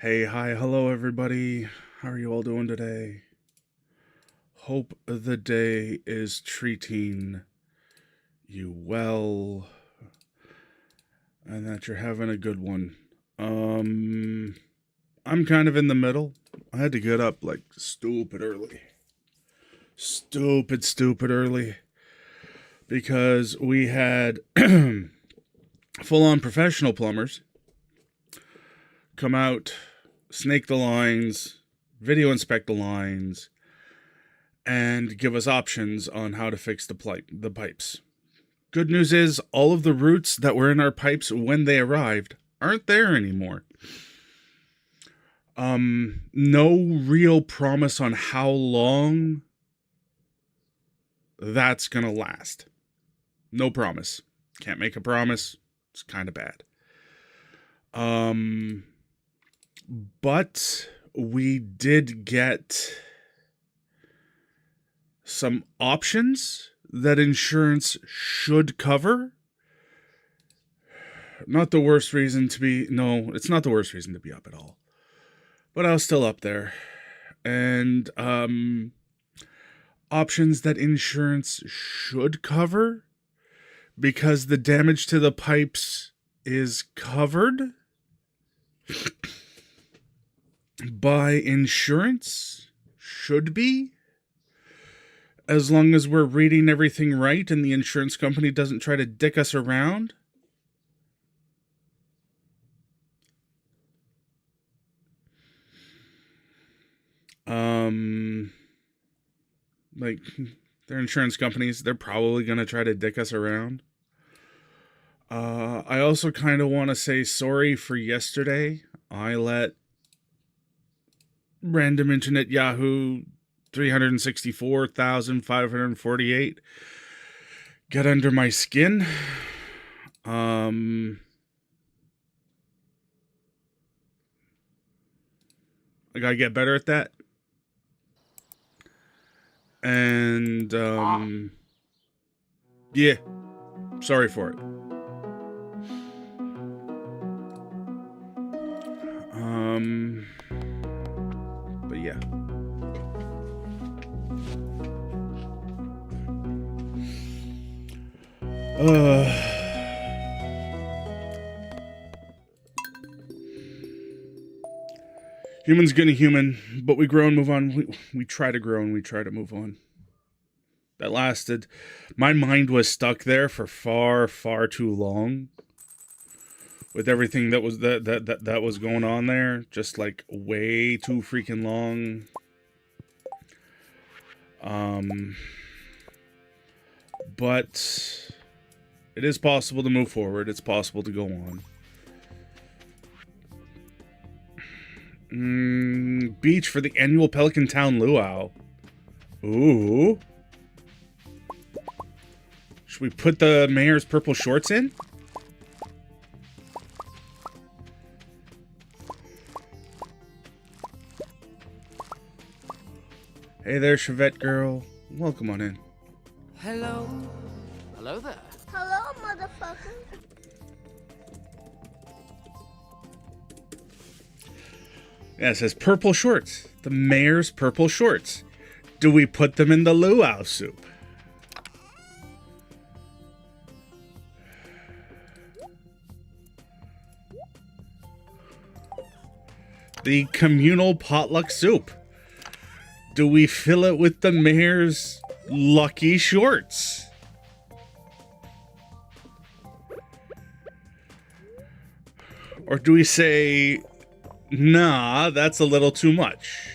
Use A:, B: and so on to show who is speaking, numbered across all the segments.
A: Hey, hi, hello everybody. How are you all doing today? Hope the day is treating you well and that you're having a good one. I'm kind of in the middle. I had to get up like stupid early. Stupid early. Because we had full-on professional plumbers come out, snake the lines, video inspect the lines, and give us options on how to fix the pipes. Good news is all of the roots that were in our pipes when they arrived aren't there anymore. No real promise on how long that's gonna last. No promise. Can't make a promise. It's kind of bad. But we did get some options that insurance should cover. Not the worst reason to be... No, it's not the worst reason to be up at all. But I was still up there. And, options that insurance should cover, because the damage to the pipes is covered by insurance. Should be. As long as we're reading everything right and the insurance company doesn't try to dick us around. Like, they're insurance companies. They're probably going to try to dick us around. I also kind of want to say sorry for yesterday. I let random internet Yahoo 364,548 get under my skin. I gotta get better at that. And, yeah, sorry for it. But yeah. Human's gonna human, but we grow and move on. We try to grow and we try to move on. That lasted. My mind was stuck there for far too long. With everything that was that was going on there, just like way too freaking long. but it is possible to move forward. It's possible to go on. Beach for the annual Pelican Town Luau. Ooh. Should we put the mayor's purple shorts in? Hey there, Chevette girl. Welcome on in.
B: Hello. Hello there.
C: Hello, motherfucker.
A: Yeah, it says purple shorts. The mayor's purple shorts. Do we put them in the luau soup? The communal potluck soup. Do we fill it with the mayor's lucky shorts? Or do we say, nah, that's a little too much?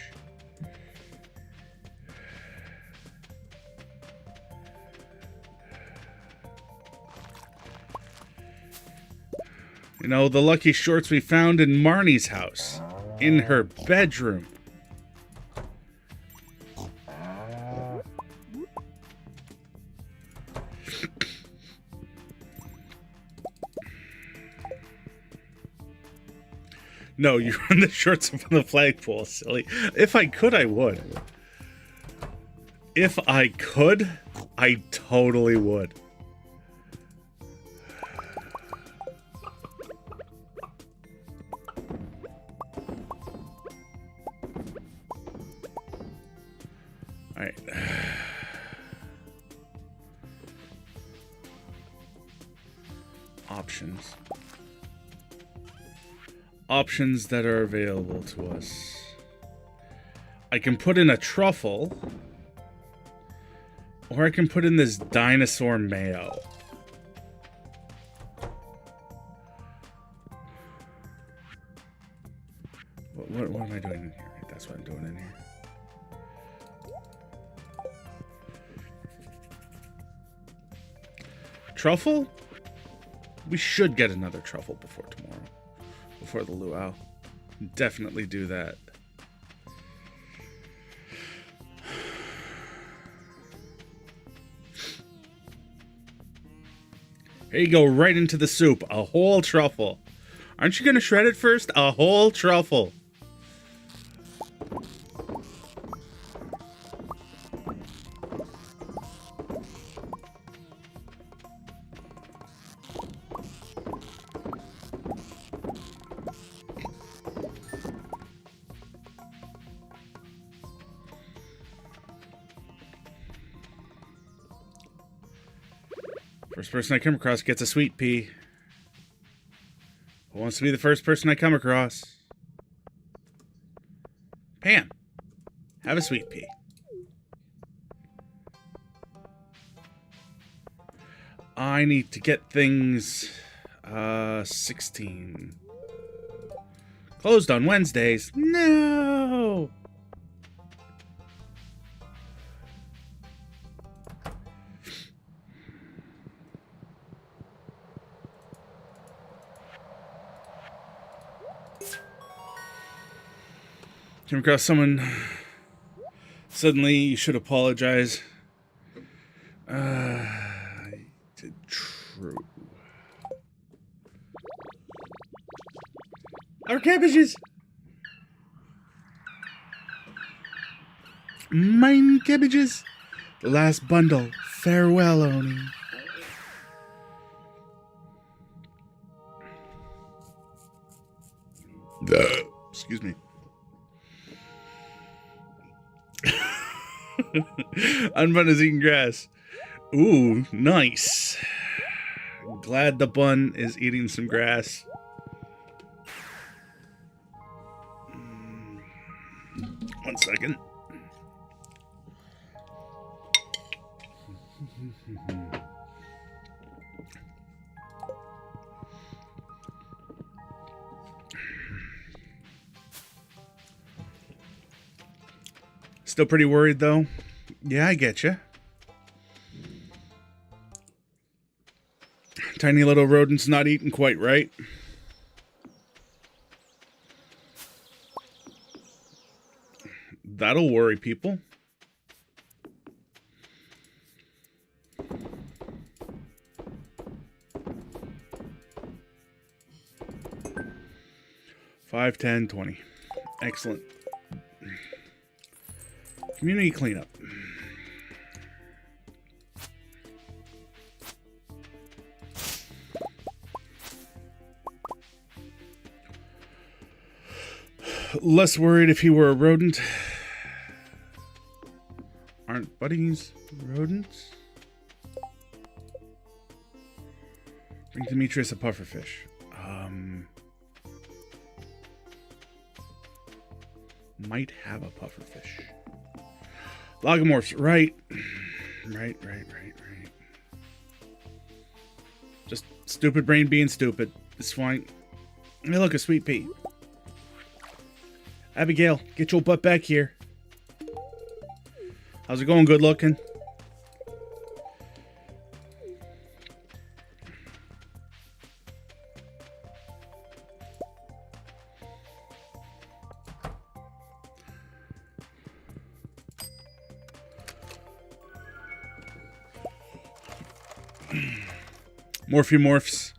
A: You know, the lucky shorts we found in Marnie's house, in her bedroom. No, you run the shorts up on the flagpole, silly. If I could, I would. If I could, I totally would. Alright. Options. Options that are available to us. I can put in a truffle, or I can put in this dinosaur mayo. What am I doing in here? Right, that's what I'm doing in here. Truffle? We should get another truffle before tomorrow. Before the luau. Definitely do that. Here you go, right into the soup. A whole truffle. Aren't you going to shred it first? A whole truffle. First person I come across gets a sweet pea. Who wants to be the first person I come across? Pam, have a sweet pea. I need to get things 16. Closed on Wednesdays. No. Came across someone. Suddenly, you should apologize. True. Our cabbages. Mine cabbages. The last bundle. Farewell, Oni. Excuse me. Unbun is eating grass. Ooh, nice. Glad the bun is eating some grass. One second. Still pretty worried, though? Yeah, I get you. Tiny little rodents not eating quite right. That'll worry people. $5, $10, $20. Excellent. Community cleanup. Less worried if he were a rodent. Aren't buddies rodents? Bring Demetrius a pufferfish. Might have a pufferfish. Logomorphs, right. Right. Just stupid brain being stupid. It's fine. Hey, look, a sweet pea. Abigail, get your butt back here. How's it going, good looking? Morphs.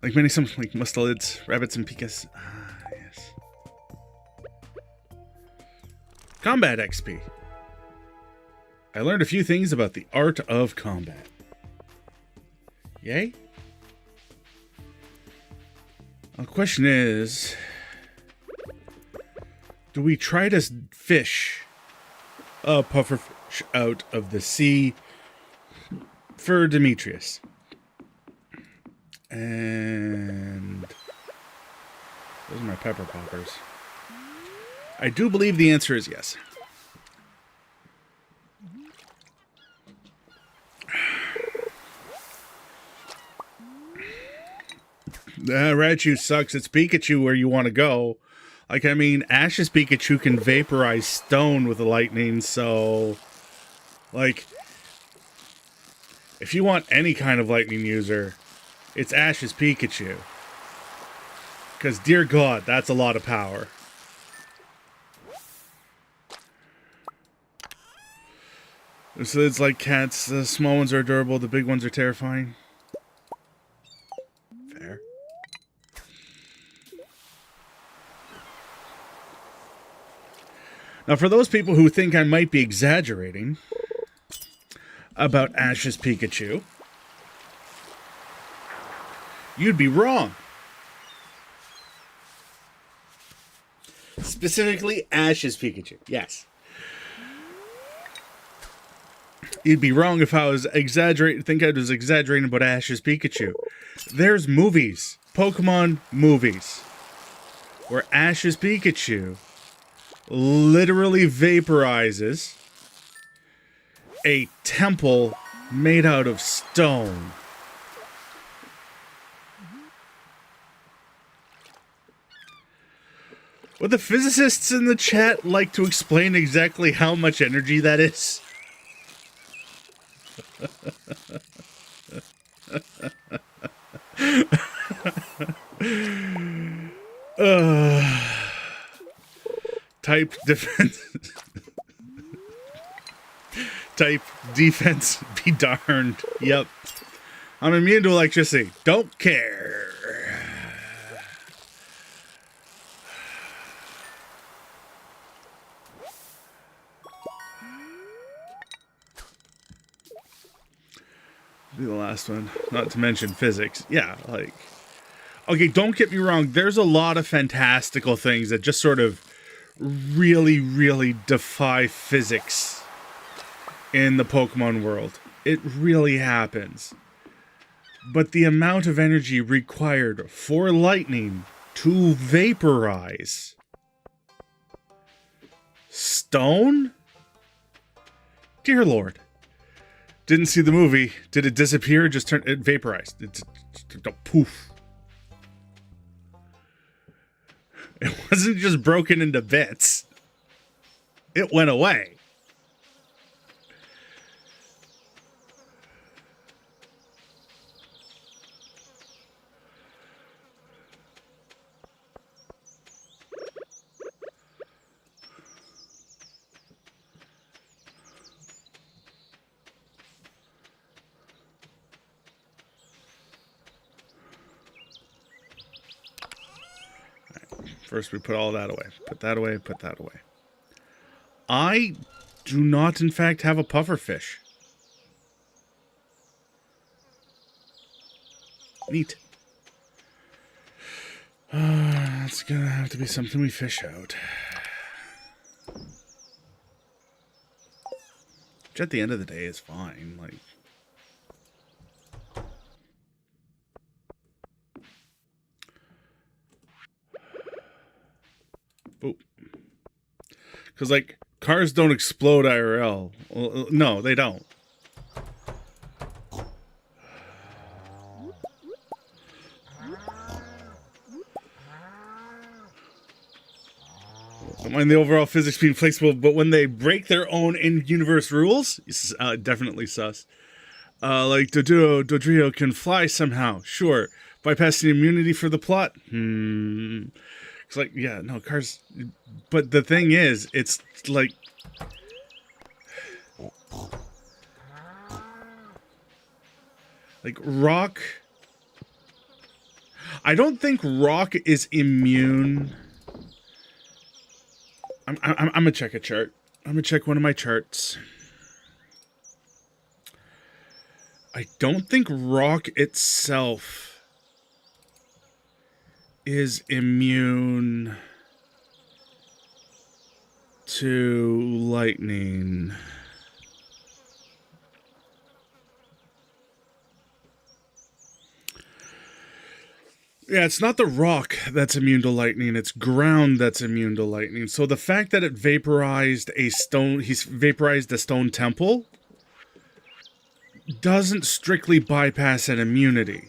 A: Like many some like mustelids, rabbits, and picas. Ah, yes. Combat XP. I learned a few things about the art of combat. Yay? The question is, do we try to fish a pufferfish out of the sea for Demetrius? And those are my pepper poppers. I do believe the answer is yes. Raichu sucks. It's Pikachu where you want to go. Like, I mean, Ash's Pikachu can vaporize stone with the lightning, so... Like, if you want any kind of lightning user, it's Ash's Pikachu. Because, dear God, that's a lot of power. So it's like cats. The small ones are adorable. The big ones are terrifying. Fair. Now, for those people who think I might be exaggerating about Ash's Pikachu, you'd be wrong. Specifically, Ash's Pikachu. Yes. You'd be wrong if I was think I was exaggerating about Ash's Pikachu. There's movies, Pokemon movies, where Ash's Pikachu literally vaporizes a temple made out of stone. Would the physicists in the chat like to explain exactly how much energy that is? Type defense. Type defense be darned. Yep. I'm immune to electricity. Don't care. Be the last one. Not to mention physics. Yeah, like... Okay, don't get me wrong. There's a lot of fantastical things that just sort of really, really defy physics in the Pokemon world. It really happens. But the amount of energy required for lightning to vaporize stone? Dear Lord. Didn't see the movie. Did it disappear? It vaporized. It's poof. It wasn't just broken into bits. It went away. First, we put all that away. Put that away, put that away. I do not, in fact, have a puffer fish. Neat. That's gonna have to be something we fish out. Which at the end of the day is fine, like... Boop. Because, like, cars don't explode IRL. Well, no, they don't. I don't mind the overall physics being flexible, but when they break their own in-universe rules, it's definitely sus. Like, Dodrio can fly somehow, sure. Bypassing immunity for the plot? It's like, yeah, no, cars... But the thing is, it's like... Like, Rock... I don't think Rock is immune... I'm gonna check a chart. I'm gonna check one of my charts. I don't think Rock itself is immune to lightning. Yeah, it's not the rock that's immune to lightning, it's ground that's immune to lightning. So the fact that it vaporized a stone, he's vaporized a stone temple, doesn't strictly bypass an immunity.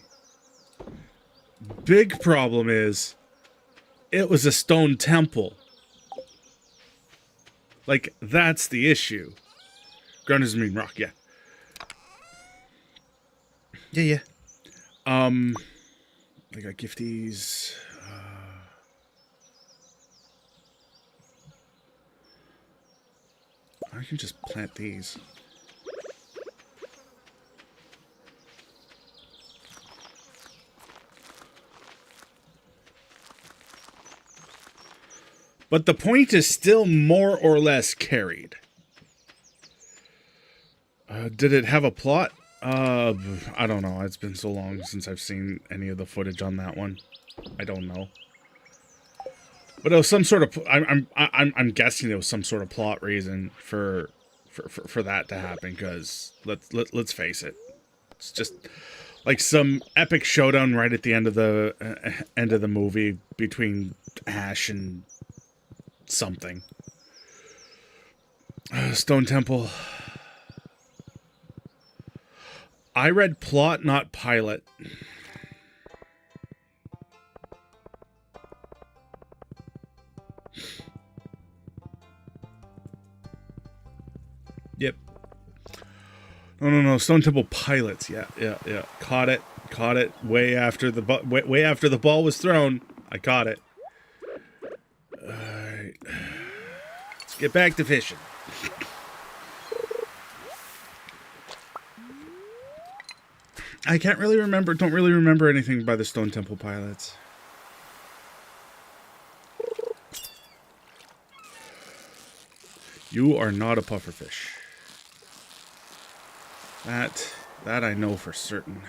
A: Big problem is, it was a stone temple. Like, that's the issue. Ground is immune, rock, yeah. Yeah. I got gifties. I can just plant these. But the point is still more or less carried. Did it have a plot? I don't know. It's been so long since I've seen any of the footage on that one. I don't know. But it was some sort of... I'm guessing it was some sort of plot reason for that to happen. Because let's face it, it's just like some epic showdown right at the end of the movie between Ash and something. Stone Temple. I read plot, not pilot. Yep. No. Stone Temple pilots. Yeah. Caught it. Way after the ball was thrown. I caught it. All right. Let's get back to fishing. I don't really remember anything by the Stone Temple pilots. You are not a pufferfish. That I know for certain.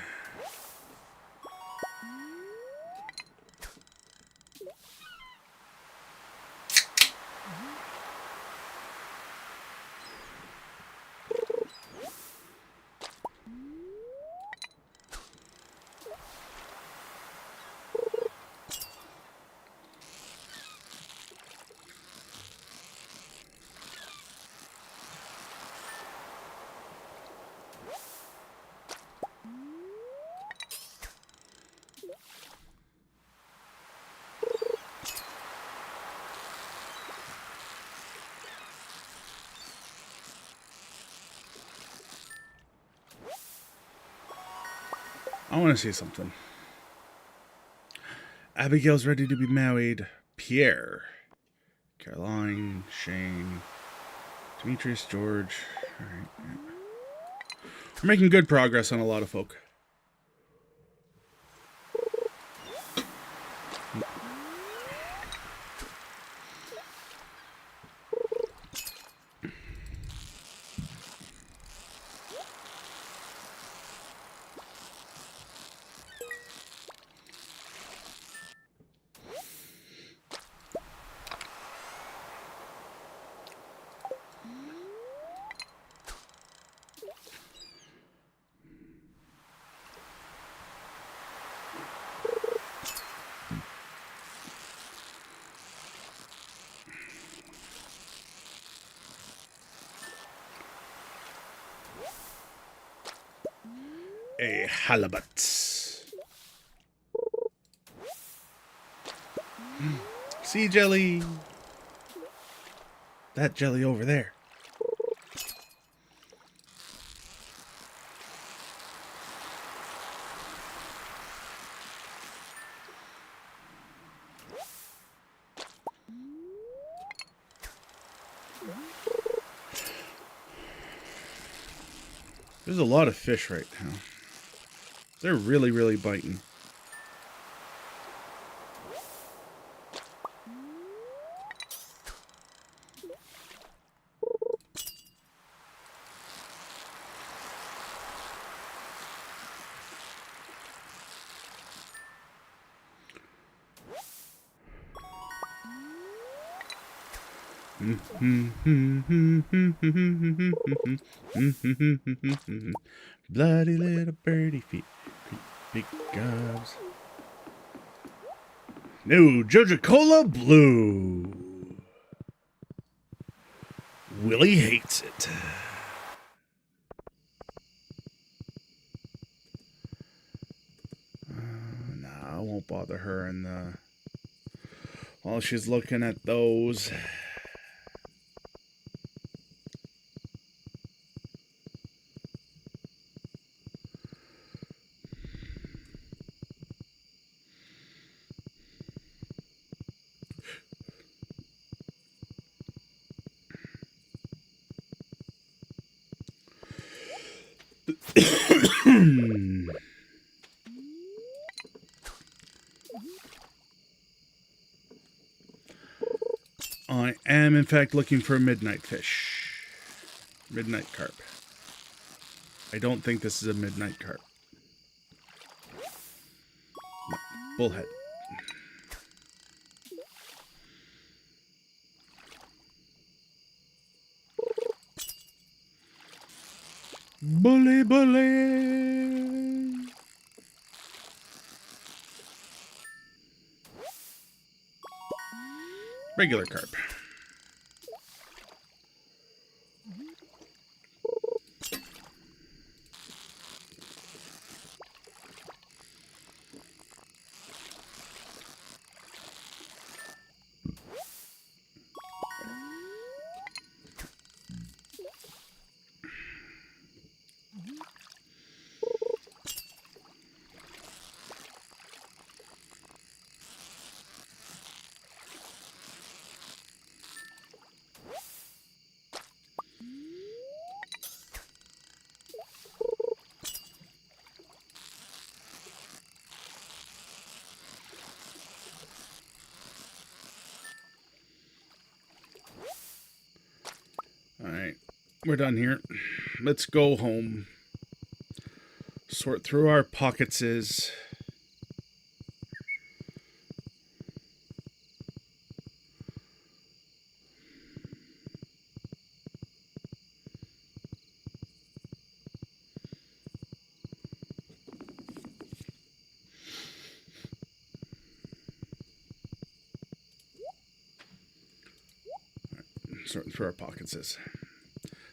A: I want to see something. Abigail's ready to be married. Pierre. Caroline. Shane. Demetrius. George. All right. Yeah. We're making good progress on a lot of folk. a halibut. Sea jelly. That jelly over there. There's a lot of fish right now. They're really, really biting. Bloody little birdie feet, big gobs. No, Joja Cola Blue. Willie hates it. Nah, I won't bother her in the while she's looking at those. I am, in fact, looking for a midnight fish. Midnight carp. I don't think this is a midnight carp. No, bullhead. Bully, bully. Regular carp. Alright, we're done here. Let's go home. Sort through our pocketses. Sorting through our pocketses.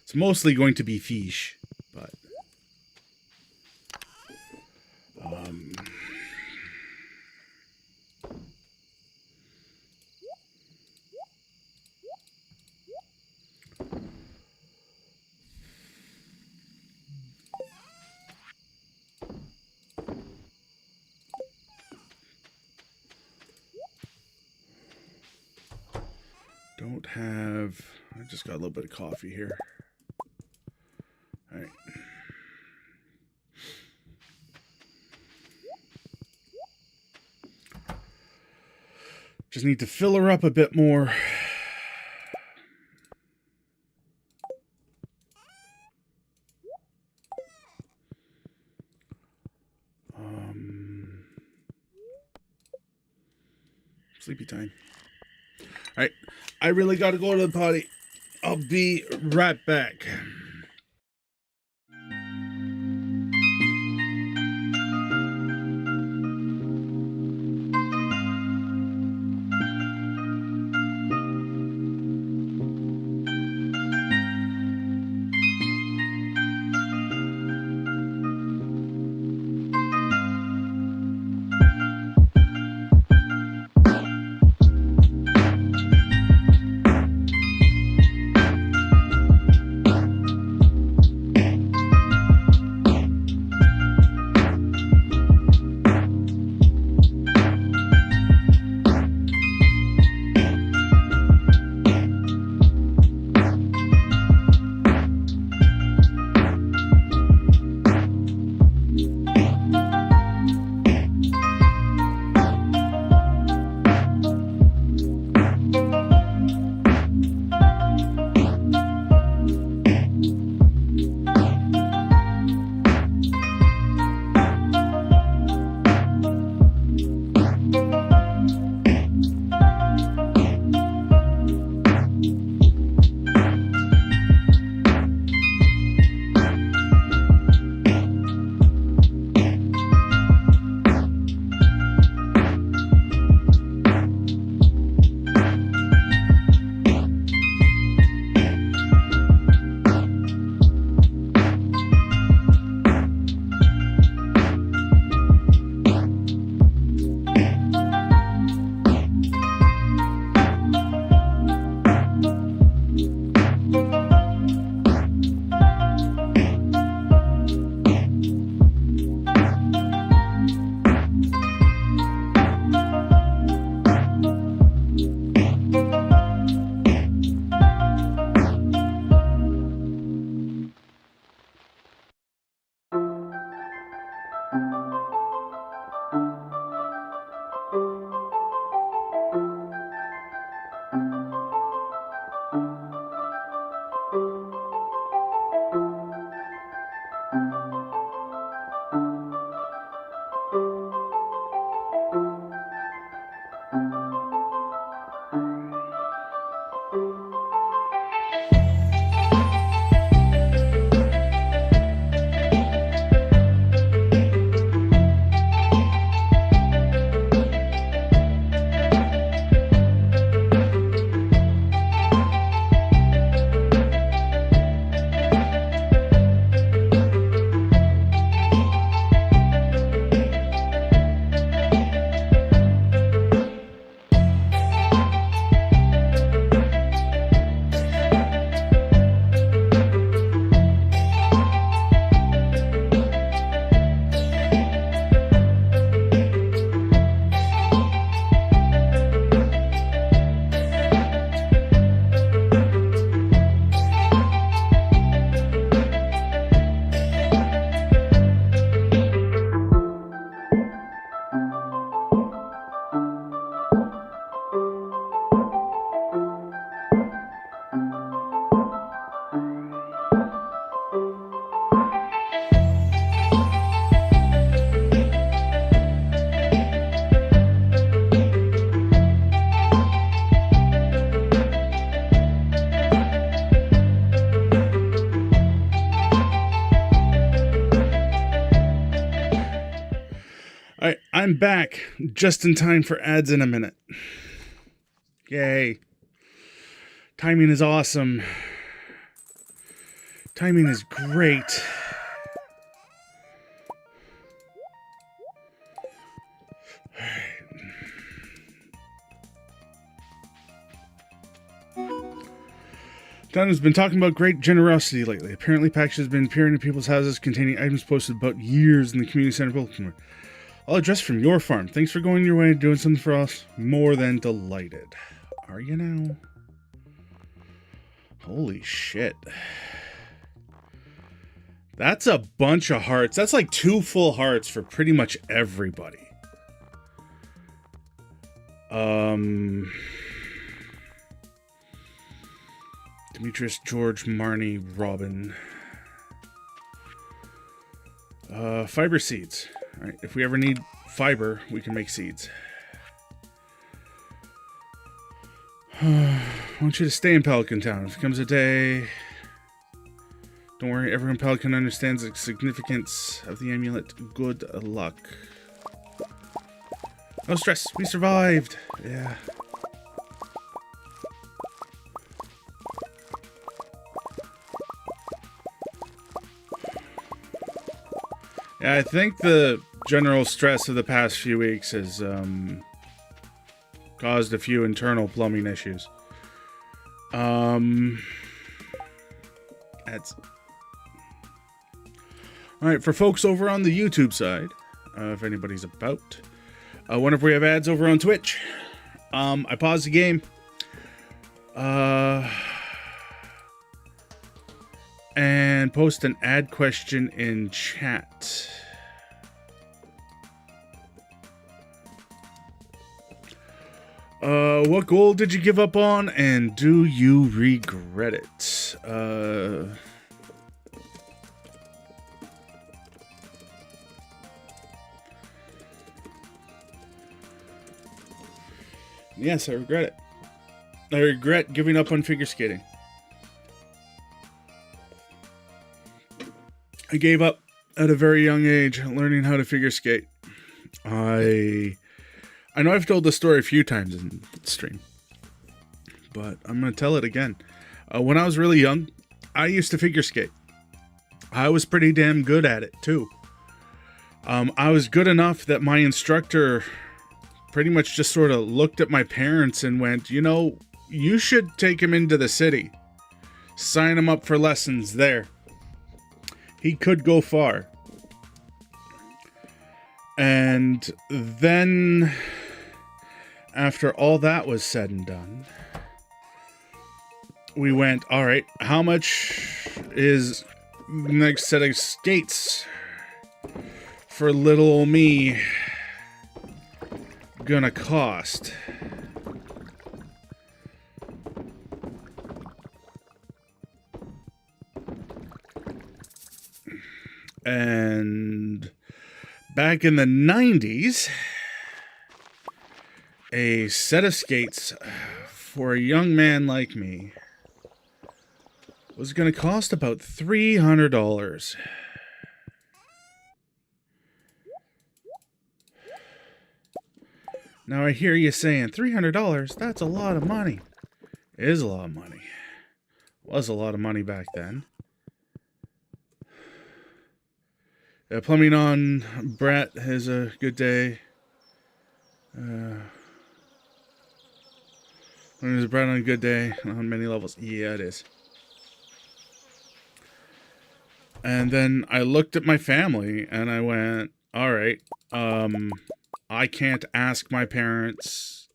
A: It's mostly going to be fish, but don't have. I just got a little bit of coffee here. All right. Just need to fill her up a bit more. Sleepy time. All right. I really got to go to the potty. I'll be right back. I'm back just in time for ads in a minute. Yay. Timing is awesome. Timing is great. Don has been talking about great generosity lately. Apparently packages have been appearing in people's houses containing items posted about years in the community center bulletin. All addressed from your farm. Thanks for going your way and doing something for us. More than delighted. Are you now? Holy shit. That's a bunch of hearts. That's like 2 full hearts for pretty much everybody. Demetrius, George, Marnie, Robin. Fiber seeds. Alright, if we ever need fiber, we can make seeds. I want you to stay in Pelican Town. If it comes a day... Don't worry, everyone in Pelican understands the significance of the amulet. Good luck. No stress, we survived! Yeah. Yeah, I think the general stress of the past few weeks has caused a few internal plumbing issues. That's... Alright, for folks over on the YouTube side, if anybody's about, whenever we have ads over on Twitch, I pause the game, and post an ad question in chat. What goal did you give up on, and do you regret it? Yes, I regret it. I regret giving up on figure skating. I gave up at a very young age learning how to figure skate. I know I've told this story a few times in the stream, but I'm going to tell it again. When I was really young, I used to figure skate. I was pretty damn good at it, too. I was good enough that my instructor pretty much just sort of looked at my parents and went, you know, you should take him into the city. Sign him up for lessons there. He could go far. And then, after all that was said and done, we went, all right, how much is the next set of skates for little old me gonna cost? And back in the 90s, a set of skates for a young man like me was going to cost about $300. Now I hear you saying, $300? That's a lot of money. It is a lot of money. It was a lot of money back then. Plumbing on Brett has a good day. When is Brett on a good day on many levels? Yeah, it is. And then I looked at my family and I went, all right, I can't ask my parents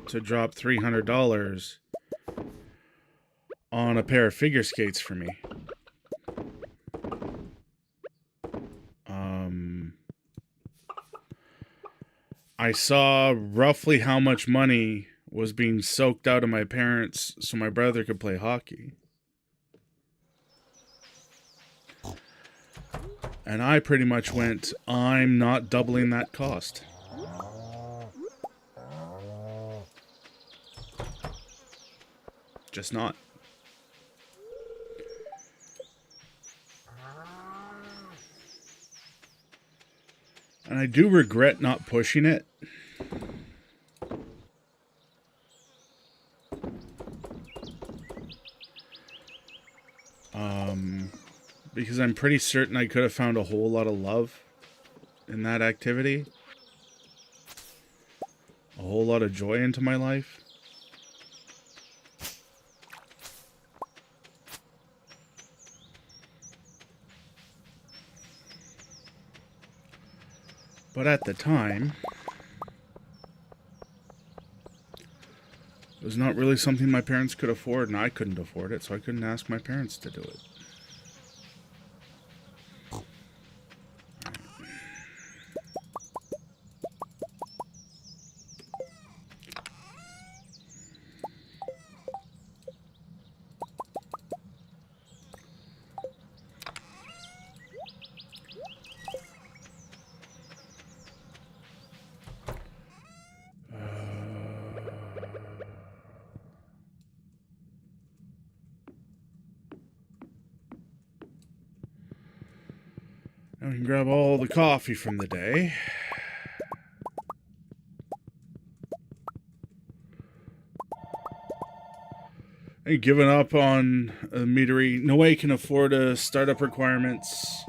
A: to drop $300 on a pair of figure skates for me. I saw roughly how much money was being soaked out of my parents so my brother could play hockey. And I pretty much went, I'm not doubling that cost. Just not. And And I do regret not pushing it. Because I'm pretty certain I could have found a whole lot of love in that activity. A whole lot of joy into my life. But at the time, it was not really something my parents could afford, and I couldn't afford it, so I couldn't ask my parents to do it. Now we can grab all the coffee from the day. I ain't given up on a meadery. No way can afford startup requirements.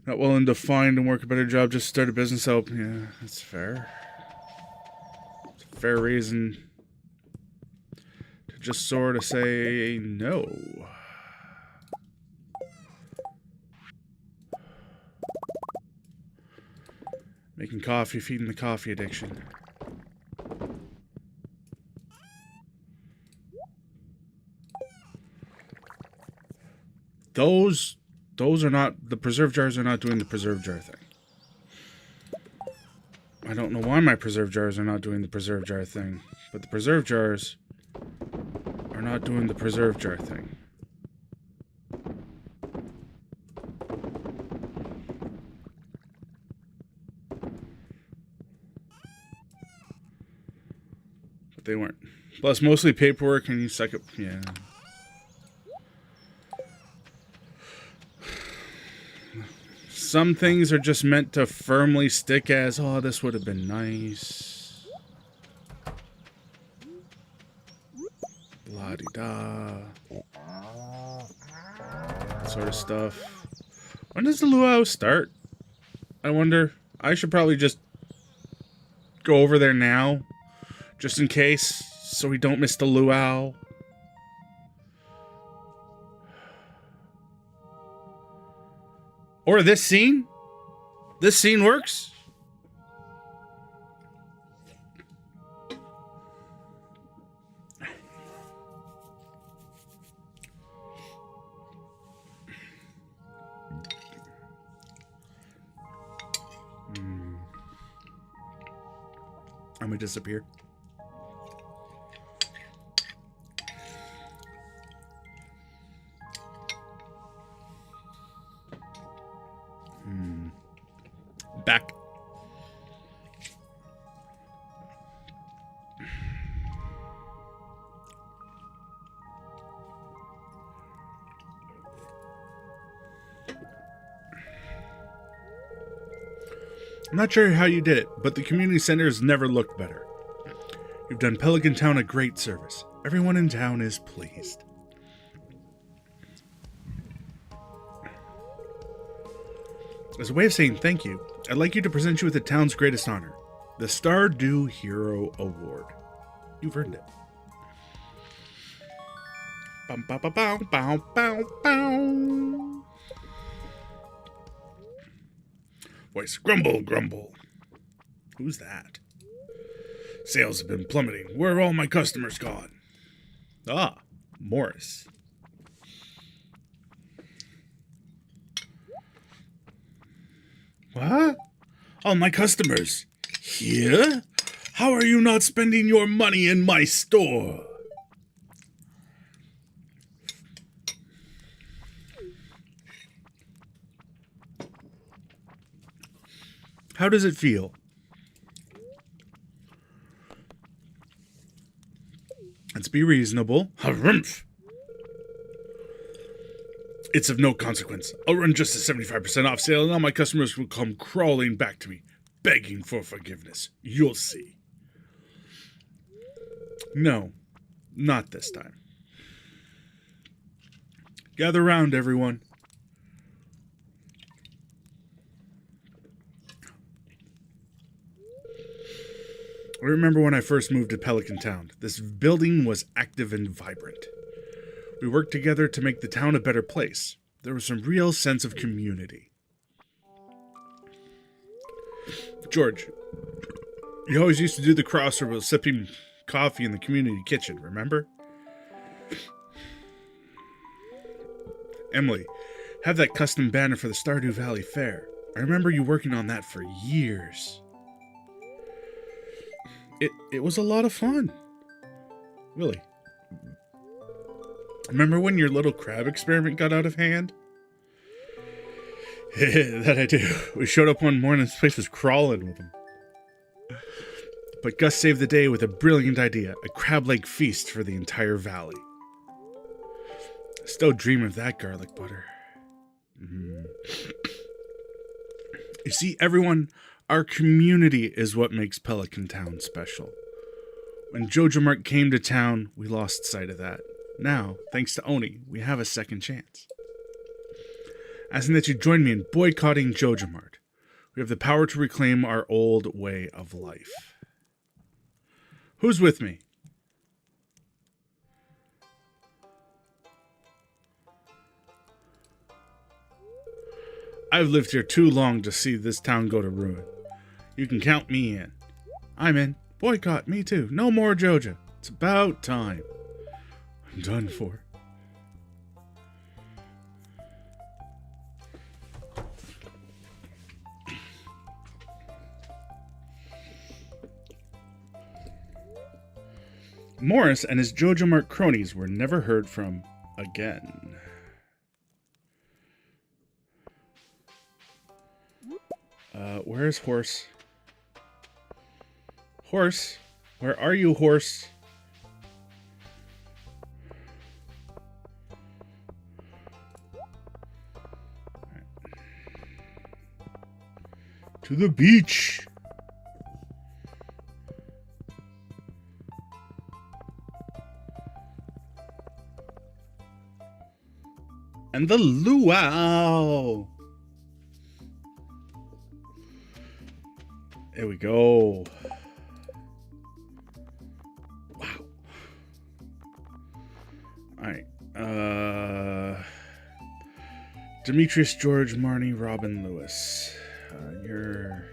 A: Not willing to find and work a better job, just start a business out. Yeah, that's fair. It's a fair reason to just sort of say no. Making coffee, feeding the coffee addiction. Those are not, the preserve jars are not doing the preserve jar thing. I don't know why my preserve jars are not doing the preserve jar thing, but the preserve jars are not doing the preserve jar thing. But they weren't. Plus, mostly paperwork, and you suck it. Yeah. Some things are just meant to firmly stick as, oh, this would have been nice. La-di-da. Sort of stuff. When does the luau start? I wonder. I should probably just go over there now. Just in case. So we don't miss the luau. Or this scene? This scene works? I'm gonna disappear. Back. I'm not sure how you did it, but the community center has never looked better. You've done Pelican Town a great service. Everyone in town is pleased. As a way of saying thank you, I'd like you to present you with the town's greatest honor, the Stardew Hero Award. You've earned it. Bum, ba, ba, bow, bow, bow, bow. Voice, grumble, grumble. Who's that? Sales have been plummeting. Where are all my customers gone? Ah, Morris. What? All my customers here? How are you not spending your money in my store? How does it feel? Let's be reasonable. Harumph. It's of no consequence. I'll run just a 75% off sale and all my customers will come crawling back to me, begging for forgiveness. You'll see. No, not this time. Gather round, everyone. I remember when I first moved to Pelican Town. This building was active and vibrant. We worked together to make the town a better place. There was some real sense of community. George, you always used to do the crossover while sipping coffee in the community kitchen, remember? Emily, have that custom banner for the Stardew Valley Fair. I remember you working on that for years. It was a lot of fun. Really. Remember when your little crab experiment got out of hand? That I do. We showed up one morning and this place was crawling with them. But Gus saved the day with a brilliant idea. A crab leg feast for the entire valley. I still dream of that garlic butter. You see, everyone, our community is what makes Pelican Town special. When Jojo Mart came to town, we lost sight of that. Now, thanks to Oni, we have a second chance. Asking that you join me in boycotting Jojo Mart. We have the power to reclaim our old way of life. Who's with me? I've lived here too long to see this town go to ruin. You can count me in. I'm in. Boycott, me too. No more Jojo. It's about time. I'm done for. Morris and his Jojo Mart cronies were never heard from again. Where's Horse? Horse? Where are you, Horse? To the beach! And the luau! There we go. Wow. Alright. Demetrius, George, Marnie, Robin, Lewis. You're...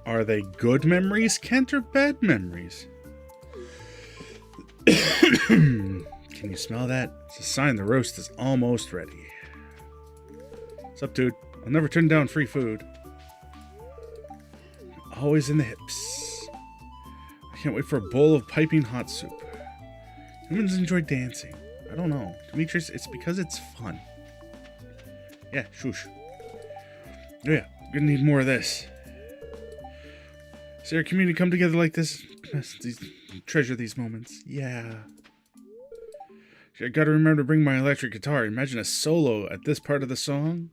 A: Are they good memories, Kent, or bad memories? Can you smell that? It's a sign the roast is almost ready. What's up, dude? I'll never turn down free food. Always in the hips. I can't wait for a bowl of piping hot soup. Humans enjoy dancing. I don't know. Demetrius, it's because it's fun. Yeah, shush. Oh yeah, we're gonna need more of this. See our community come together like this? Treasure these moments. Yeah. I gotta remember to bring my electric guitar. Imagine a solo at this part of the song.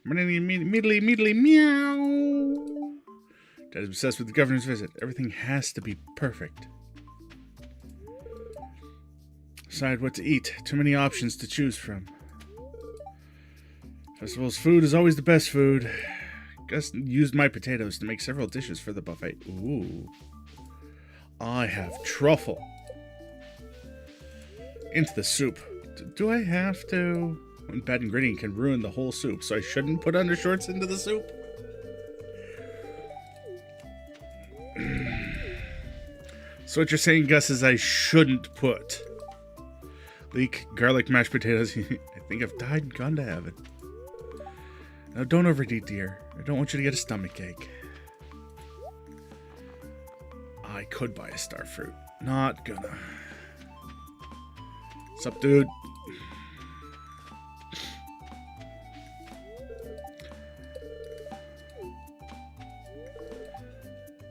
A: Immediately, meow. Dad is obsessed with the governor's visit. Everything has to be perfect. Decide what to eat. Too many options to choose from. Festival's food is always the best food. Gus used my potatoes to make several dishes for the buffet. Ooh. I have truffle. Into the soup. Do I have to? One bad ingredient can ruin the whole soup, so I shouldn't put undershorts into the soup? So what you're saying, Gus, is I shouldn't put leek, garlic, mashed potatoes. I think I've died and gone to heaven. Now, don't overeat, dear. I don't want you to get a stomach ache. I could buy a star fruit. Not gonna. What's up, dude?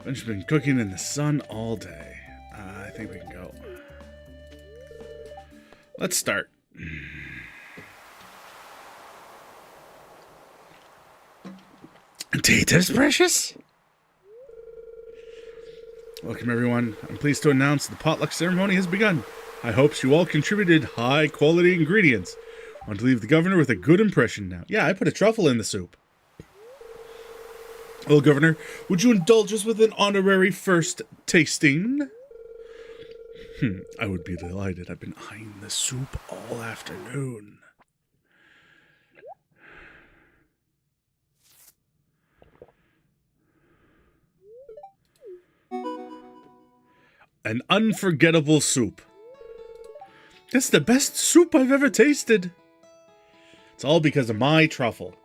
A: I've just been cooking in the sun all day. I think we can go. Let's start. Potatoes, precious? Welcome, everyone. I'm pleased to announce the potluck ceremony has begun. I hope you all contributed high-quality ingredients. I want to leave the governor with a good impression now. Yeah, I put a truffle in the soup. Well, Governor, would you indulge us with an honorary first tasting? I would be delighted. I've been eyeing the soup all afternoon. An unforgettable soup. It's the best soup I've ever tasted. It's all because of my truffle.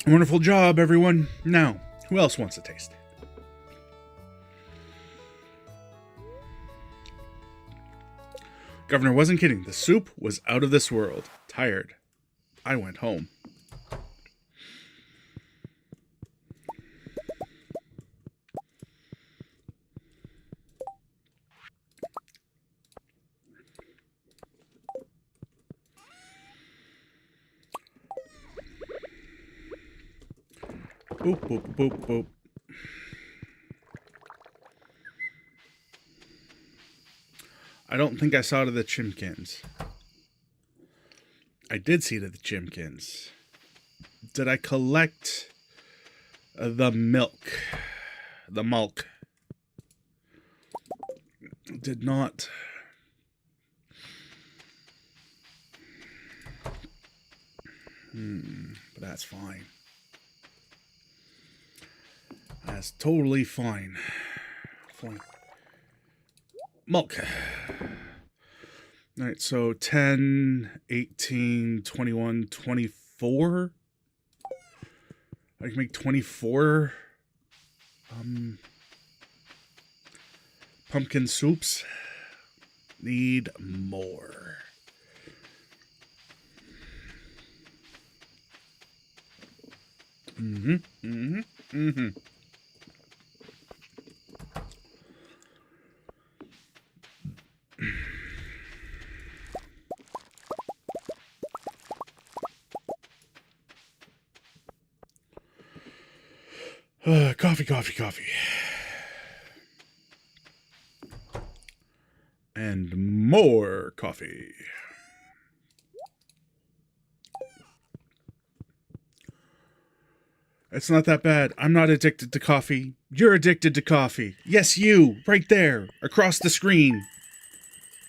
A: Wonderful job, everyone. Now, who else wants to taste it? Governor wasn't kidding. The soup was out of this world. Tired. I went home. Boop, boop, boop, boop. I don't think I saw to the chimkins. I did see to the chimkins. Did I collect the milk? The milk. Did not. But that's fine. That's totally fine. Fine. Milk. Alright, so 10, 18, 21, 24. I can make 24 pumpkin soups. Need more. Coffee, coffee, coffee. And more coffee. It's not that bad. I'm not addicted to coffee. You're addicted to coffee. Yes, you. Right there. Across the screen.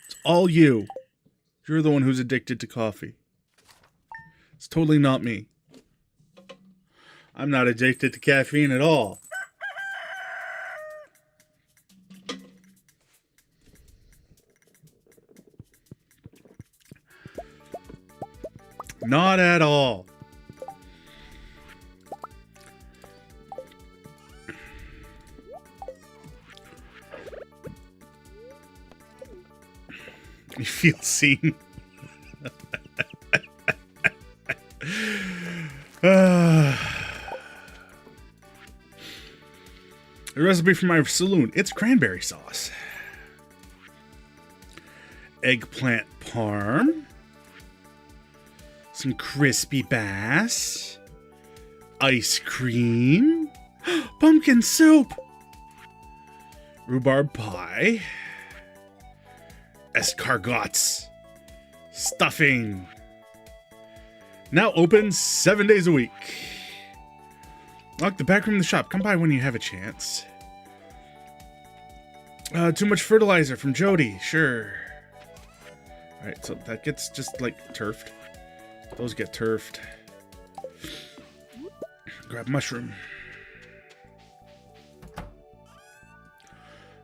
A: It's all you. You're the one who's addicted to coffee. It's totally not me. I'm not addicted to caffeine at all. Not at all. You feel seen. The recipe for my saloon. It's cranberry sauce. Eggplant parm. Some crispy bass. Ice cream. Pumpkin soup. Rhubarb pie. Escargots. Stuffing. Now open 7 days a week. Lock the back room of the shop. Come by when you have a chance. Too much fertilizer from Jody. Sure. Alright, so that gets just like turfed. Those get turfed. Grab mushroom.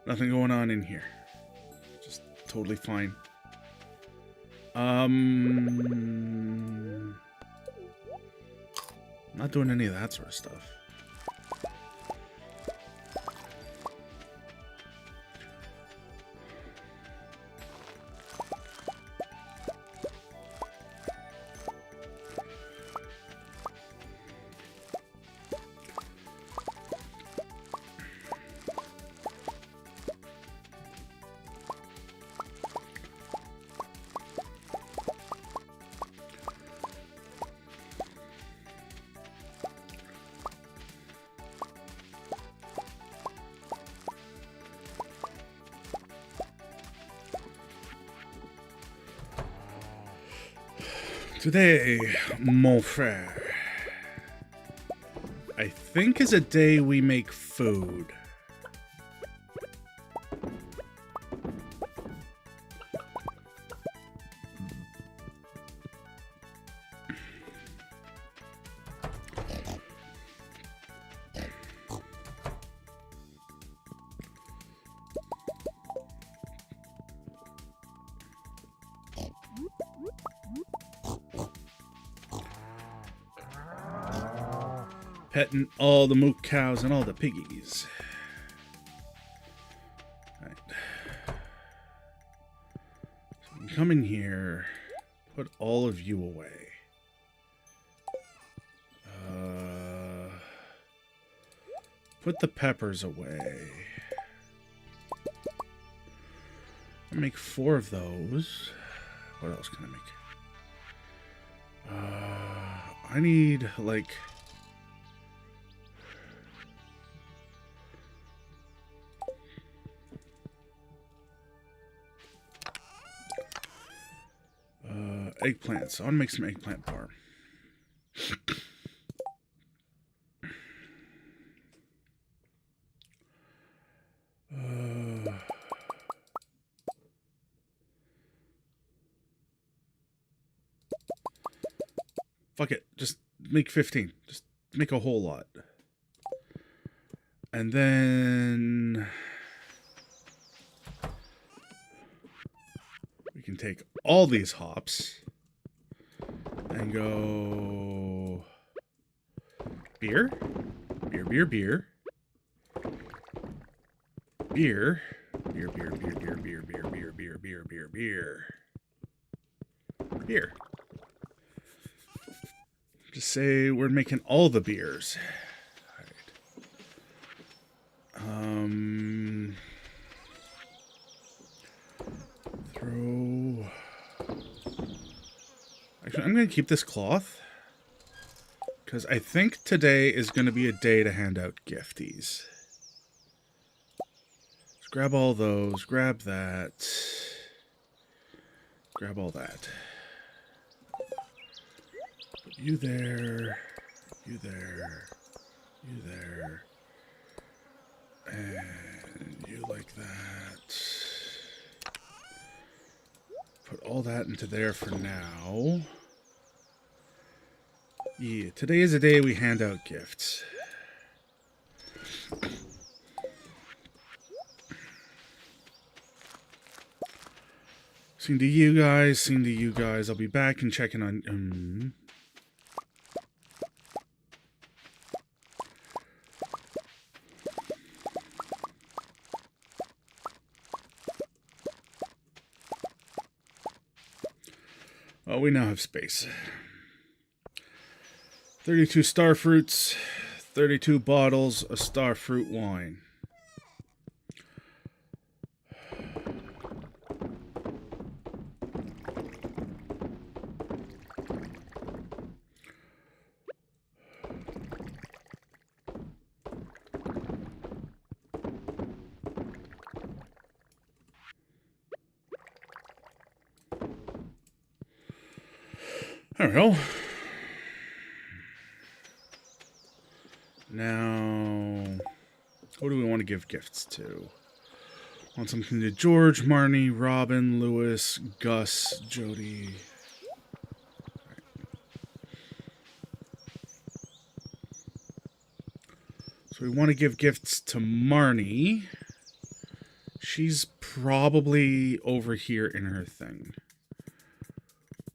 A: Nothing going on in here. Just totally fine. Not doing any of that sort of stuff. Today, mon frère, I think is a day we make food. Petting all the mook cows and all the piggies. Right. So you come in here, put all of you away. Put the peppers away. I'll make 4 of those. What else can I make? I need, like... eggplants. I want to make some eggplant parm. Fuck it. Just make 15. Just make a whole lot. And then... we can take all these hops and go... beer? Beer, beer, beer. Beer. Beer, beer, beer, beer, beer, beer, beer, beer, beer, beer, beer. Beer. Just say we're making all the beers. All right. Throw... actually, I'm going to keep this cloth. Because I think today is going to be a day to hand out gifties. Let's grab all those. Grab that. Grab all that. Put you there. You there. You there. And you like that. Put all that into there for now. Yeah, today is a day we hand out gifts. Seeing to you guys, seeing to you guys. I'll be back and checking on... oh, we now have space. 32 star fruits, 32 bottles of star fruit wine. There we go. Now, who do we want to give gifts to? Want something to George, Marnie, Robin, Lewis, Gus, Jody. Right. So we want to give gifts to Marnie. She's probably over here in her thing.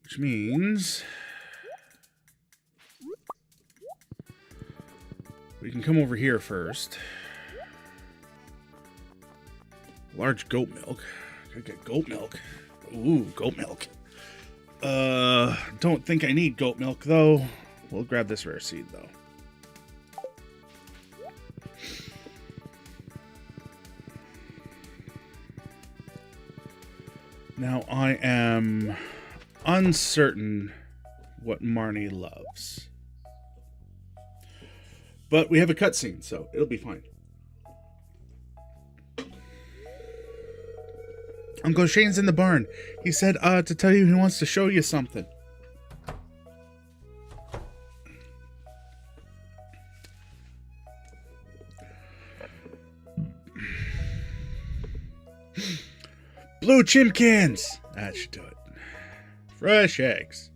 A: Which means... we can come over here first. Large goat milk. Gotta get goat milk. Ooh, goat milk. Don't think I need goat milk, though. We'll grab this rare seed, though. Now, I am uncertain what Marnie loves. But we have a cutscene, so it'll be fine. Uncle Shane's in the barn. He said, to tell you he wants to show you something. blue chimkins. That should do it. Fresh eggs.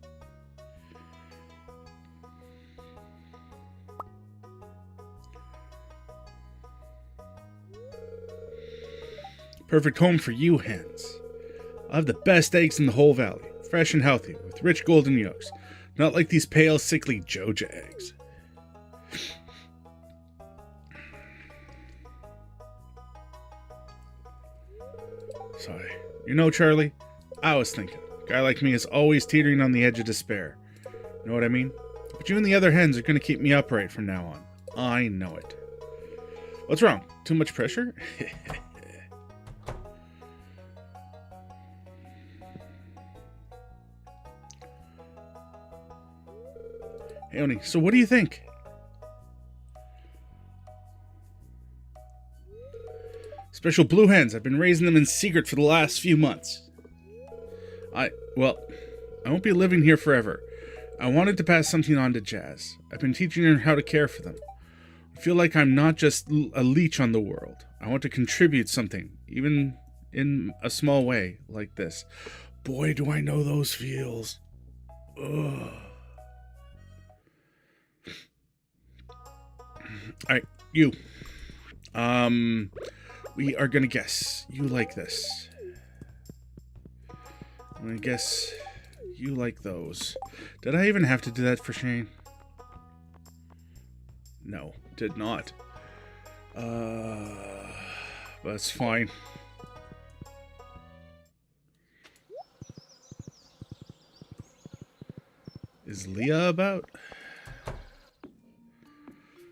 A: Perfect home for you hens. I have the best eggs in the whole valley. Fresh and healthy, with rich golden yolks. Not like these pale, sickly Joja eggs. Sorry. You know, Charlie, I was thinking, a guy like me is always teetering on the edge of despair. Know what I mean? But you and the other hens are going to keep me upright from now on. I know it. What's wrong? Too much pressure? Hey, Oni, so what do you think? Special blue hens. I've been raising them in secret for the last few months. Well, I won't be living here forever. I wanted to pass something on to Jazz. I've been teaching her how to care for them. I feel like I'm not just a leech on the world. I want to contribute something, even in a small way, like this. Boy, do I know those feels. Ugh. Alright, you. We are gonna guess. You like this. I'm gonna guess you like those. Did I even have to do that for Shane? No, did not. But it's fine. Is Leah about?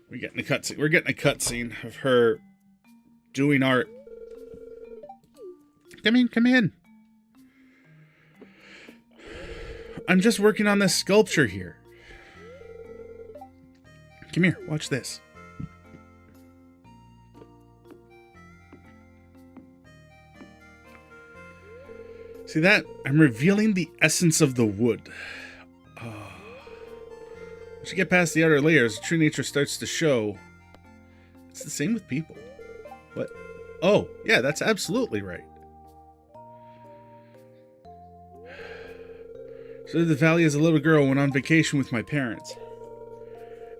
A: We're getting a cutscene. We're getting a cutscene of her doing art. Come in, come in. I'm just working on this sculpture here. Come here, watch this. See that? I'm revealing the essence of the wood. Once you get past the outer layers, true nature starts to show. It's the same with people. What? Oh, yeah, that's absolutely right. So the valley as a little girl went on vacation with my parents.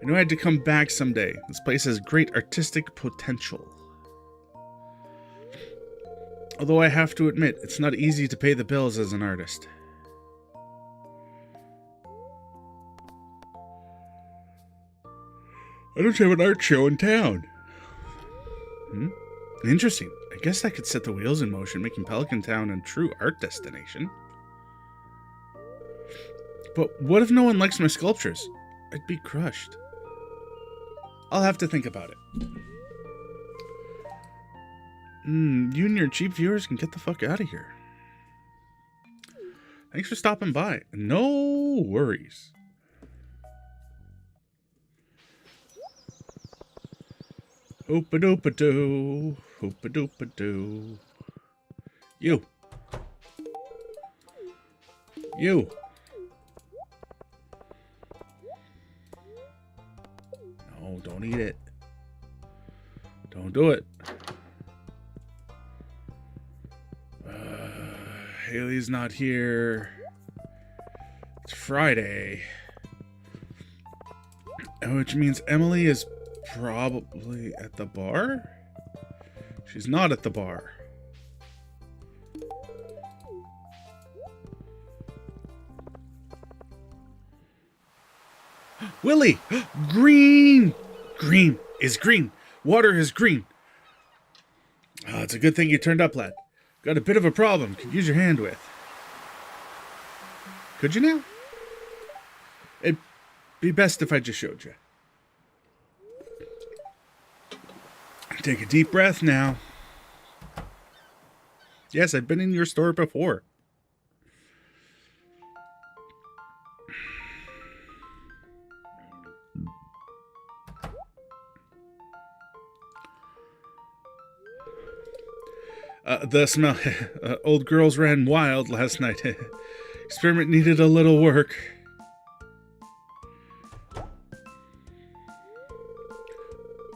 A: I knew I had to come back someday. This place has great artistic potential. Although I have to admit, it's not easy to pay the bills as an artist. I don't have an art show in town. Interesting. I guess I could set the wheels in motion, making Pelican Town a true art destination. But what if no one likes my sculptures? I'd be crushed. I'll have to think about it. You and your cheap viewers can get the fuck out of here. Thanks for stopping by. No worries. Hoopa-doopa-doo. Hoopa-doopa-doo. You. You. No, don't eat it. Don't do it. Haley's not here. It's Friday. Which means Emily is probably at the bar? She's not at the bar. Willie! Green! Green is green. Water is green. Oh, it's a good thing you turned up, lad. Got a bit of a problem. Could use your hand with. Could you now? It'd be best if I just showed you. Take a deep breath now. Yes, I've been in your store before. The smell. Old girls ran wild last night. Experiment needed a little work.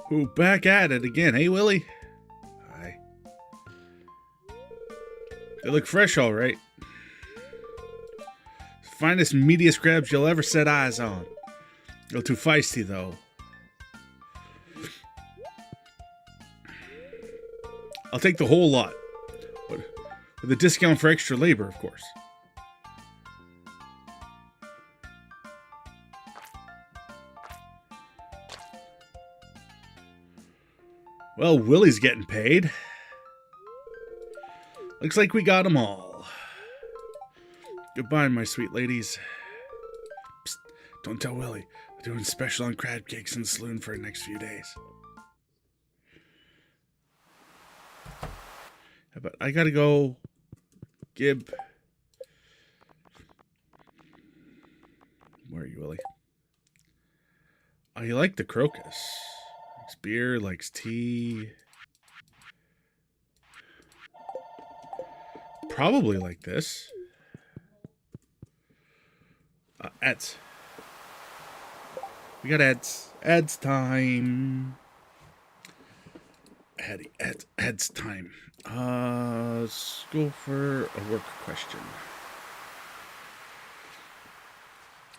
A: Ooh, back at it again. Hey, Willie. Hi. They look fresh, all right. Finest, meatiest crabs you'll ever set eyes on. A little too feisty, though. I'll take the whole lot. But with a discount for extra labor, of course. Well, Willie's getting paid. Looks like we got them all. Goodbye, my sweet ladies. Psst, don't tell Willie. We're doing special on crab cakes in the saloon for the next few days. But I gotta go. Gib. Where are you, Willie? Oh, you like the crocus. Likes beer, likes tea. Probably like this. Ads. We got ads. Ads time. Ads time. Let's go for a work question.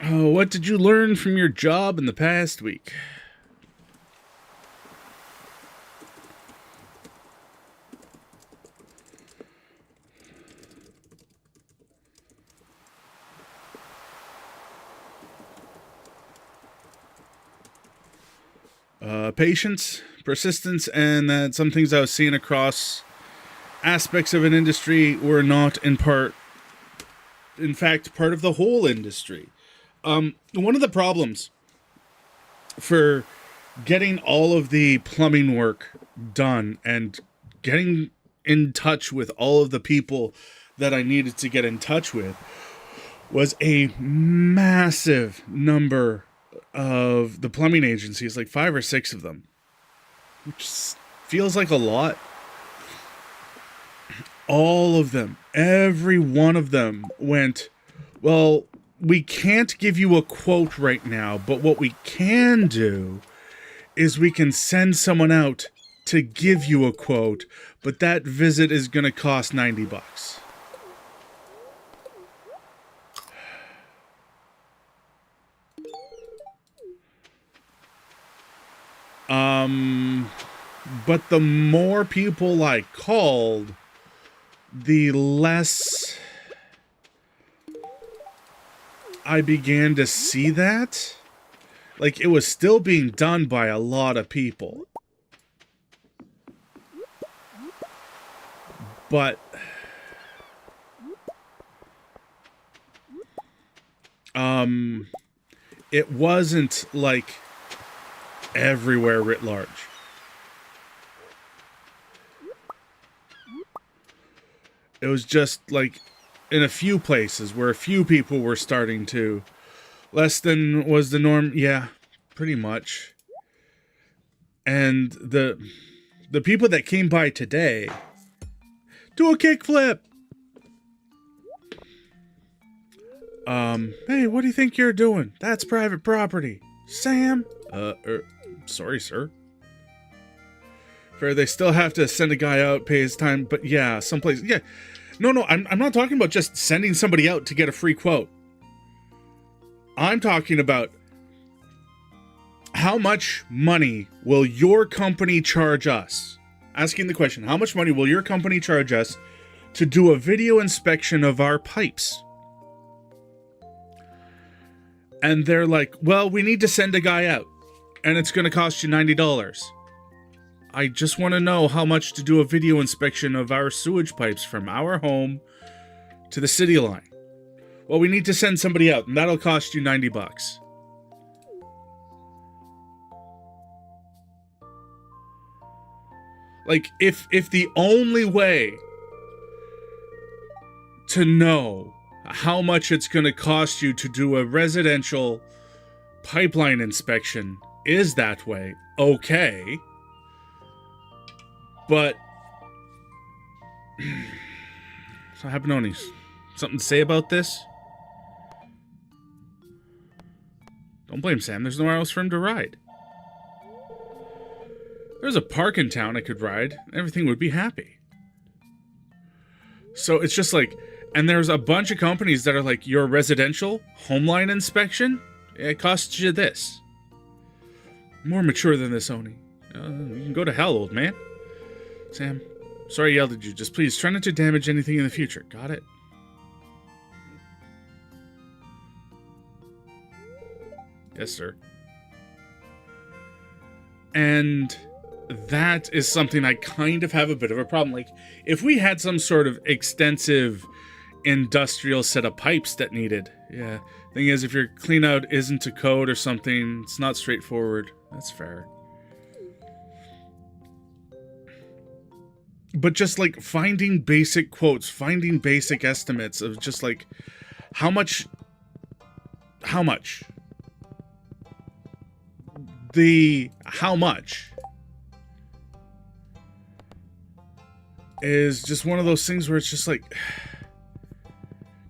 A: What did you learn from your job in the past week? Patience, persistence, and that some things I was seeing across aspects of an industry were not in fact, part of the whole industry. One of the problems for getting all of the plumbing work done and getting in touch with all of the people that I needed to get in touch with was a massive number of the plumbing agencies, like 5 or 6 of them, which feels like a lot. All of them, every one of them went, well, we can't give you a quote right now, but what we can do is we can send someone out to give you a quote, but that visit is going to cost $90. But the more people I called, the less I began to see that. Like, it was still being done by a lot of people. But it wasn't like everywhere writ large. It was just like in a few places where a few people were starting to. Less than was the norm. Yeah, pretty much. And the people that came by today, do a kickflip. Hey, what do you think you're doing? That's private property. Sam? Sorry, sir. Fair, they still have to send a guy out, pay his time, but yeah, someplace, yeah. No, I'm not talking about just sending somebody out to get a free quote. I'm talking about how much money will your company charge us? Asking the question, how much money will your company charge us to do a video inspection of our pipes? And they're like, well, we need to send a guy out, and it's going to cost you $90. I just want to know how much to do a video inspection of our sewage pipes from our home to the city line. Well, we need to send somebody out, and that'll cost you $90. Like, if the only way to know how much it's going to cost you to do a residential pipeline inspection is that way, okay. But so Habanonis, something to say about this? Don't blame Sam, there's nowhere else for him to ride. There's a park in town I could ride, everything would be happy. So it's just like, and there's a bunch of companies that are like, your residential homeline inspection, it costs you this. More mature than this, Oni. You can go to hell, old man. Sam, sorry I yelled at you. Just please try not to damage anything in the future. Got it? Yes, sir. And that is something I kind of have a bit of a problem. Like, if we had some sort of extensive industrial set of pipes that needed, yeah. Thing is, if your clean out isn't to code or something, it's not straightforward. That's fair. But just like finding basic quotes, finding basic estimates of just like how much is just one of those things where it's just like,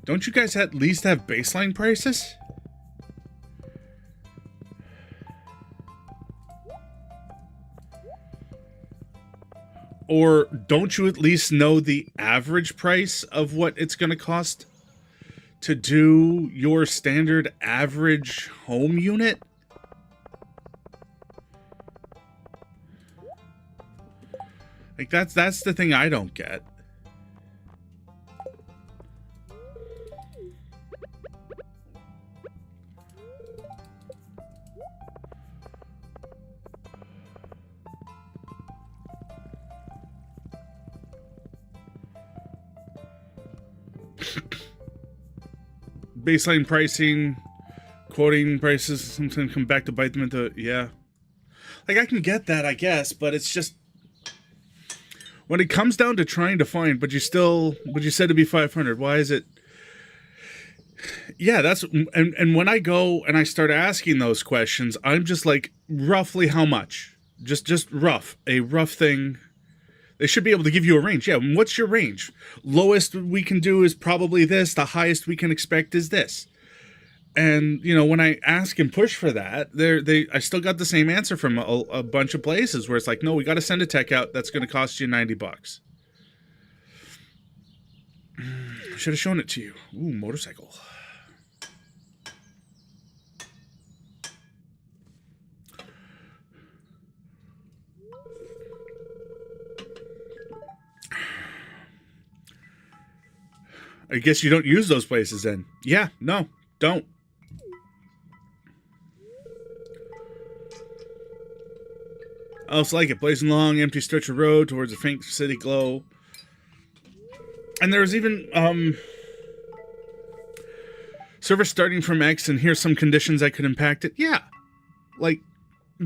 A: don't you guys at least have baseline prices? Or don't you at least know the average price of what it's going to cost to do your standard average home unit? Like, that's the thing I don't get. Baseline pricing, quoting prices, sometimes come back to bite them into, yeah. Like, I can get that, I guess, but it's just, when it comes down to trying to find, but you said to be 500, why is it? Yeah, that's, and when I go and I start asking those questions, I'm just like, roughly how much? Just rough, a rough thing. They should be able to give you a range. Yeah, what's your range? Lowest we can do is probably this. The highest we can expect is this. And, you know, when I ask and push for that, I still got the same answer from a bunch of places where it's like, no, we got to send a tech out. That's going to cost you $90. Should have shown it to you. Ooh, motorcycle. I guess you don't use those places then. Yeah, no, don't. I also like it. Blazing long, empty stretch of road towards a faint city glow. And there's even, service starting from X, and here's some conditions that could impact it. Yeah. Like,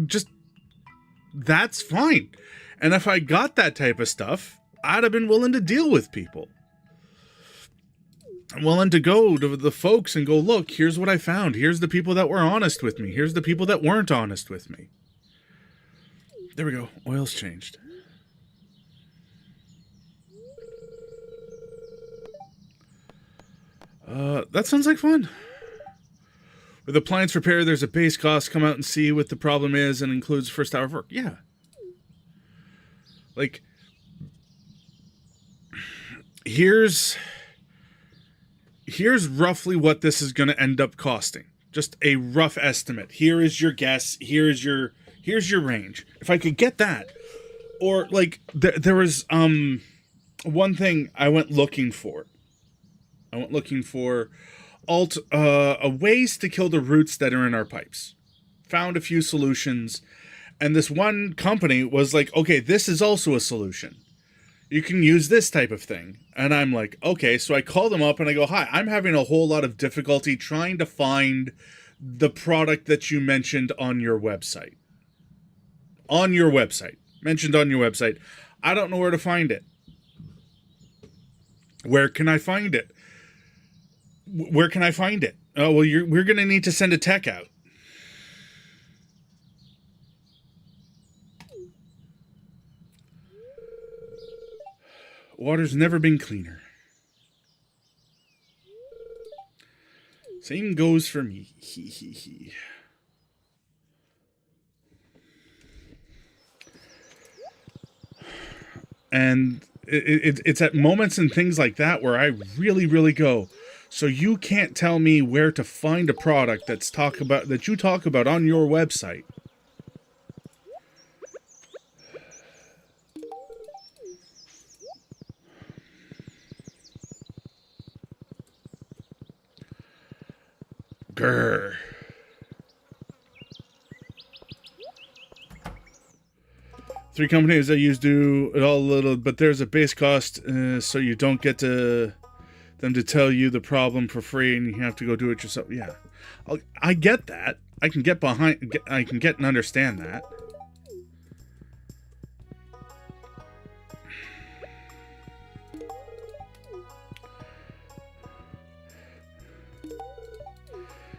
A: just, that's fine. And if I got that type of stuff, I'd have been willing to deal with people. I'm willing to go to the folks and go, look, here's what I found. Here's the people that were honest with me. Here's the people that weren't honest with me. There we go. Oil's changed. That sounds like fun. With appliance repair, there's a base cost. Come out and see what the problem is and includes first hour of work. Yeah. Like, here's roughly what this is going to end up costing. Just a rough estimate. Here is your guess. Here's your range. If I could get that, or like there was one thing I went looking for. I went looking for ways to kill the roots that are in our pipes. Found a few solutions, and this one company was like, okay, this is also a solution. You can use this type of thing. And I'm like, okay. So I call them up and I go, hi, I'm having a whole lot of difficulty trying to find the product that you mentioned on your website. On your website. Mentioned on your website. I don't know where to find it. Where can I find it? Where can I find it? Oh, well, we're going to need to send a tech out. Water's never been cleaner. Same goes for me. And it's at moments and things like that where I really, really go, so you can't tell me where to find a product that you talk about on your website. Grr. Three companies I use do it all a little, but there's a base cost, so you don't get them to tell you the problem for free, and you have to go do it yourself. Yeah, I get that. I can get behind. I can get and understand that.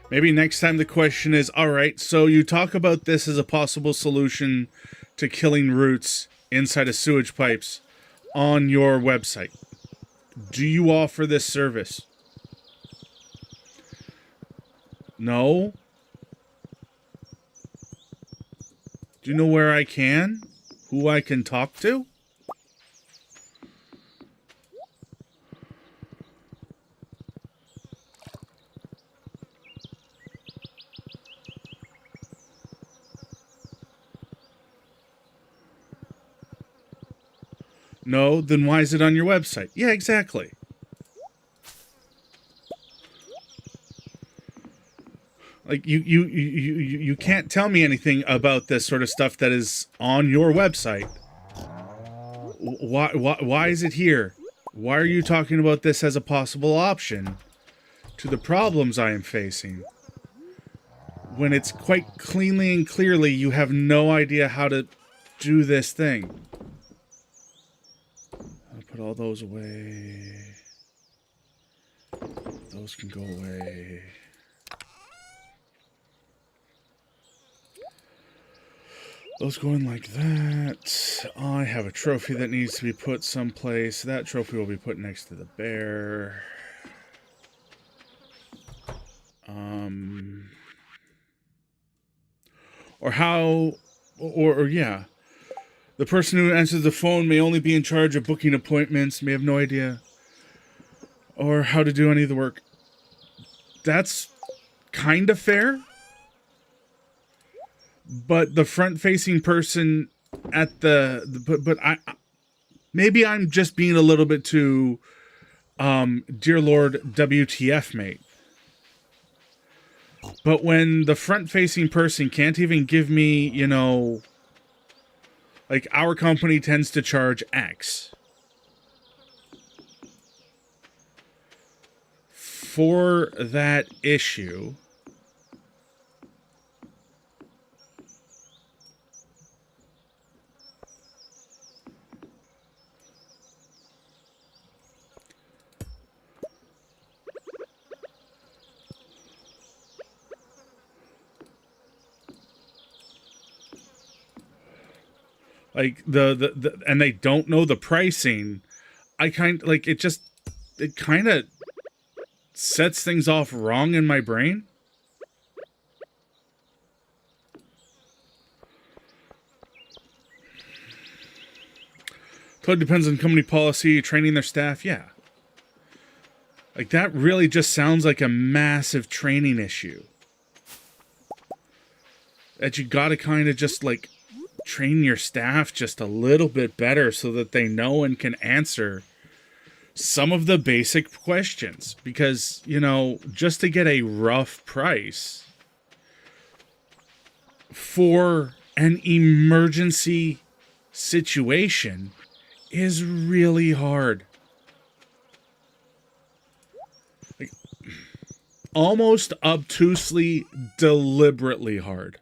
A: Maybe next time the question is, all right, so you talk about this as a possible solution to killing roots inside of sewage pipes on your website. Do you offer this service? No? Do you know where I can? Who I can talk to? No, then why is it on your website? Yeah, exactly. Like you can't tell me anything about this sort of stuff that is on your website. Why is it here? Why are you talking about this as a possible option to the problems I am facing? When it's quite cleanly and clearly you have no idea how to do this thing. I'll put all those away. Those can go away. Those go in like that. I have a trophy that needs to be put someplace. That trophy will be put next to the bear. Or yeah. The person who answers the phone may only be in charge of booking appointments, may have no idea or how to do any of the work. That's kind of fair. But the front-facing person at maybe I'm just being a little bit too, dear Lord, WTF, mate. But when the front-facing person can't even give me, you know, like our company tends to charge X for that issue. Like and they don't know the pricing. I kind like it kind of sets things off wrong in my brain. Totally depends on company policy, training their staff. Yeah. Like that really just sounds like a massive training issue. That you gotta kind of just like train your staff just a little bit better so that they know and can answer some of the basic questions. Because, you know, just to get a rough price for an emergency situation is really hard. Like, almost obtusely, deliberately hard.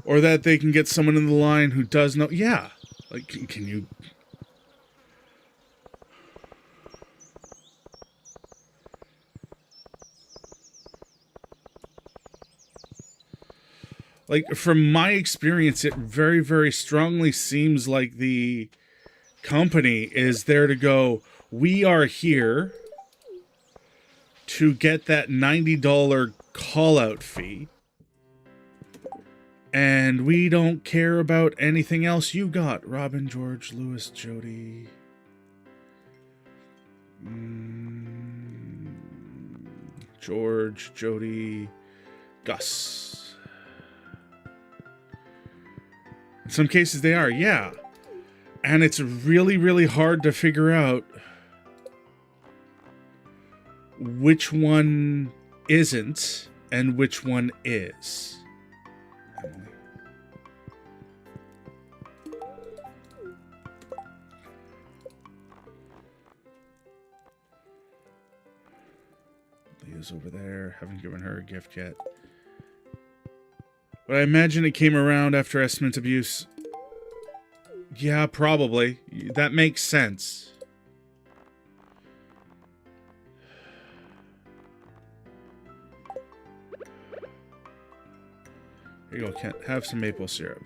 A: Or that they can get someone in the line who does know. Yeah. Like, can you... Like, from my experience, it very, very strongly seems like the company is there to go, we are here to get that $90 call-out fee. And we don't care about anything else you got. Robin, George, Lewis, Jody. George, Jody, Gus. In some cases they are, yeah. And it's really, really hard to figure out which one isn't and which one is. Emily. Leah's over there. Haven't given her a gift yet. But I imagine it came around after estimate abuse. Yeah, probably. That makes sense. Here you go, Kent. Have some maple syrup.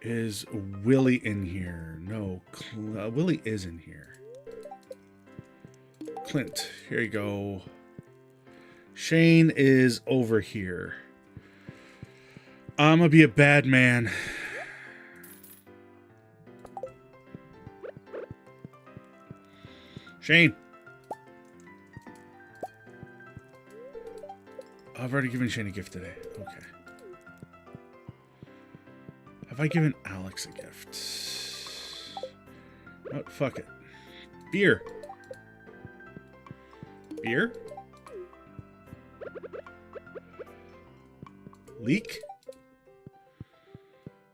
A: Is Willie in here? No, Willie is in here. Clint, here you go. Shane is over here. I'm gonna be a bad man. Shane. I've already given Shane a gift today. Okay. Have I given Alex a gift? Oh, fuck it. Beer. Beer? Leek?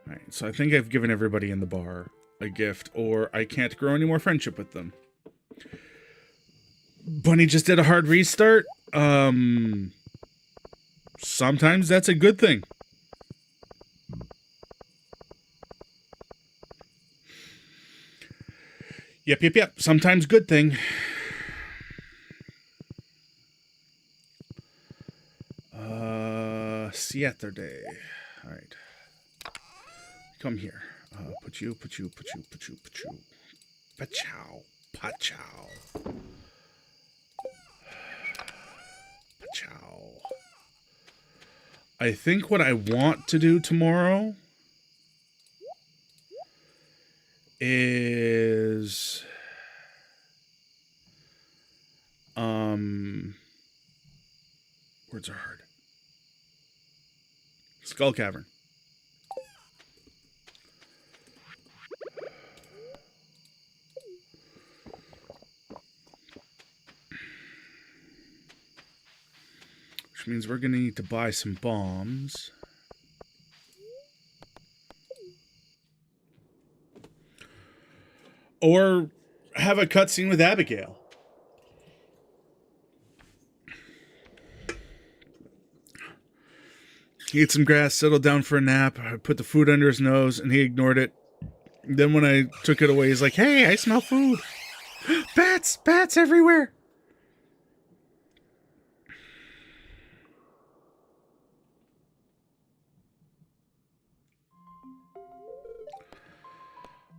A: Alright, so I think I've given everybody in the bar a gift, or I can't grow any more friendship with them. Bunny just did a hard restart. Sometimes that's a good thing. Yep. Sometimes good thing. Saturday. All right. Come here. Put you. Pachow. I think what I want to do tomorrow is words are hard. Skull Cavern. Which means we're gonna need to buy some bombs. Or have a cutscene with Abigail. He ate some grass, settled down for a nap. I put the food under his nose, and he ignored it. Then when I took it away, he's like, "Hey, I smell food. Bats! Bats everywhere!"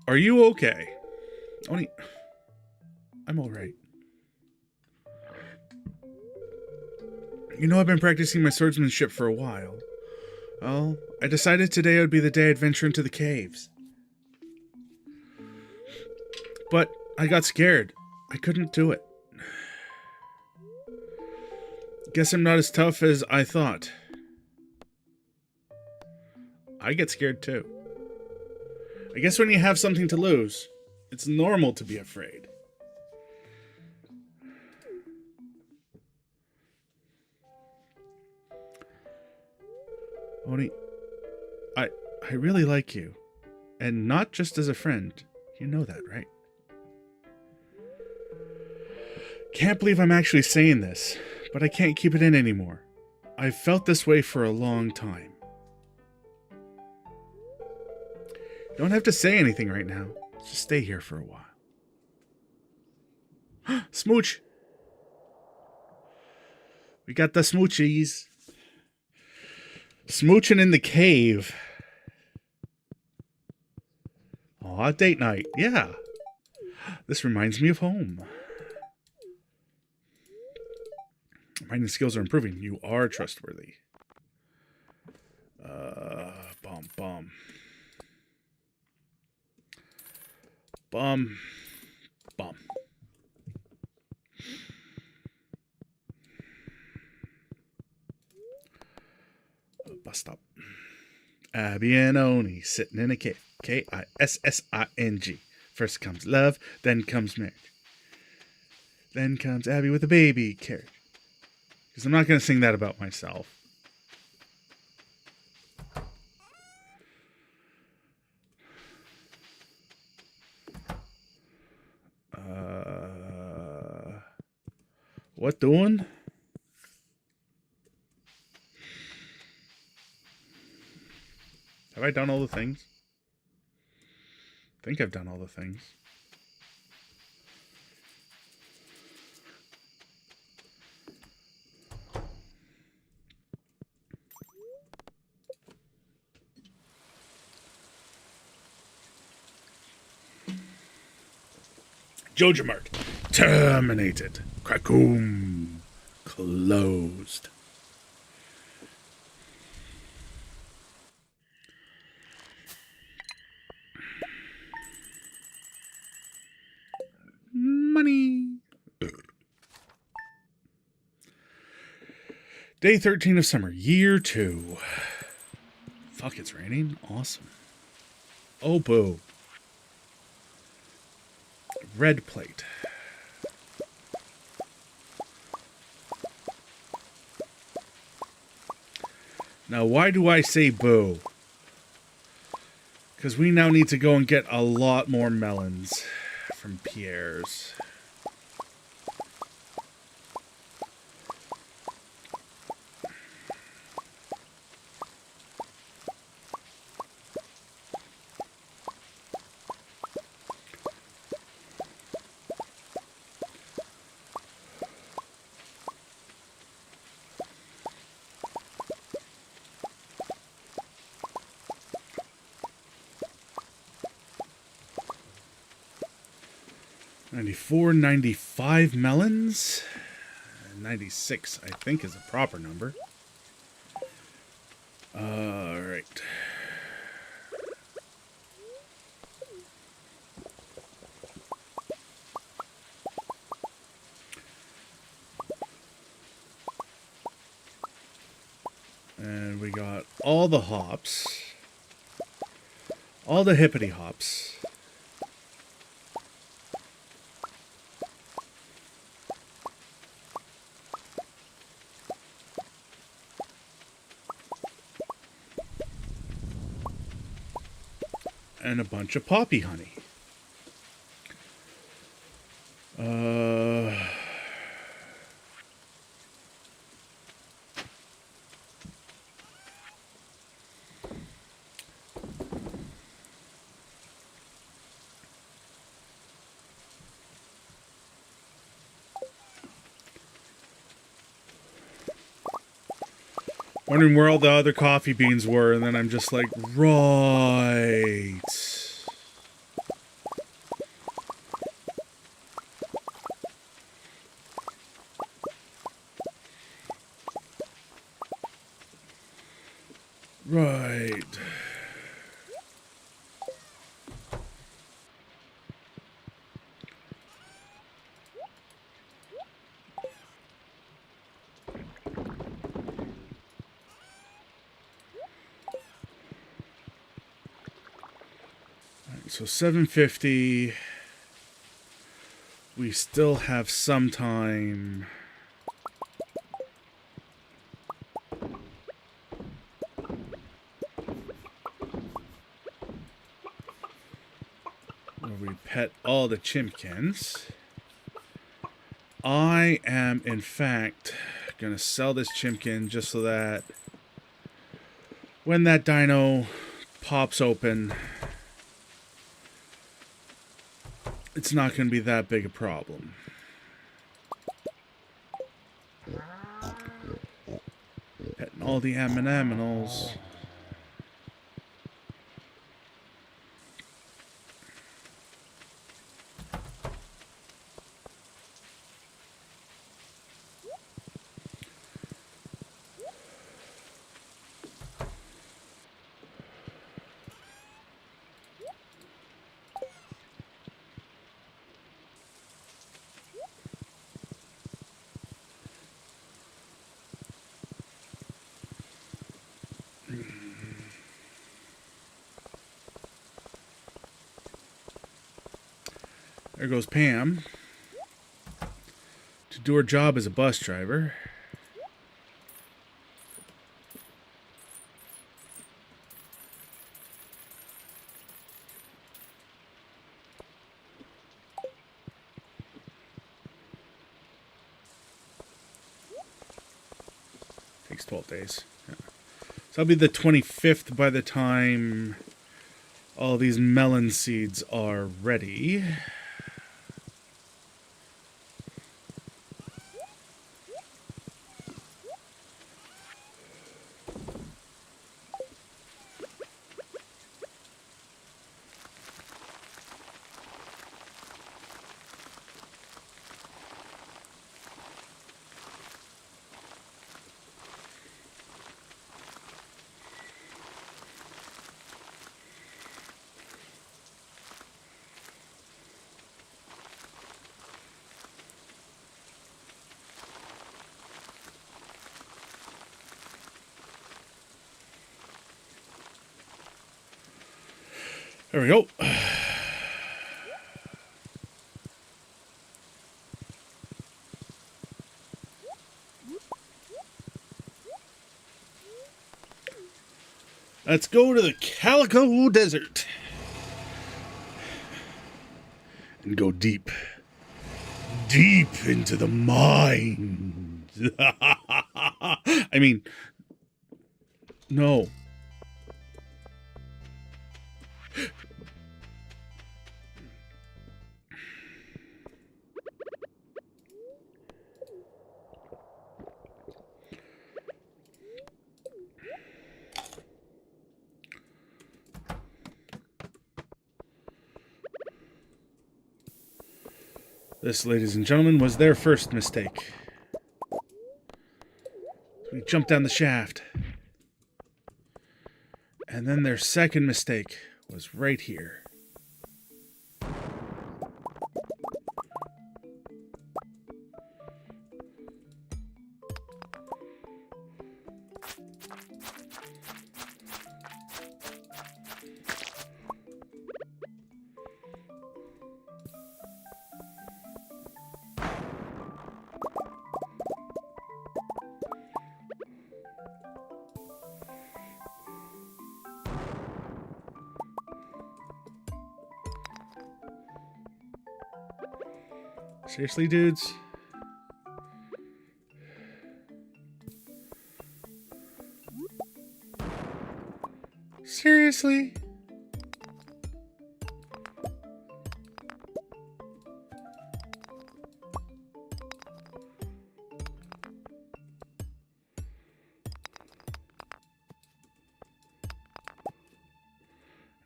A: Are you okay? I'm alright. You know, I've been practicing my swordsmanship for a while. Well, I decided today would be the day I'd venture into the caves. But I got scared. I couldn't do it. Guess I'm not as tough as I thought. I get scared too. I guess when you have something to lose, it's normal to be afraid. Oni, I really like you. And not just as a friend. You know that, right? Can't believe I'm actually saying this, but I can't keep it in anymore. I've felt this way for a long time. You don't have to say anything right now. Just stay here for a while. Smooch! We got the smoochies. Smooching in the cave. Aw, date night. Yeah. This reminds me of home. Writing skills are improving. You are trustworthy. Bum, bum. Bum. Bum. Bus stop. Abby and Oni sitting in a cave. Kissing. First comes love, then comes marriage. Then comes Abby with a baby carriage. Because I'm not going to sing that about myself. What doing? Have I done all the things? I think I've done all the things. Joja Mart. Terminated. Crackoom. Closed. Money. Day 13 of summer. Year 2. Fuck, it's raining. Awesome. Oh, boo. Red plate. Now, why do I say boo? Because we now need to go and get a lot more melons from Pierre's. $94, $95 melons. 96, I think, is a proper number. All right. And we got all the hops. All the hippity hops. And a bunch of poppy honey. Wondering where all the other coffee beans were, and then I'm just like, right. Right. So 750. We still have some time. Where we pet all the chimkins. I am, in fact, going to sell this chimkin just so that when that dino pops open, it's not going to be that big a problem. Petting all the aminals. There goes Pam to do her job as a bus driver. Takes 12 days. Yeah. So that'll be the 25th by the time all these melon seeds are ready. There we go. Let's go to the Calico Desert. And go deep. Deep into the mine. I mean, no. This, ladies and gentlemen, was their first mistake. We jumped down the shaft. And then their second mistake was right here. Seriously, dudes? Seriously?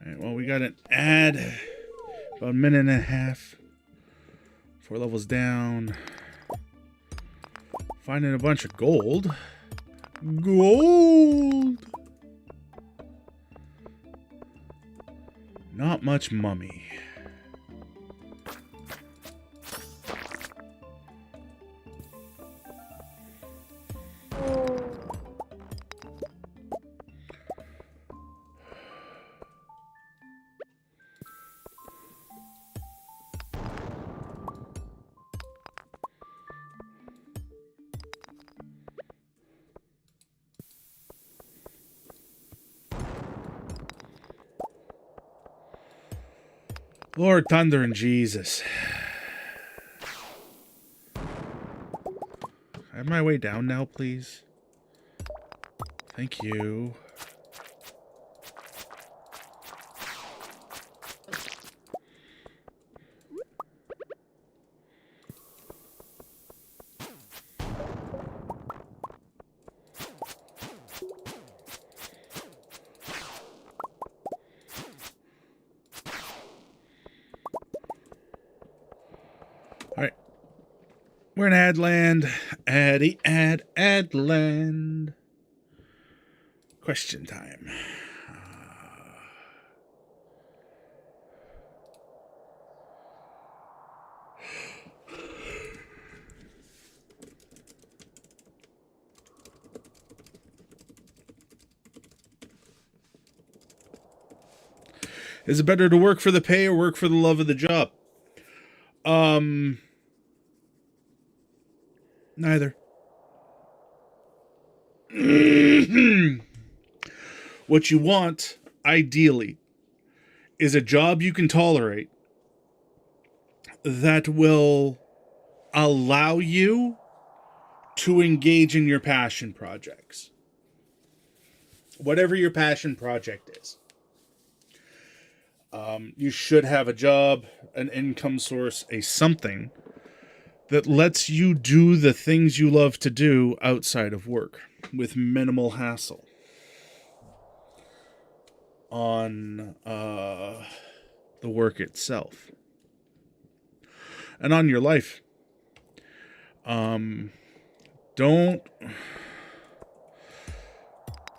A: Alright, well, we got an ad. About a minute and a half. 4 levels down. Finding a bunch of gold. Gold! Not much mummy. Lord Thunder and Jesus. Have my way down now, please. Thank you. We're in ad land. Ad land. Question time. Is it better to work for the pay or work for the love of the job? Neither. What you want, ideally, is a job you can tolerate that will allow you to engage in your passion projects. Whatever your passion project is. You should have a job, an income source, a something that lets you do the things you love to do outside of work with minimal hassle on the work itself and on your life. Do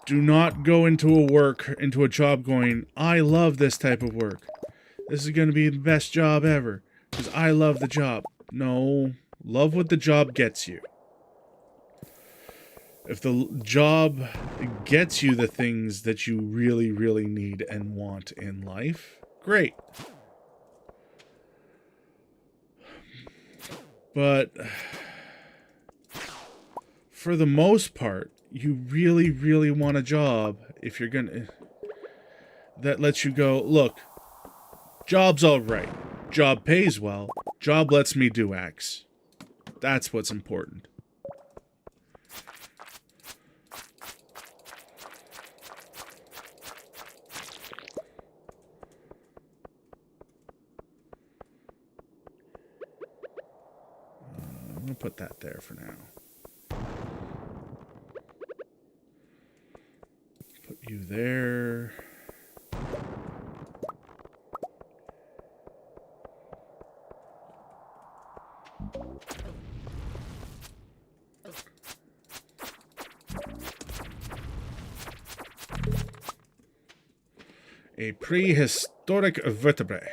A: not go into a job going, I love this type of work. This is going to be the best job ever because I love the job. No, love what the job gets you. If the job gets you the things that you really, really need and want in life, great. But for the most part, you really, really want a job if you're gonna that lets you go, look, job's all right. Job pays well. Job lets me do X. That's what's important. I'm gonna put that there for now. Put you there. A prehistoric vertebrae.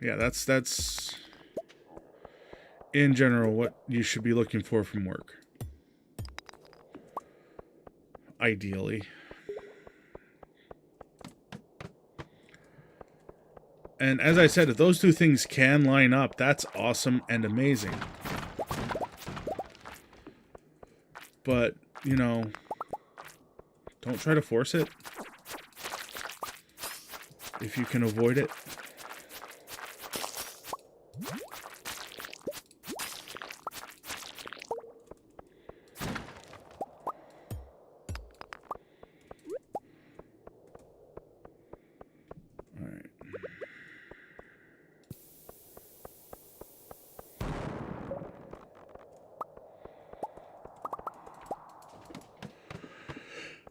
A: Yeah, that's in general what you should be looking for from work. Ideally. And as I said, if those two things can line up, that's awesome and amazing. But, you know, don't try to force it if you can avoid it.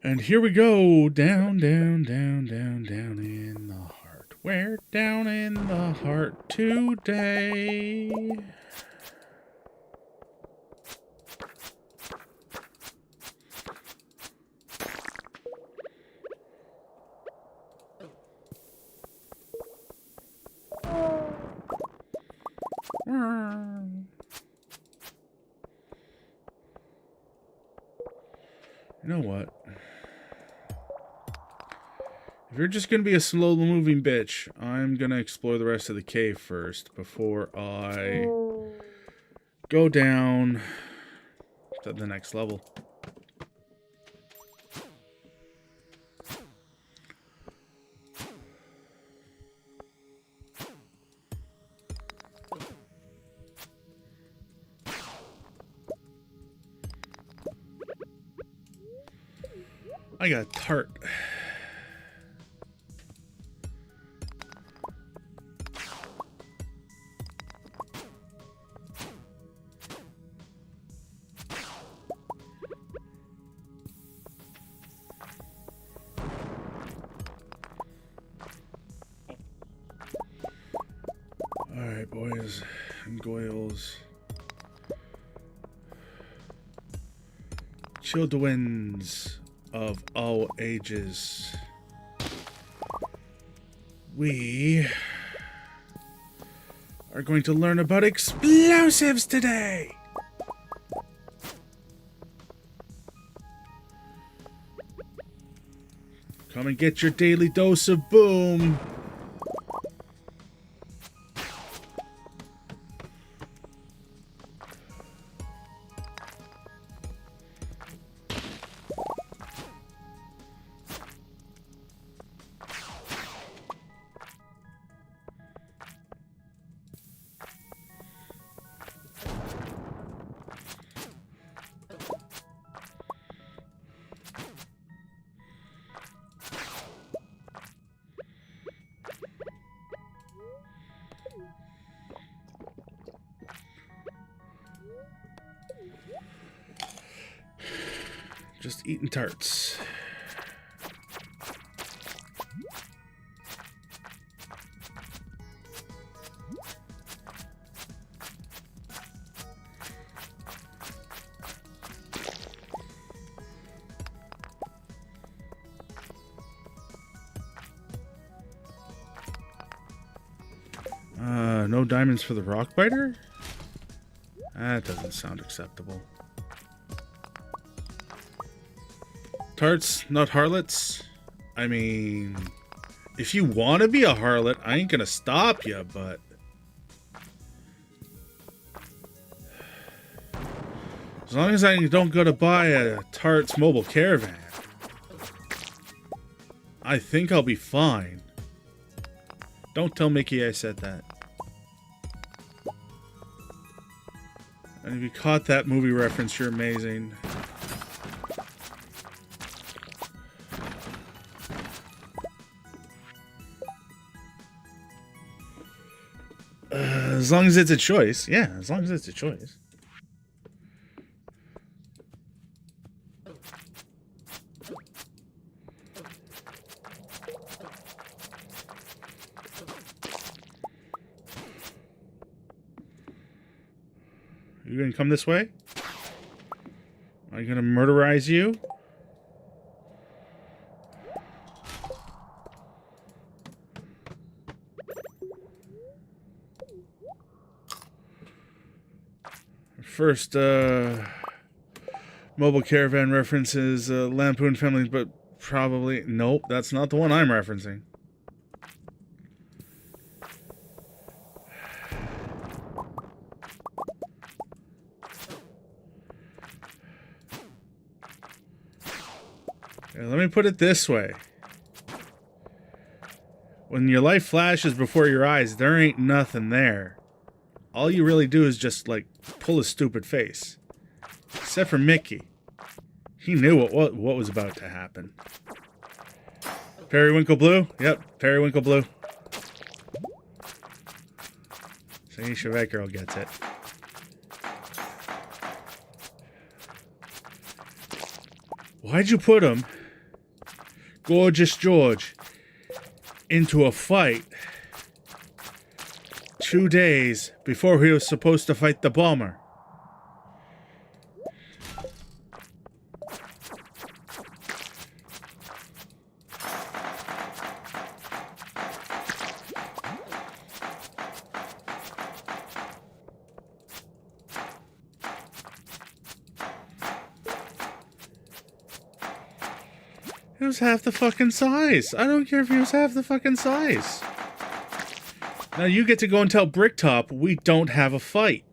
A: And here we go, down, down, down, down, down in the heart. We're down in the heart today. You know what? If you're just going to be a slow-moving bitch, I'm going to explore the rest of the cave first before I go down to the next level. I got a tart. Alright, boys and girls. Children's of all ages. We are going to learn about explosives today. Come and get your daily dose of boom. Just eating tarts. No diamonds for the rock biter? That doesn't sound acceptable. Tarts, not harlots? I mean, if you want to be a harlot, I ain't gonna stop you, but... as long as I don't go to buy a Tarts mobile caravan, I think I'll be fine. Don't tell Mickey I said that. And if you caught that movie reference, you're amazing. As long as it's a choice. Yeah, as long as it's a choice. You gonna come this way? Am I gonna murderize you? First, mobile caravan references Lampoon Family, but probably... nope, that's not the one I'm referencing. Okay, let me put it this way. When your life flashes before your eyes, there ain't nothing there. All you really do is just, like, pull a stupid face. Except for Mickey. He knew what was about to happen. Periwinkle Blue? Yep, Periwinkle Blue. So that girl gets it. Why'd you put him, Gorgeous George, into a fight 2 days before he was supposed to fight the bomber? He was half the fucking size. I don't care if he was half the fucking size. Now you get to go and tell Bricktop we don't have a fight.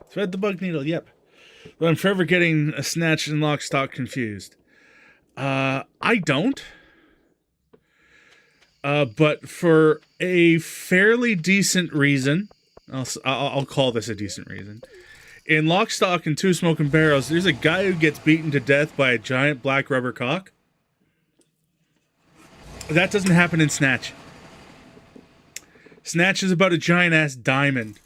A: Thread the bug needle, yep. But I'm forever getting a Snatch and Lock Stock confused. I don't. But for a fairly decent reason, I'll call this a decent reason. In Lock, Stock, and Two Smoking Barrels, there's a guy who gets beaten to death by a giant black rubber cock. That doesn't happen in Snatch. Snatch is about a giant-ass diamond.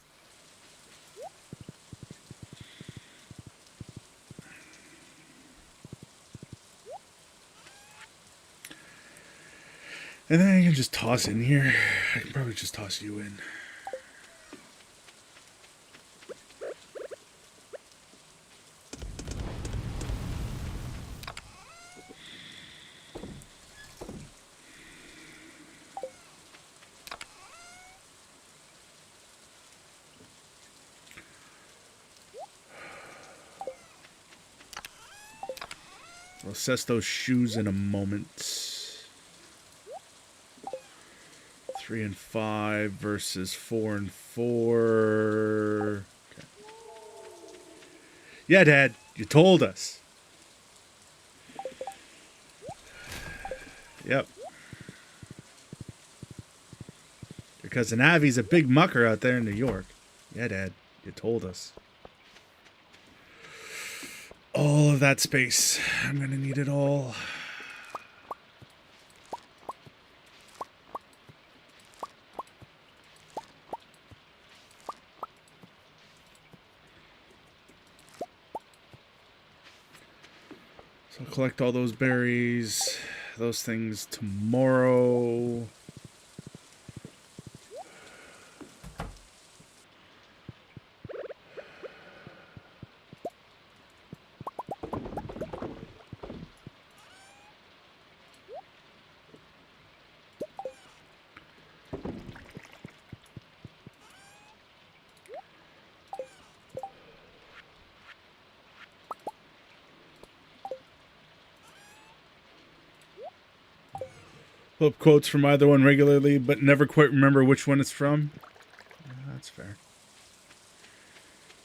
A: And then I can just toss in here. I can probably just toss you in. I'll assess those shoes in a moment. 3 and 5 versus 4 and 4. Okay. Yeah, Dad, you told us. Yep. Your cousin Avi's a big mucker out there in New York. Yeah, Dad, you told us. All of that space. I'm gonna need it all. So I'll collect all those berries, those things tomorrow. Pull up quotes from either one regularly, but never quite remember which one it's from. Yeah, that's fair.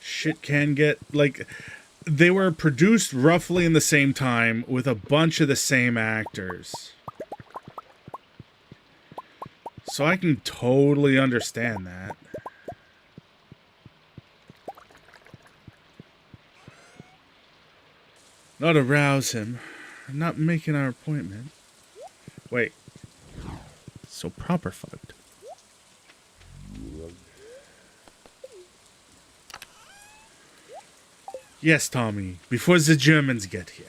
A: Shit can get, like, they were produced roughly in the same time with a bunch of the same actors. So I can totally understand that. Not arouse him. I'm not making our appointment. Wait. So proper fucked. Yes, Tommy. Before the Germans get here.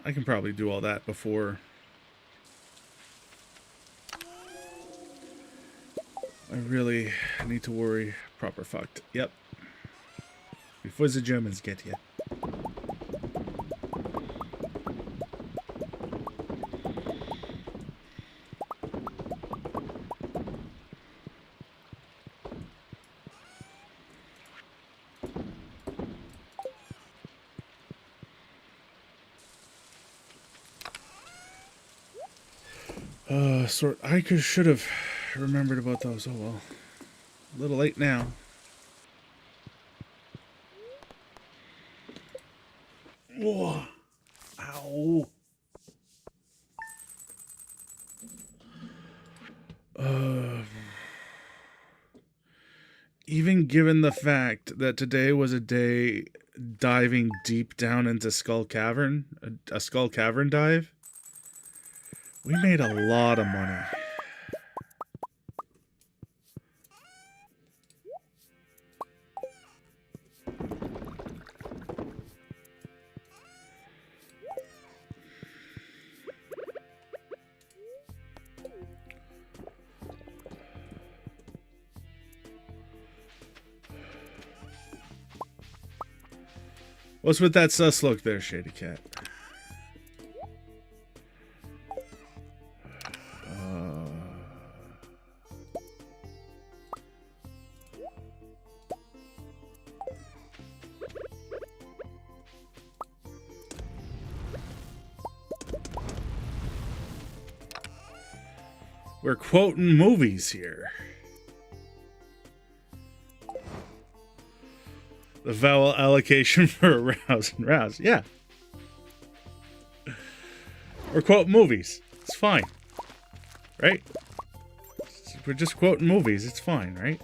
A: I can probably do all that before. I really need to worry. Proper fucked. Yep. Before the Germans get here. I should have remembered about those. Oh well. A little late now. Whoa. Ow. Even given the fact that today was a day diving deep down into Skull Cavern, a Skull Cavern dive, we made a lot of money. What's with that sus look there, Shady Cat? We're quoting movies here. The vowel allocation for arouse and rouse. Yeah. Or quote movies. It's fine. Right? We're just quoting movies. It's fine, right?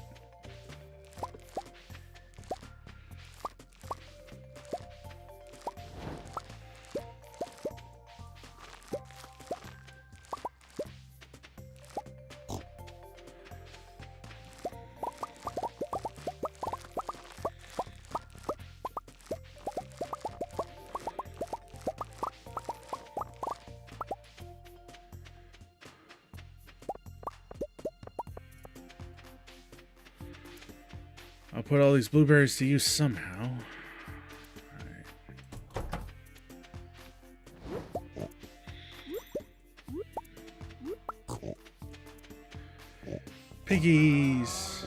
A: I'll put all these blueberries to use somehow. Right. Piggies.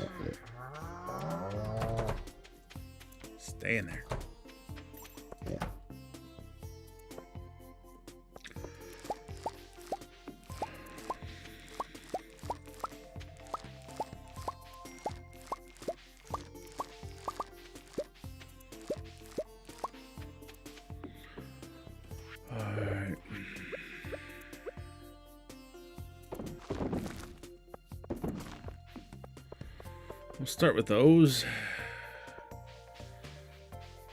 A: Stay in there. We'll start with those.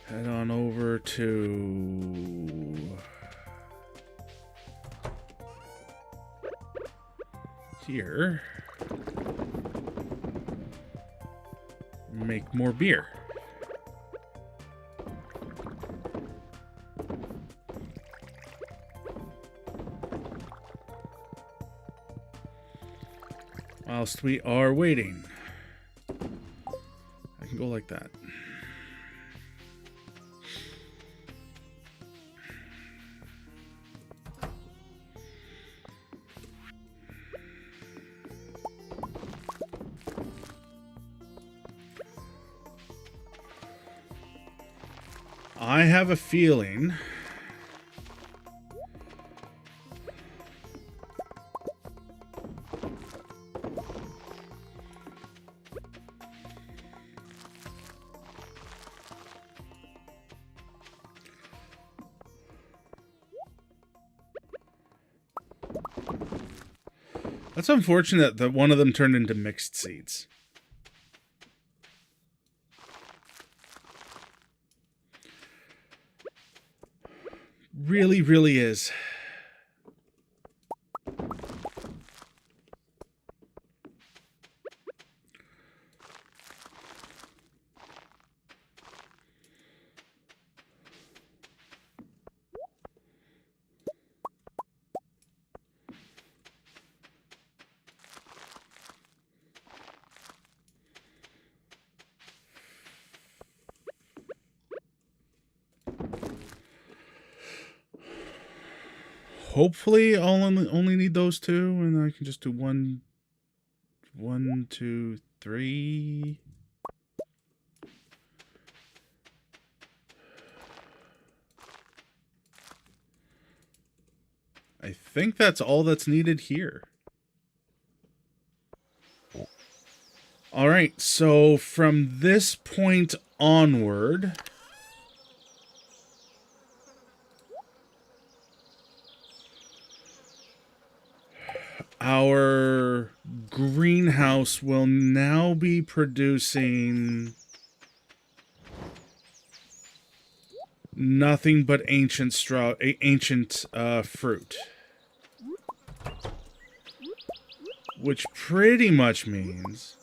A: Head on over to here. Make more beer. Whilst we are waiting. I can go like that. I have a feeling that's unfortunate that one of them turned into mixed seeds. Really, really is. Hopefully, I'll only need those two, and I can just do one, 2, 3. I think that's all that's needed here. All right, so from this point onward, our greenhouse will now be producing nothing but ancient fruit. Which pretty much means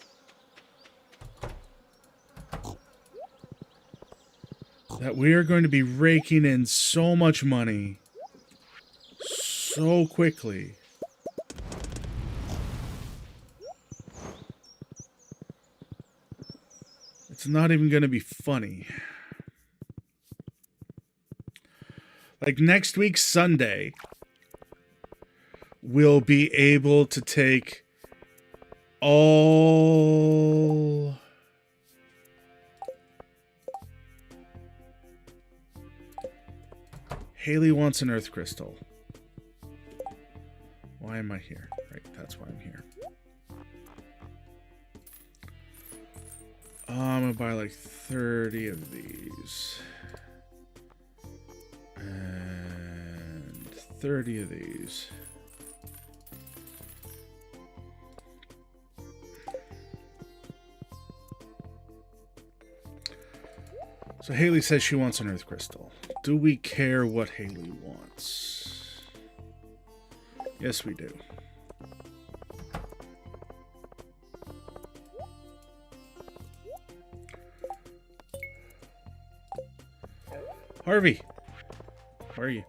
A: that we are going to be raking in so much money so quickly. It's not even going to be funny. Like next week, Sunday, we'll be able to take all... Haley wants an earth crystal. Why am I here? Right, that's why I'm here. I'm gonna buy like 30 of these. And 30 of these. So Haley says she wants an earth crystal. Do we care what Haley wants? Yes, we do. Harvey, how are you?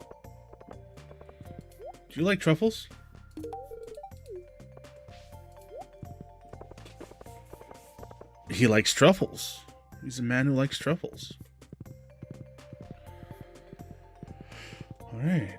A: Do you like truffles? He likes truffles. He's a man who likes truffles. All right.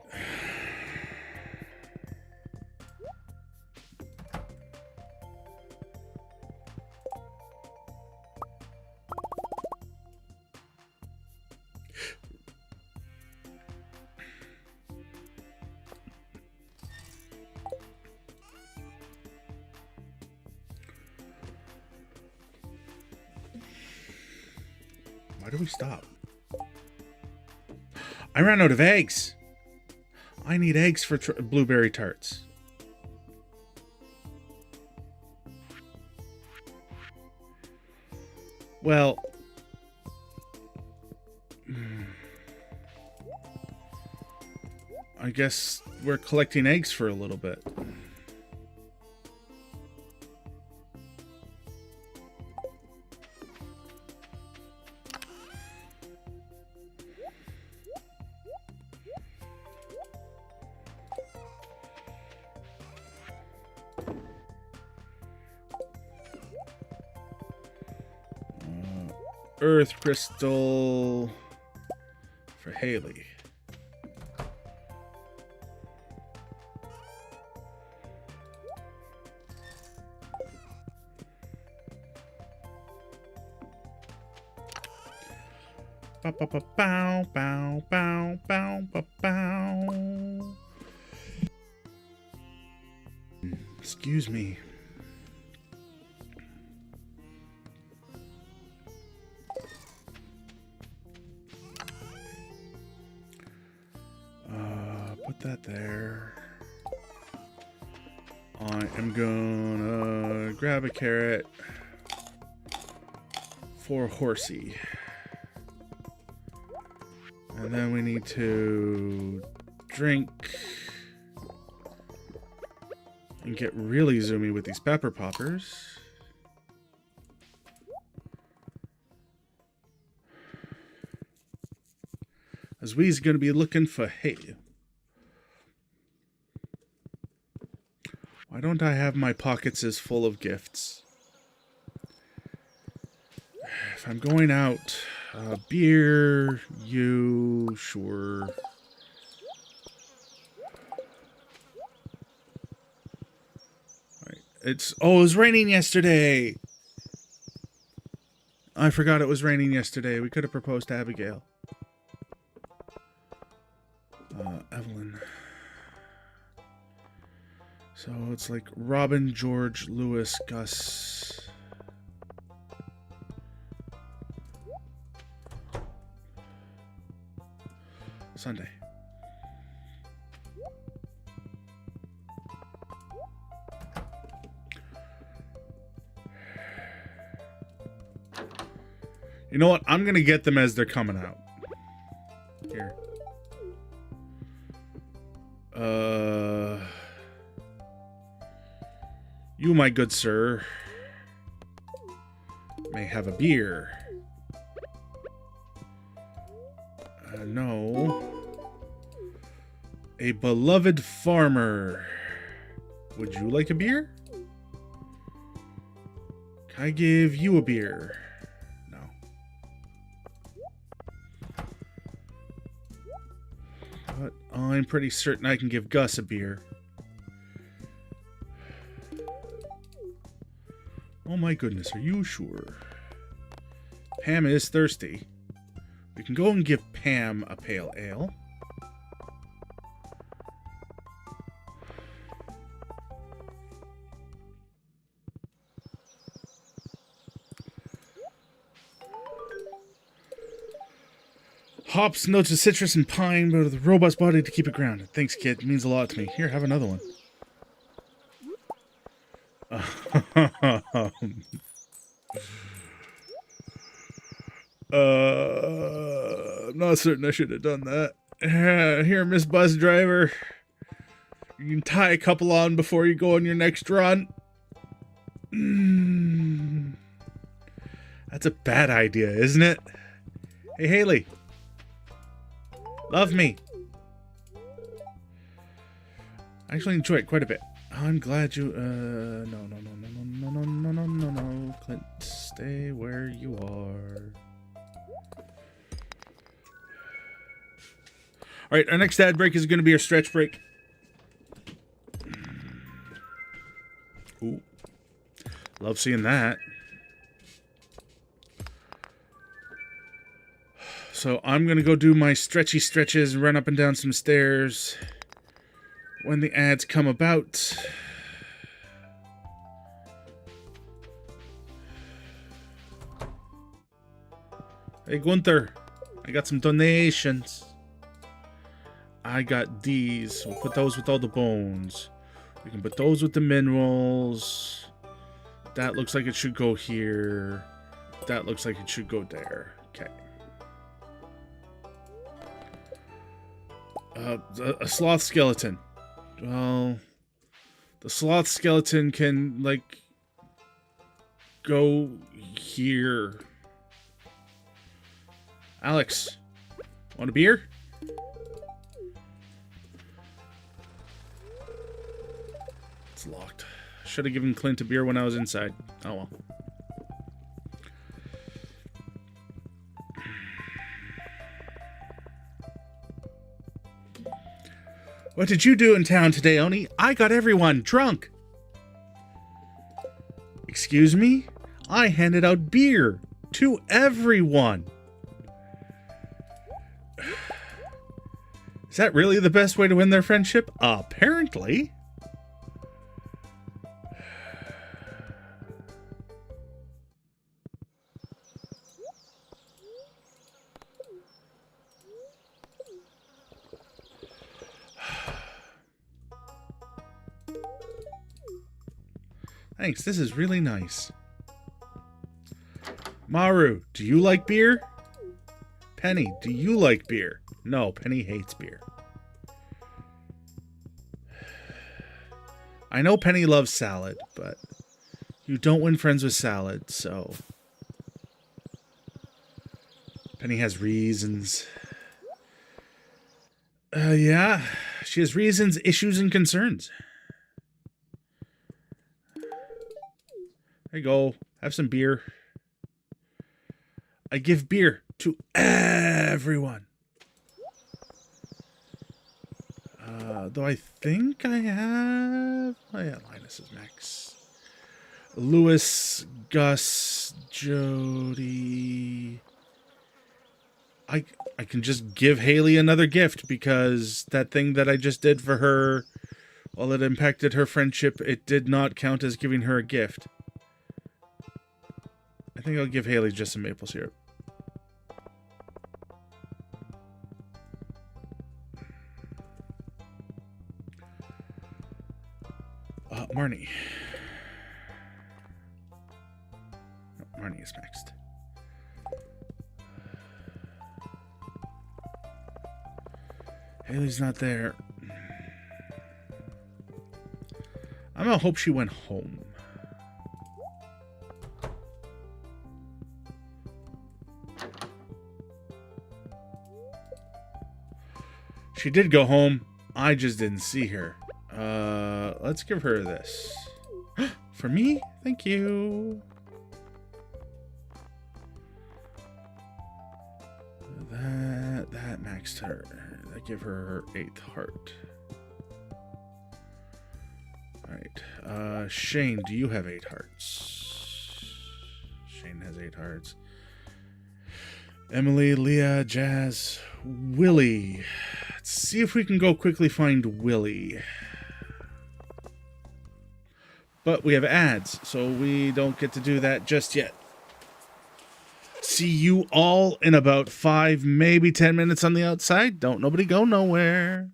A: Why do we stop? I ran out of eggs. I need eggs for blueberry tarts. Well, I guess we're collecting eggs for a little bit. Earth crystal for Haley. Bow, bow, bow, bow, bow, bow, bow, bow. Excuse me. Put that there. I am gonna grab a carrot for Horsey. And then we need to drink and get really zoomy with these pepper poppers. As we's gonna be looking for hay. Why don't I have my pockets as full of gifts? If I'm going out, beer, you, sure. Right. It was raining yesterday. I forgot it was raining yesterday. We could have proposed to Abigail. Evelyn. So it's like Robin, George, Lewis, Gus. Sunday. You know what? I'm going to get them as they're coming out. Here. You, my good sir, may have a beer. No. A beloved farmer. Would you like a beer? Can I give you a beer? No. But I'm pretty certain I can give Gus a beer. Oh my goodness, are you sure? Pam is thirsty. We can go and give Pam a pale ale. Hops, notes of citrus and pine, but with a robust body to keep it grounded. Thanks, kid. It means a lot to me. Here, have another one. I'm not certain I should have done that. Here, Miss Bus Driver. You can tie a couple on before you go on your next run. That's a bad idea, isn't it? Hey, Haley. Love me. I actually enjoy it quite a bit. I'm glad you, no. Clint, stay where you are. Alright, our next ad break is going to be our stretch break. Ooh. Love seeing that. So I'm going to go do my stretchy stretches, run up and down some stairs when the ads come about. Hey, Gunther, I got some donations. I got these. We'll put those with all the bones. We can put those with the minerals. That looks like it should go here. That looks like it should go there. Okay. A sloth skeleton. Well, the sloth skeleton can, like, go here. Alex, want a beer? It's locked. Should have given Clint a beer when I was inside. Oh well. What did you do in town today, Oni? I got everyone drunk. Excuse me? I handed out beer to everyone. Is that really the best way to win their friendship? Apparently. Thanks, this is really nice. Maru, do you like beer? Penny, do you like beer? No, Penny hates beer. I know Penny loves salad, but you don't win friends with salad, so... Penny has reasons. Yeah, she has reasons, issues, and concerns. There you go. Have some beer. I give beer to everyone. Though I think I have... Oh yeah, Linus is max. Lewis, Gus, Jody... I can just give Haley another gift because that thing that I just did for her, while it impacted her friendship, it did not count as giving her a gift. I think I'll give Haley just some maple syrup. Marnie. No, Marnie is next. Haley's not there. I'm gonna hope she went home. She did go home. I just didn't see her. Let's give her this. For me? Thank you. That maxed her. I give her her 8th heart. Alright. Shane, do you have 8 hearts? Shane has 8 hearts. Emily, Leah, Jazz, Willie. Let's see if we can go quickly find Willie. But we have ads, so we don't get to do that just yet. see you all in about 5, maybe 10 minutes on the outside. Don't nobody go nowhere.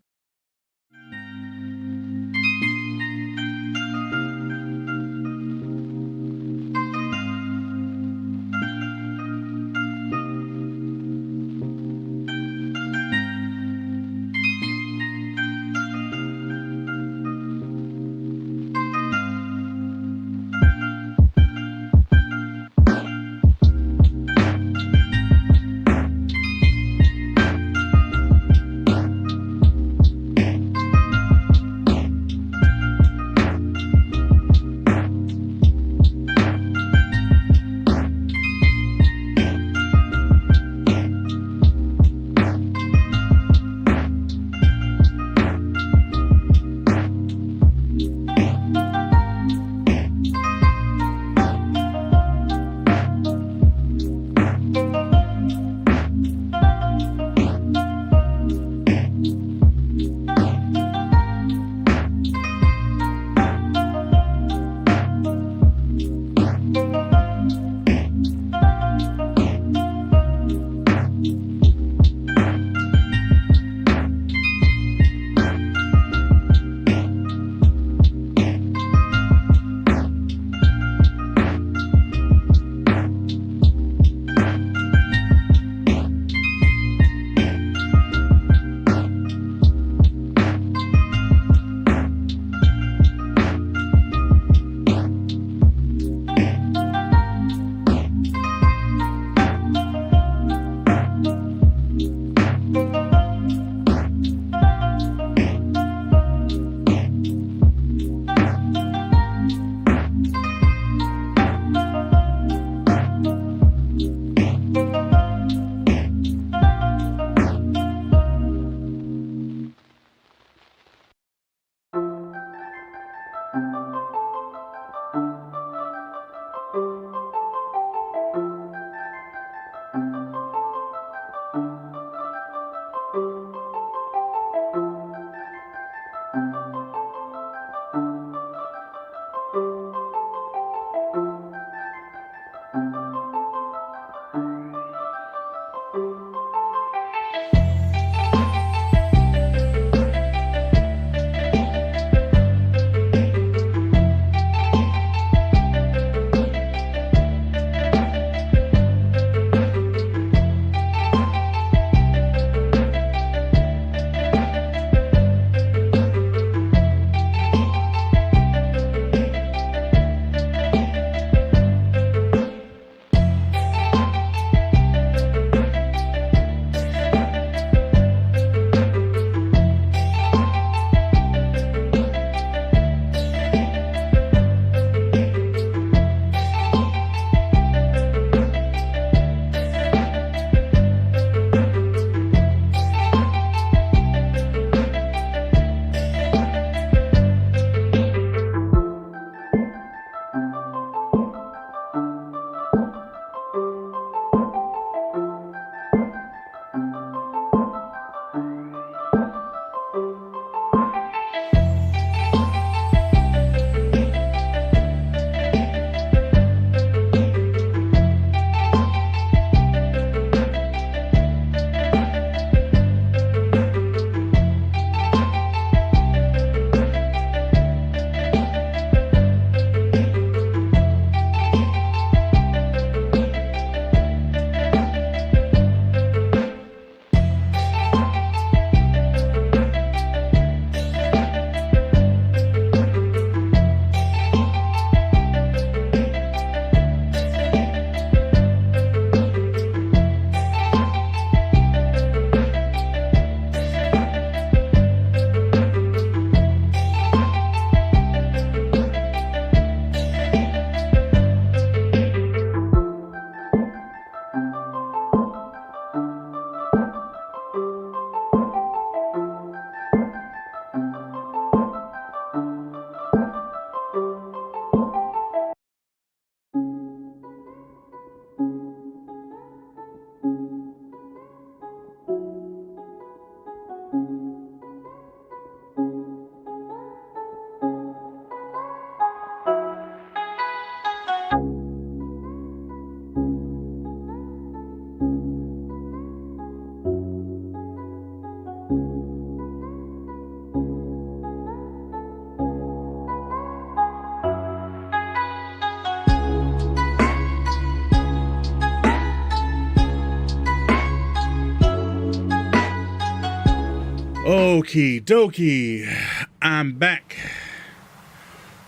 A: Okie dokie. I'm back.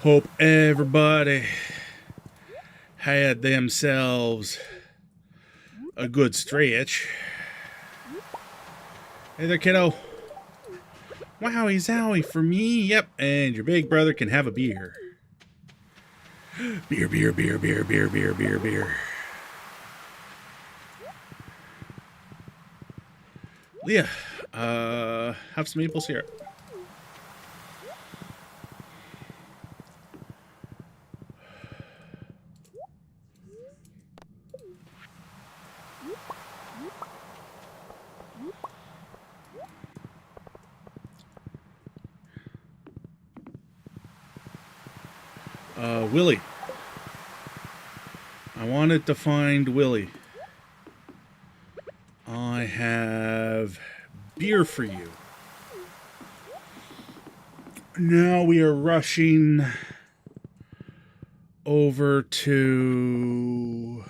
A: Hope everybody had themselves a good stretch. Hey there, kiddo. Wowie zowie for me. Yep, and your big brother can have a beer. Beer, beer, beer, beer, beer, beer, beer, beer. Leah, have some maple syrup. Willie. I wanted to find Willie. I have beer for you. Now we are rushing over to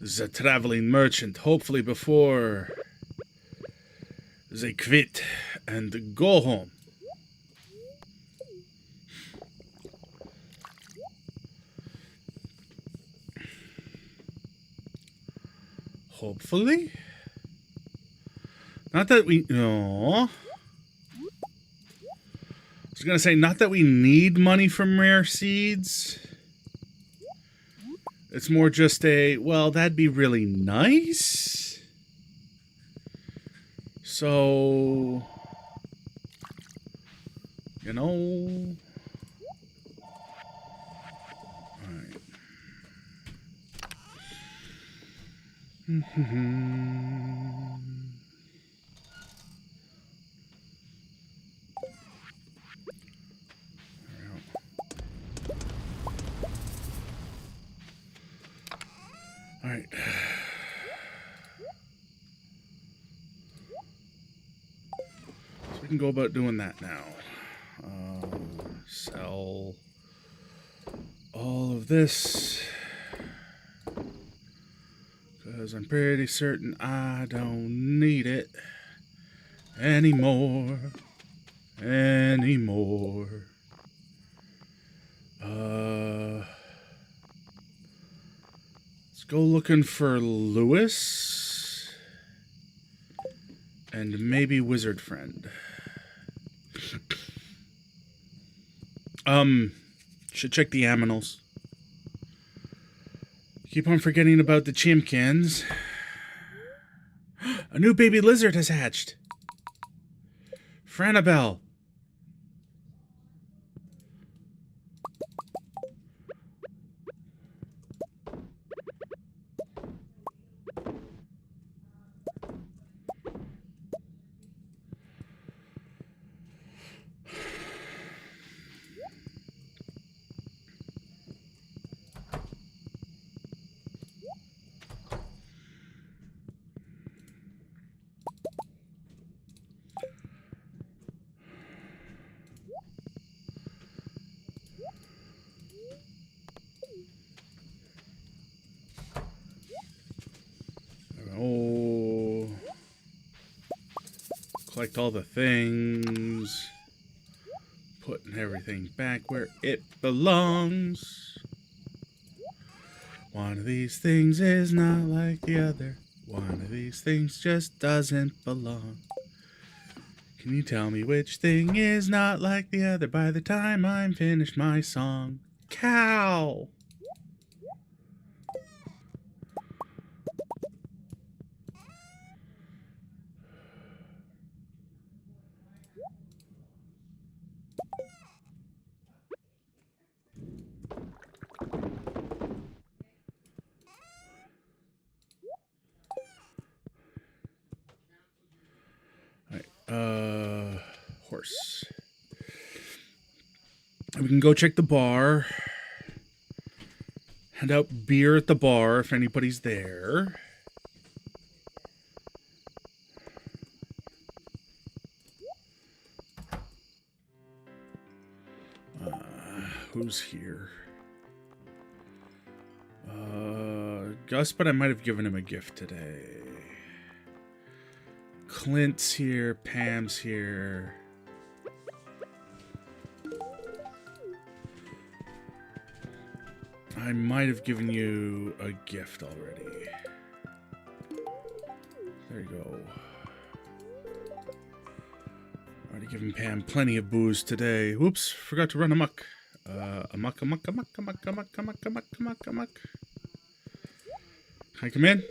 A: the traveling merchant, hopefully before they quit and go home. Hopefully. Not that we... No. I was going to say, not that we need money from rare seeds. It's more just a, well, that'd be really nice. So... You know... Alright. Alright. So we can go about doing that now. Sell all of this. Because I'm pretty certain I don't need it anymore. Let's go looking for Lewis. And maybe Wizard Friend. Should check the aminals. Keep on forgetting about the chimkins. A new baby lizard has hatched. Franabelle. Oh, collect all the things, putting everything back where it belongs. One of these things is not like the other. One of these things just doesn't belong. Can you tell me which thing is not like the other by the time I'm finished my song? Cow! Horse. We can go check the bar. Hand out beer at the bar if anybody's there. Who's here? Gus, but I might have given him a gift today. Clint's here. Pam's here. I might have given you a gift already. There you go. Already given Pam plenty of booze today. Whoops, forgot to run amok. Amok. Can I come in?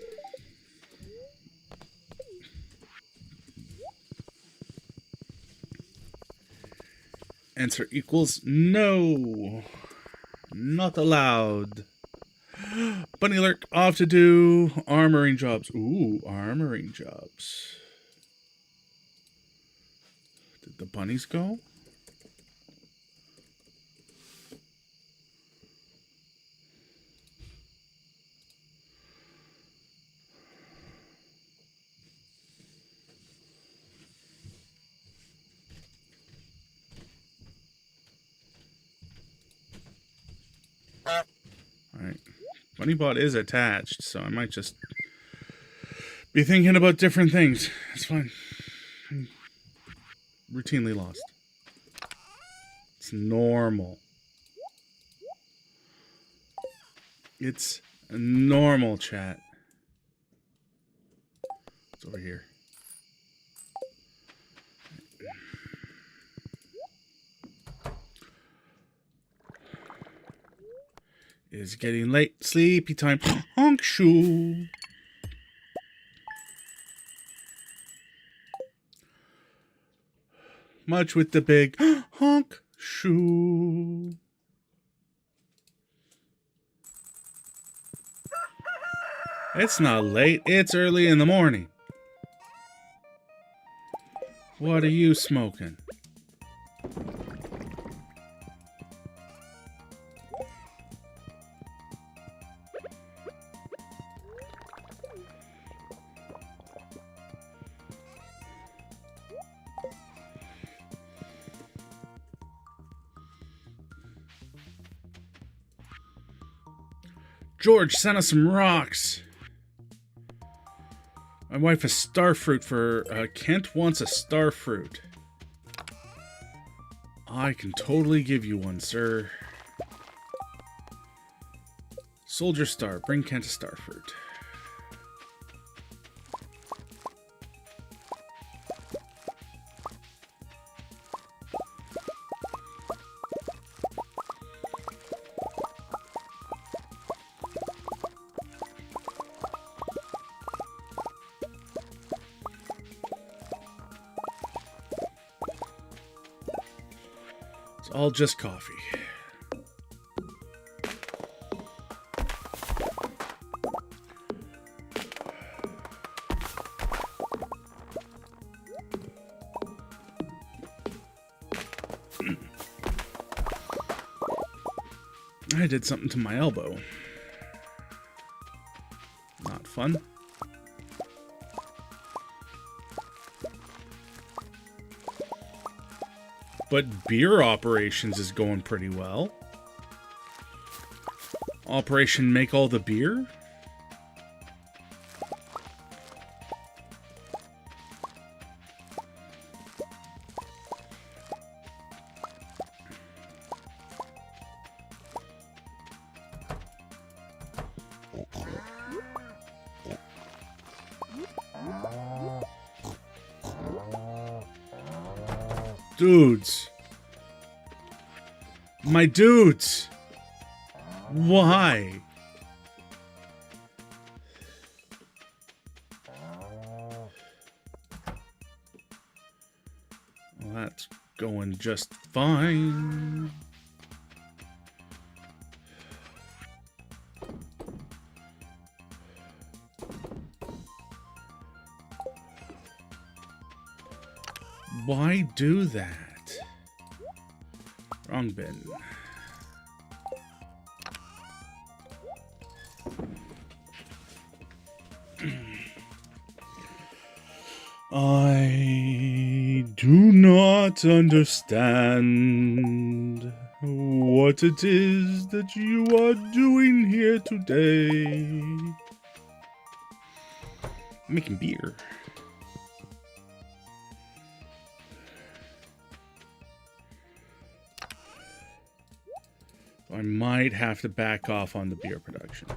A: Answer equals no. Not allowed. Bunny Lurk off to do armoring jobs. Ooh, armoring jobs. Did the bunnies go? Alright. Bunnybot is attached, so I might just be thinking about different things. It's fine. I'm routinely lost. It's normal. It's normal, chat. It's over here. It's getting late. Sleepy time. Honk shoe. Much with the big honk shoe. It's not late. It's early in the morning. What are you smoking? George, send us some rocks. My wife has starfruit for... Kent wants a starfruit. I can totally give you one, sir. Soldier Star, bring Kent a starfruit. All just coffee. I did something to my elbow. Not fun. But beer operations is going pretty well. Operation Make All the Beer? Dudes. My dudes. Why? Well, that's going just fine. Why do that? Wrong bin. I do not understand what it is that you are doing here today. Making beer. So I might have to back off on the beer production.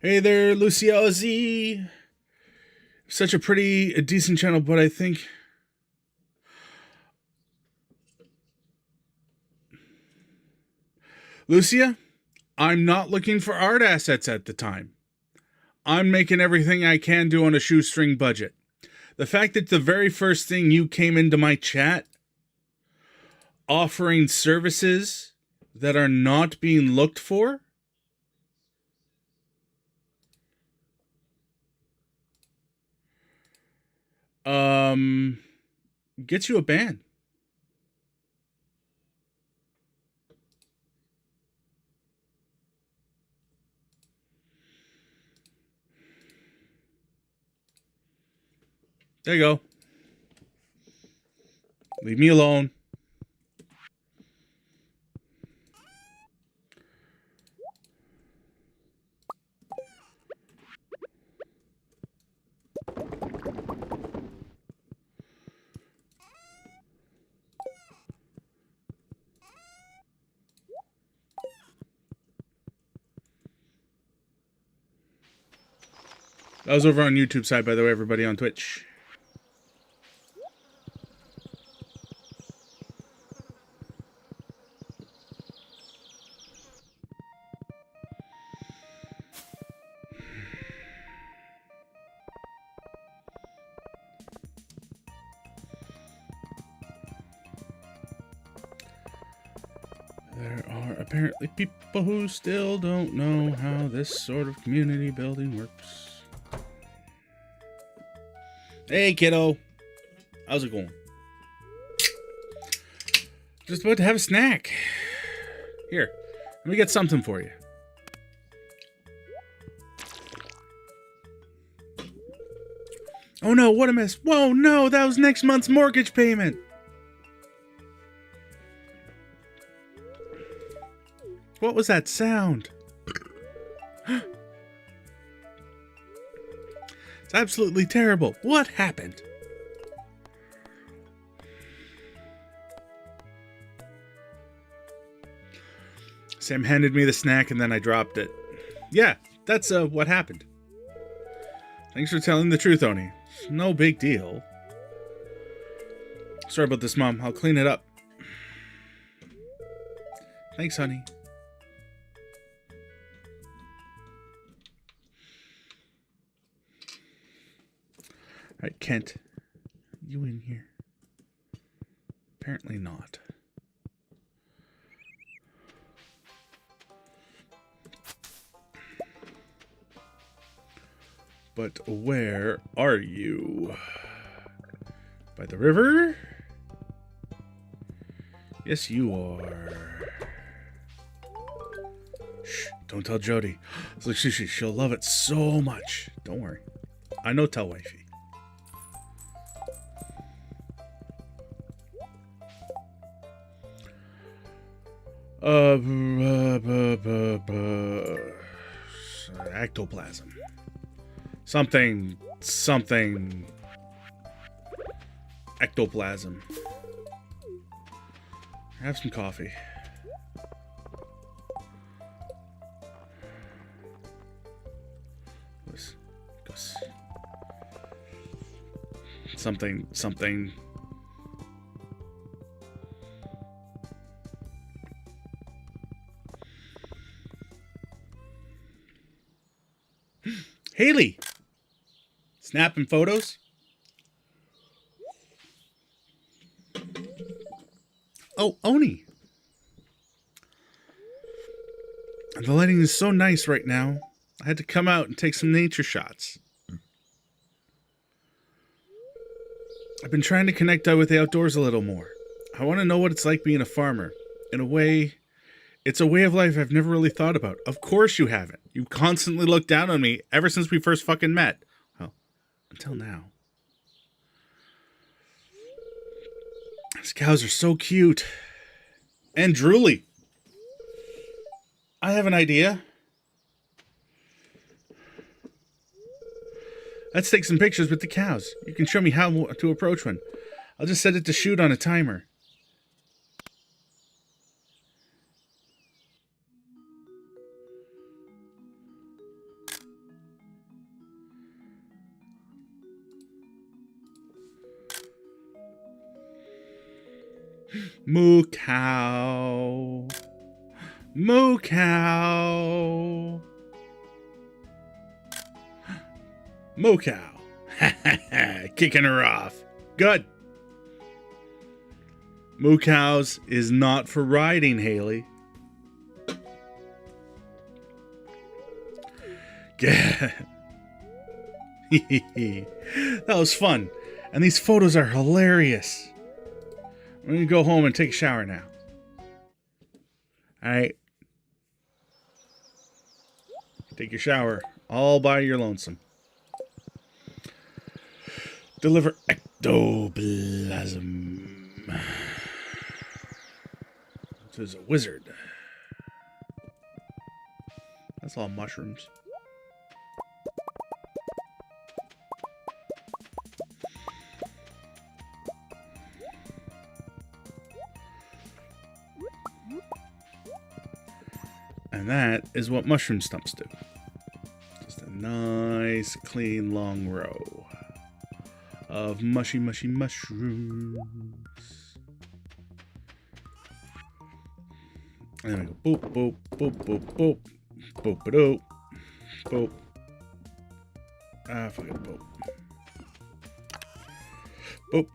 A: Hey there, Lucia Z. Such a pretty, decent channel, but I think... Lucia, I'm not looking for art assets at the time. I'm making everything I can do on a shoestring budget. The fact that the very first thing you came into my chat offering services that are not being looked for, gets you a ban. There you go. Leave me alone. That was over on YouTube side, by the way, everybody on Twitch. There are apparently people who still don't know how this sort of community building works. Hey, kiddo. How's it going? Just about to have a snack. Here, let me get something for you. Oh no, what a mess. Whoa, no, that was next month's mortgage payment. What was that sound? It's absolutely terrible. What happened? Sam handed me the snack and then I dropped it. Yeah, that's what happened. Thanks for telling the truth, Oni. It's no big deal. Sorry about this, Mom. I'll clean it up. Thanks, honey. All right, Kent. You in here? Apparently not. But where are you? By the river? Yes, you are. Shh, don't tell Jody. Look, she'll love it so much. Don't worry. I know tell wifey. Ectoplasm. Something. Ectoplasm. Have some coffee. Goose. Something. Haley! Snapping photos? Oh, Oni! The lighting is so nice right now. I had to come out and take some nature shots. I've been trying to connect with the outdoors a little more. I want to know what it's like being a farmer. In a way, it's a way of life I've never really thought about. Of course you haven't. You constantly looked down on me ever since we first fucking met. Well, until now. These cows are so cute. And drooly. I have an idea. Let's take some pictures with the cows. You can show me how to approach one. I'll just set it to shoot on a timer. Moo cow. Moo cow. Moo cow. Kicking her off. Good. Moo cows is not for riding, Haley. Yeah. That was fun. And these photos are hilarious. I'm going to go home and take a shower now. Alright. Take your shower all by your lonesome. Deliver ectoplasm. This is a wizard. That's all mushrooms. And that is what mushroom stumps do. Just a nice, clean, long row of mushy, mushy mushrooms. And then we go boop, boop, boop, boop, boop, boop, boop, boop. Ah, fuck it, boop. Boop.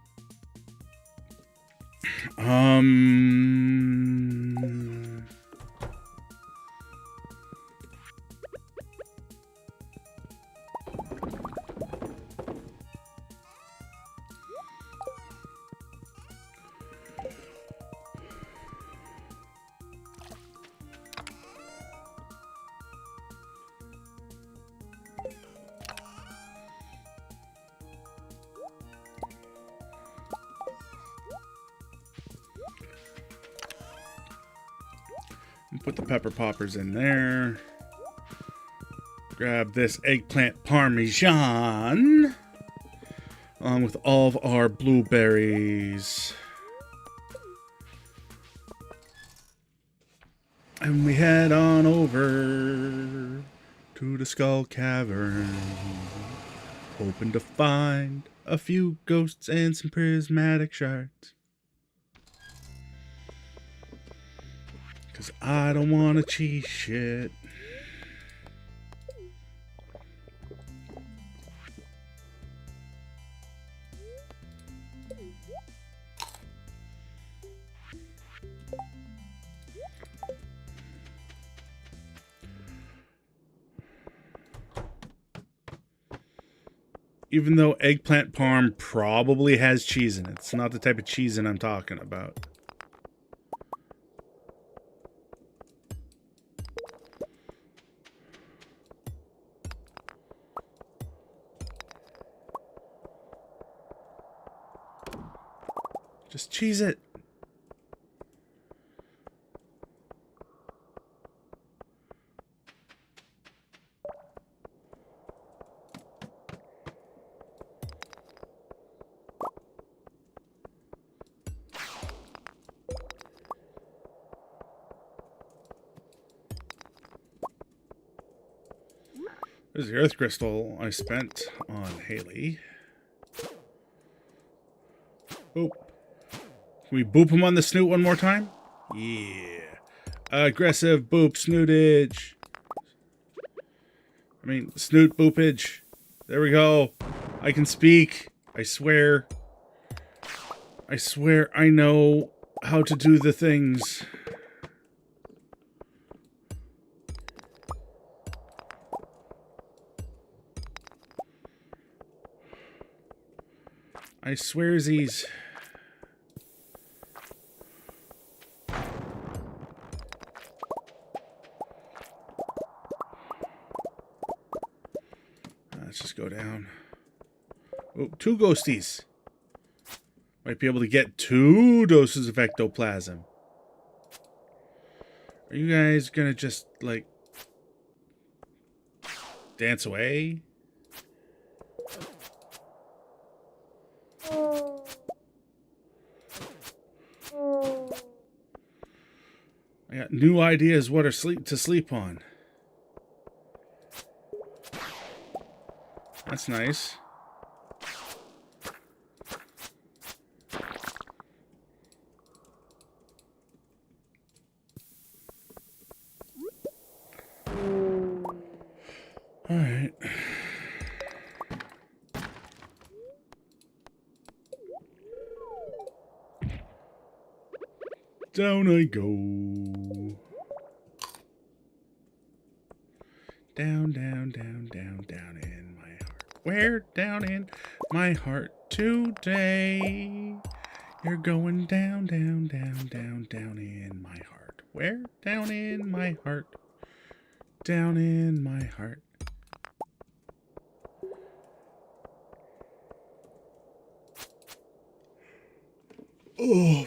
A: Put the pepper poppers in there. Grab this eggplant parmesan along with all of our blueberries. And we head on over to the Skull Cavern, hoping to find a few ghosts and some prismatic shards. Cause I don't want to cheese shit. Even though eggplant parm probably has cheese in it. It's not the type of cheese that I'm talking about. Just cheese it. There's the earth crystal I spent on Haley. Boop. Can we boop him on the snoot one more time? Yeah. Aggressive boop snootage. I mean, snoot boopage. There we go. I can speak. I swear. I swear I know how to do the things. I swearsies. Let's just go down. Oh, 2 ghosties. Might be able to get 2 doses of ectoplasm. Are you guys gonna just, like, dance away? I got new ideas what to sleep on. That's nice. Down I go. Down, down, down, down, down in my heart. Where? Down in my heart today. You're going down, down, down, down, down in my heart. Where? Down in my heart. Down in my heart. Oh.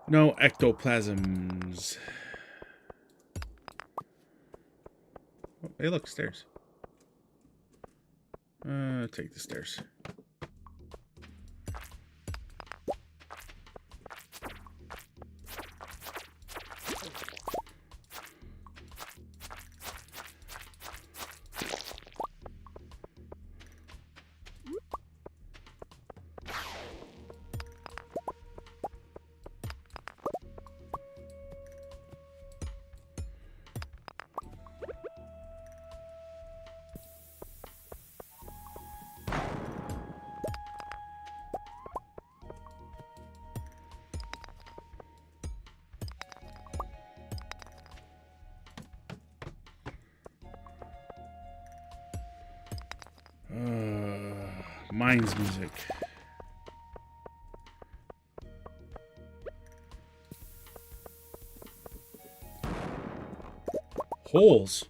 A: No ectoplasms. Oh, hey, look, stairs. Take the stairs. Mines music. Holes.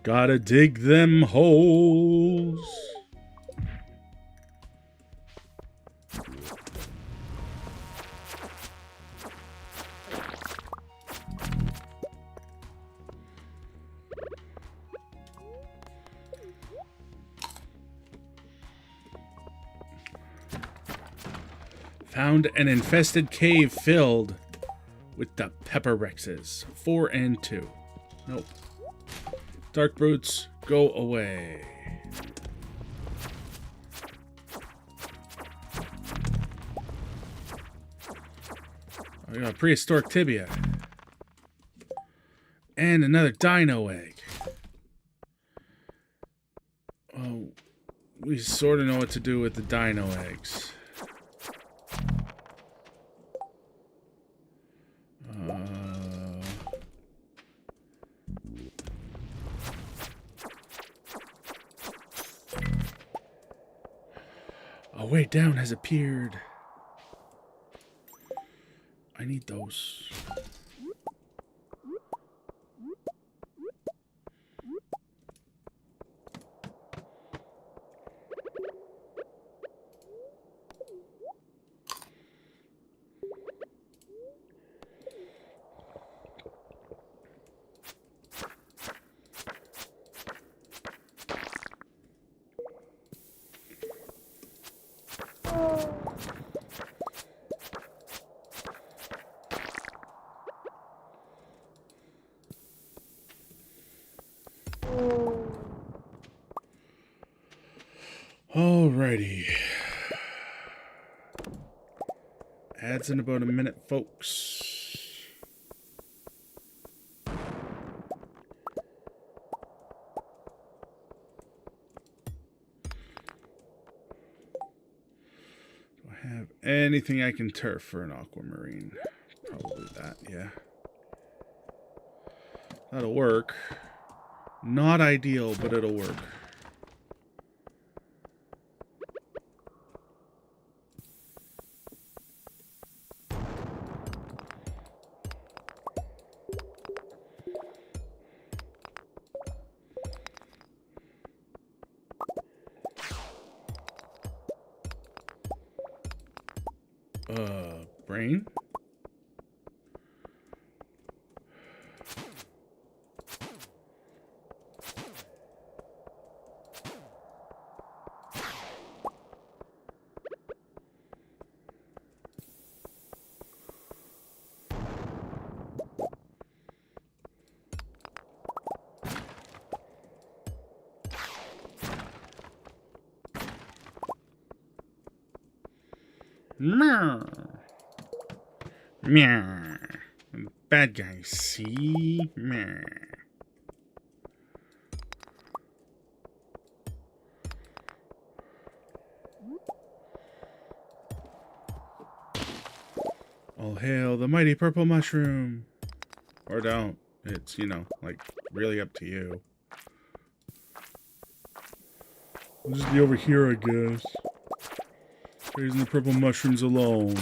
A: Gotta dig them holes. Found an infested cave filled with the pepper rexes. 4 and 2. Nope. Dark brutes, go away. I got a prehistoric tibia. And another dino egg. Oh, we sort of know what to do with the dino eggs. A way down has appeared. I need those. Alrighty. Ads in about a minute, folks. Do I have anything I can turf for an aquamarine? Probably that, yeah. That'll work. Not ideal, but it'll work. Brain? Meow. Meow. Bad guy, see? Meow. All hail the mighty purple mushroom. Or don't. It's, you know, like, really up to you. I'll just be over here, I guess. Raising the purple mushrooms alone.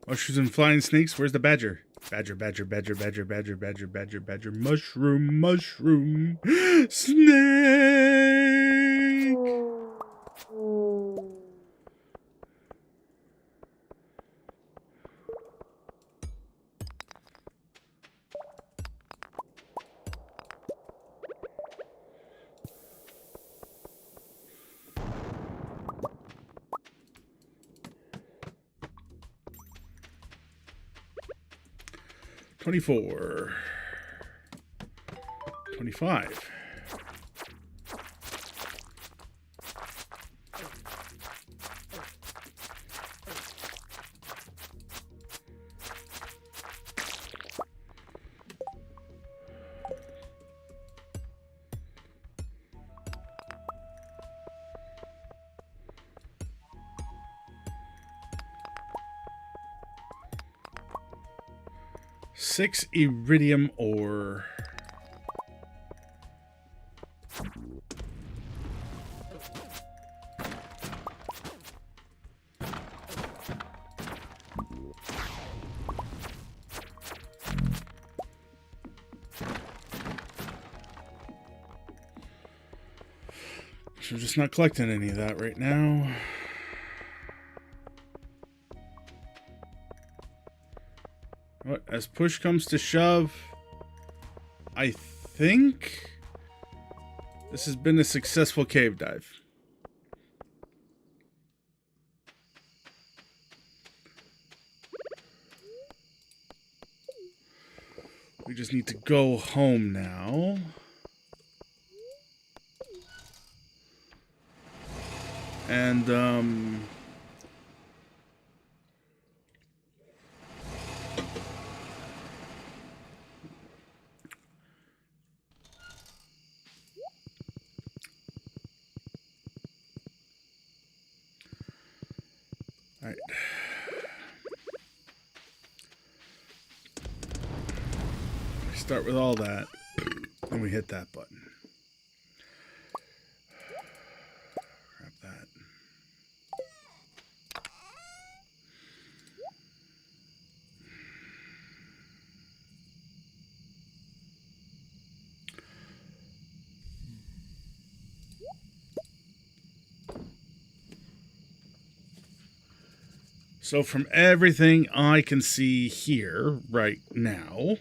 A: Mushrooms and flying snakes. Where's the badger? Badger, badger, badger, badger, badger, badger, badger, badger. Mushroom, mushroom. Snake! 24. 25. Six iridium ore. So I'm just not collecting any of that right now. What, as push comes to shove, I think this has been a successful cave dive. We just need to go home now. And, all right. We start with all that, and we hit that button. Grab that. So from everything I can see here right now,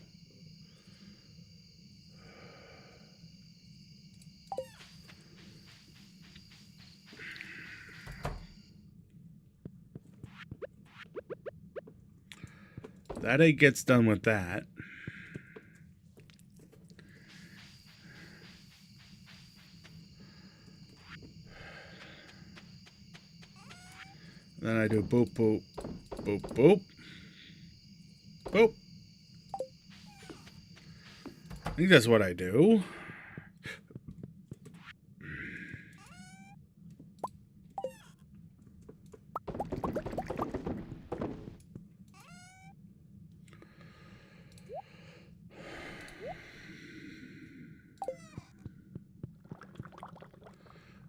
A: that egg gets done with that. Then I do boop, boop, boop, boop, boop. I think that's what I do.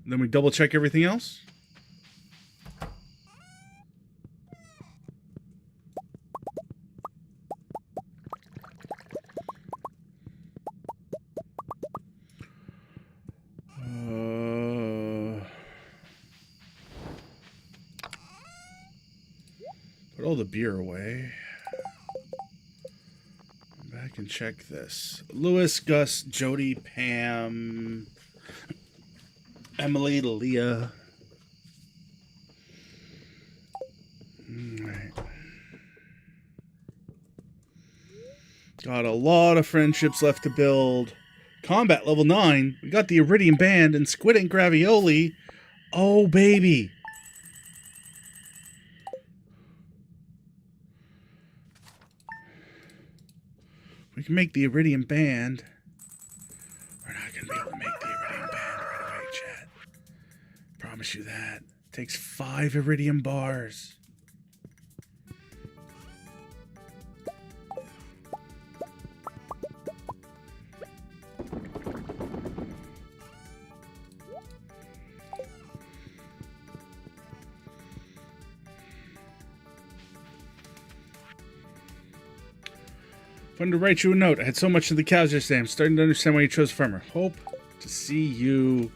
A: Then we double check everything else. Put all the beer away. Come back and check this. Louis, Gus, Jody, Pam, Emily, Leah. Alright. Got a lot of friendships left to build. Combat level 9. We got the Iridium Band and Squid Ink Ravioli. Oh, baby. We can make the Iridium Band. We're not going to be able to make the Iridium Band right away, chat. Promise you that. Takes 5 Iridium bars. Fun to write you a note. I had so much of the cows yesterday. I'm starting to understand why you chose farmer. Hope to see you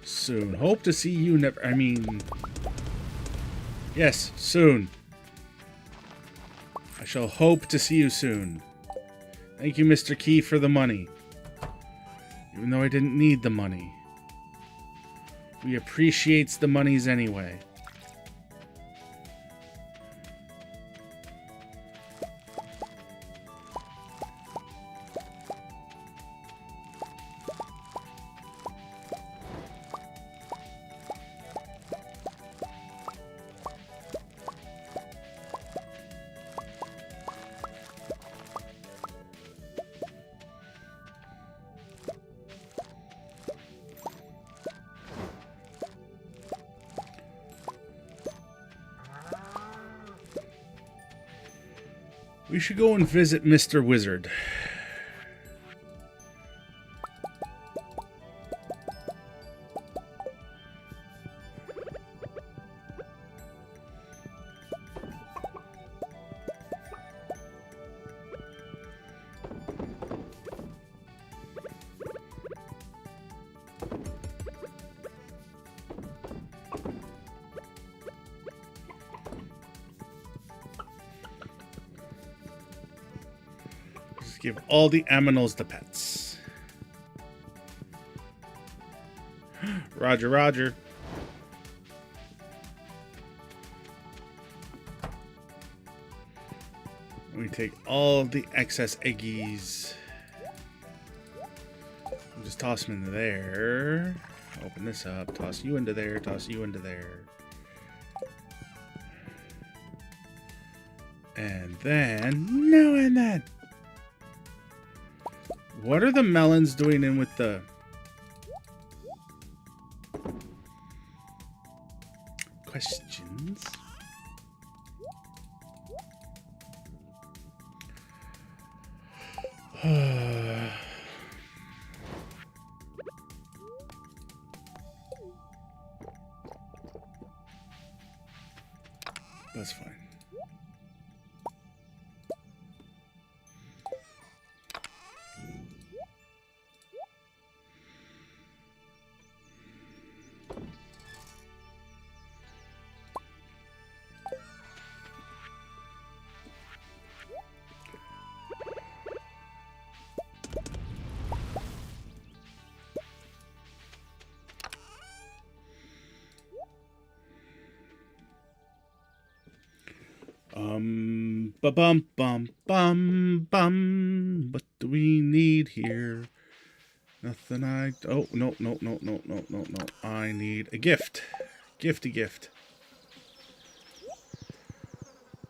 A: soon. Hope to see you never. I mean, yes, soon. I shall hope to see you soon. Thank you, Mr. Key, for the money. Even though I didn't need the money. We appreciates the monies anyway. We should go and visit Mr. Wizard. Give all the aminals to pets. Roger, roger. We take all the excess eggies. We'll just toss them into there. Open this up. Toss you into there. Toss you into there. And then... No, and then... What are the melons doing in with the... questions? That's fine. Ba-bum, bum, bum, bum. What do we need here? Nothing oh, no. I need a gift. Gifty gift.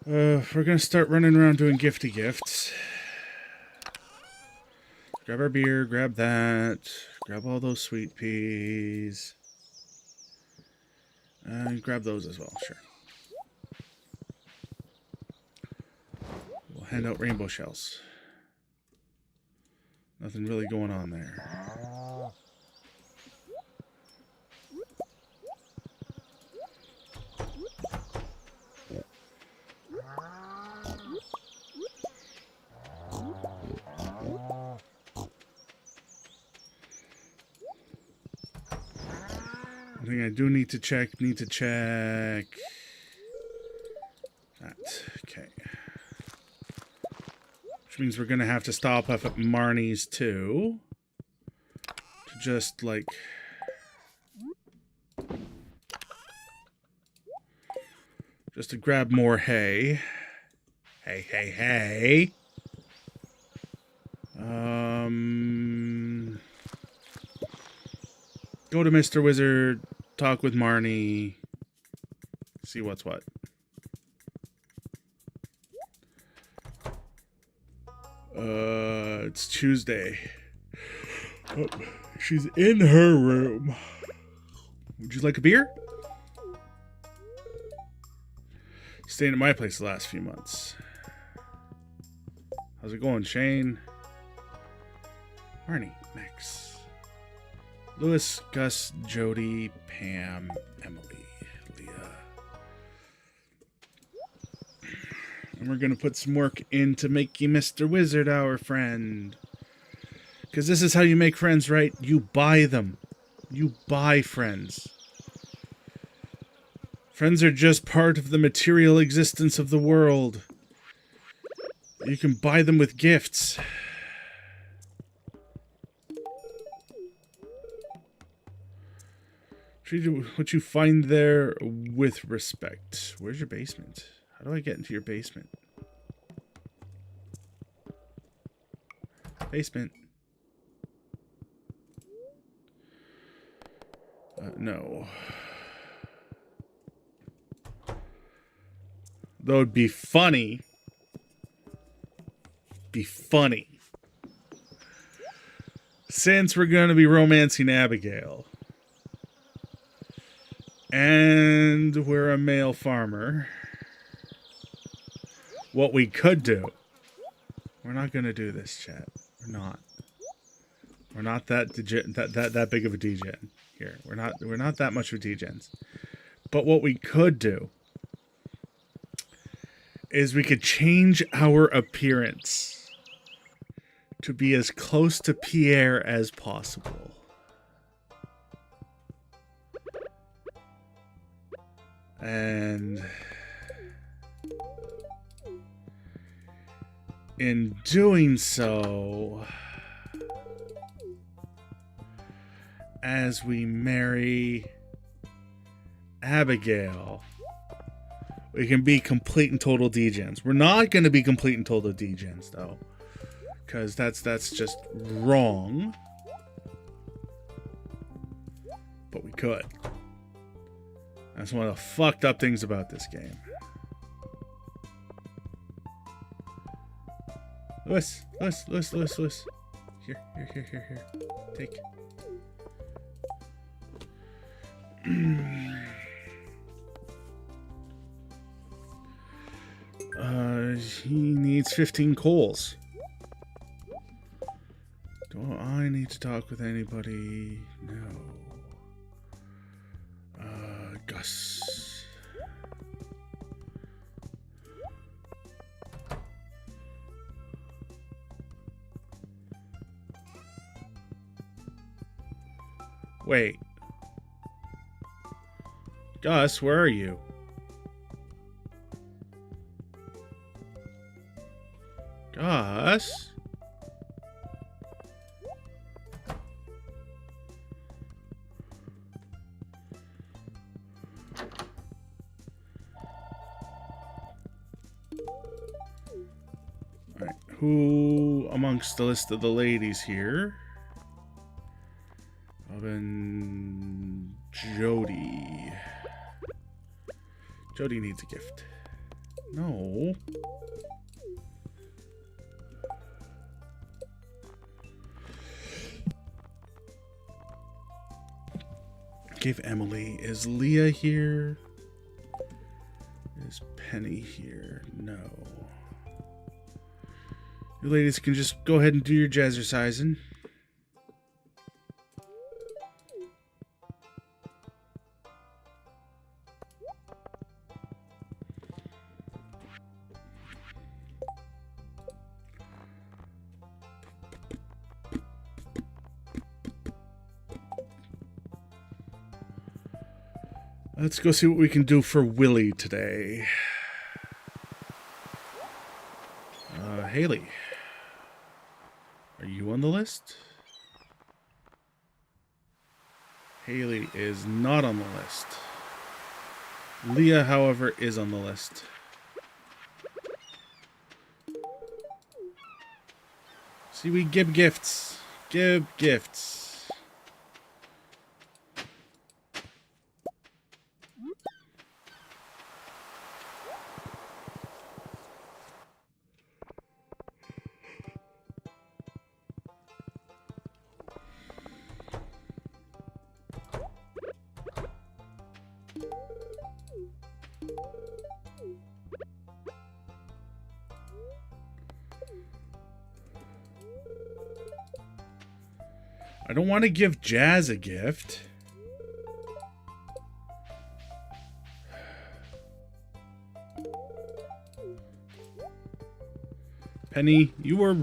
A: If we're gonna start running around doing gifty gifts. Grab our beer, grab that. Grab all those sweet peas. And grab those as well, sure. Hand out rainbow shells. Nothing really going on there. I think I do need to check. That. Which means we're going to have to stop off at Marnie's too. To just, like... just to grab more hay. Hay. Go to Mr. Wizard, talk with Marnie, see what's what. It's Tuesday. Oh, she's in her room. Would you like a beer? Staying at my place the last few months. How's it going, Shane? Marnie, Max, Louis, Gus, Jody, Pam, Emily, Leah. And we're going to put some work into making Mr. Wizard our friend. Because this is how you make friends, right? You buy them. You buy friends. Friends are just part of the material existence of the world. You can buy them with gifts. Treat what you find there with respect. Where's your basement? How do I get into your basement? Basement. No. That would be funny. Since we're going to be romancing Abigail. And we're a male farmer. What we could do. We're not going to do this, chat. We're not. We're not that big of a degen here. We're not that much of degens. But what we could do is we could change our appearance to be as close to Pierre as possible. And in doing so, as we marry Abigail, we can be complete and total degens. We're not going to be complete and total degens, though, because that's just wrong. But we could. That's one of the fucked up things about this game. Louis. Here. Take. He needs 15 coals. Do I need to talk with anybody? No. Gus. Wait. Gus, where are you? Gus? Alright, who amongst the list of the ladies here? Robin, Jody. Jody needs a gift. No. Give Emily. Is Leah here? Is Penny here? No. You ladies can just go ahead and do your jazzercising. Let's go see what we can do for Willie today. Haley. Are you on the list? Haley is not on the list. Leah, however, is on the list. See, we give gifts. Give gifts. I don't want to give Jazz a gift. Penny, you were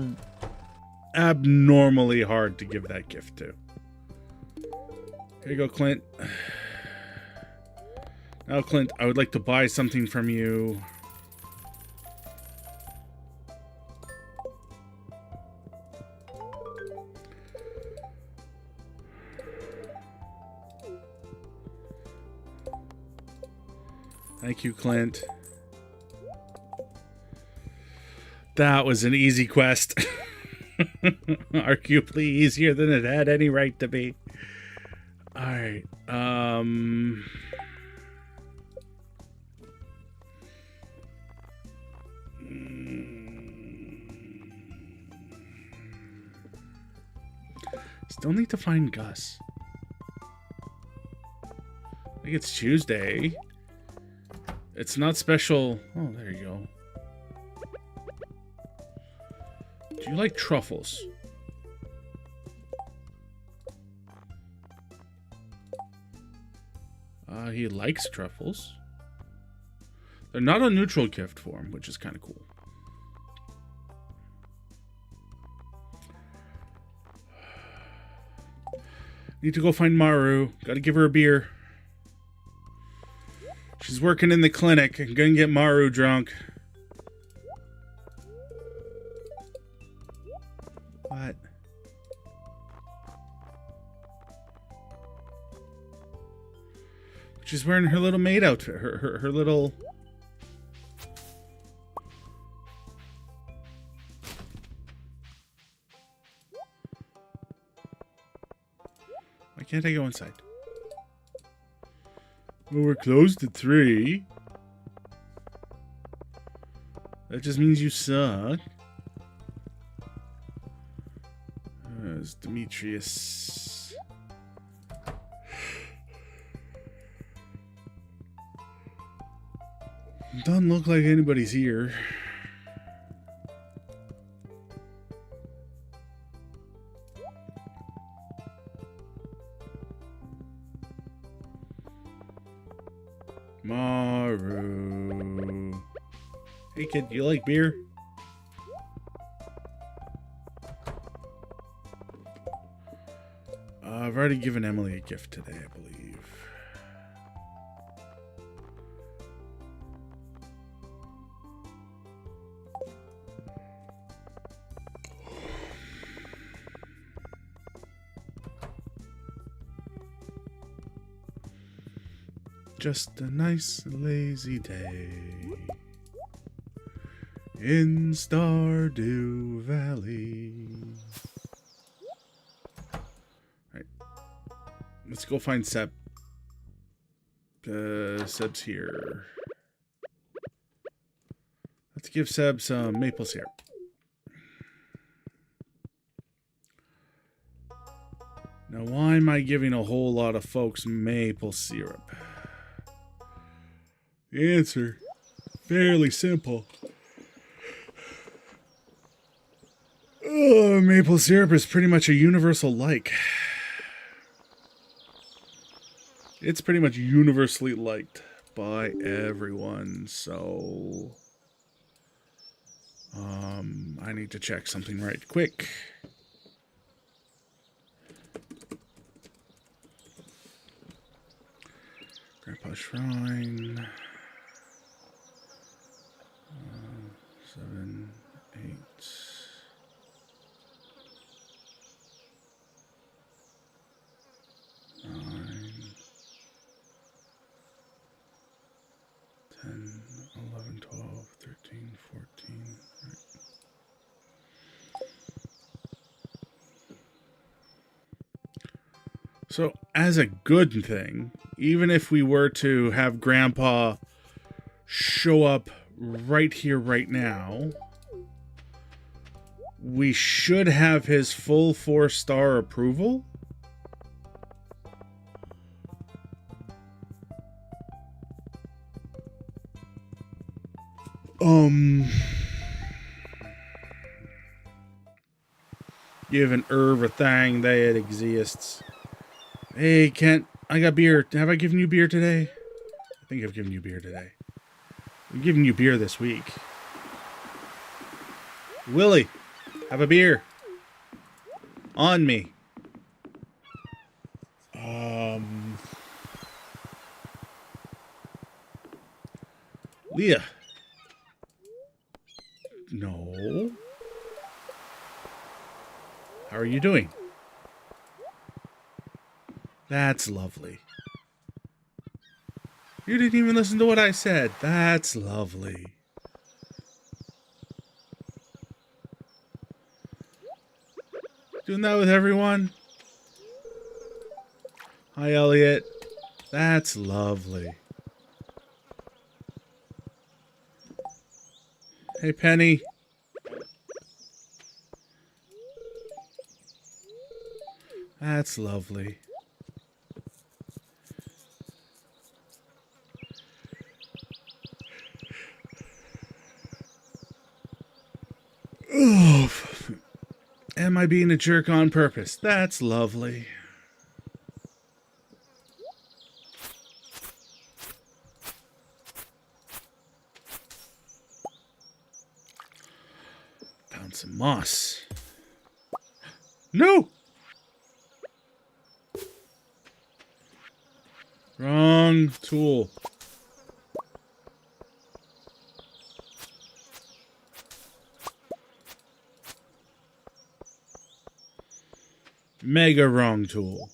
A: abnormally hard to give that gift to. Here you go, Clint. Now, Clint, I would like to buy something from you. Thank you, Clint. That was an easy quest. Arguably easier than it had any right to be. Alright, still need to find Gus. I think it's Tuesday. It's not special. Oh, there you go. Do you like truffles? He likes truffles. They're not a neutral gift form, which is kind of cool. Need to go find Maru. Gotta give her a beer. She's working in the clinic and gonna get Maru drunk. What? She's wearing her little maid outfit. Her little... Why can't I go inside? Well, we're closed at 3. That just means you suck. There's Demetrius. Doesn't look like anybody's here. Maru. Hey kid, you like beer? I've already given Emily a gift today, I believe. Just a nice lazy day in Stardew Valley. Alright. Let's go find Seb. Seb's here. Let's give Seb some maple syrup. Now, why am I giving a whole lot of folks maple syrup? The answer, fairly simple. Maple syrup is pretty much a universal like. It's pretty much universally liked by everyone, so... I need to check something right quick. Grandpa's Shrine... 7, 8. 10, 11, 12, 13, 14. Right. So, as a good thing, even if we were to have Grandpa show up right here, right now, we should have his full 4-star approval. Give an herb a thing that it exists. Hey, Kent, I got beer. Have I given you beer today? I think I've given you beer today. I'm giving you beer this week. Willie, have a beer. On me. Leah. No. How are you doing? That's lovely. You didn't even listen to what I said. That's lovely. Doing that with everyone? Hi, Elliot. That's lovely. Hey, Penny. That's lovely. Oof. Am I being a jerk on purpose? That's lovely. Found some moss. No! Wrong tool. Mega wrong tool.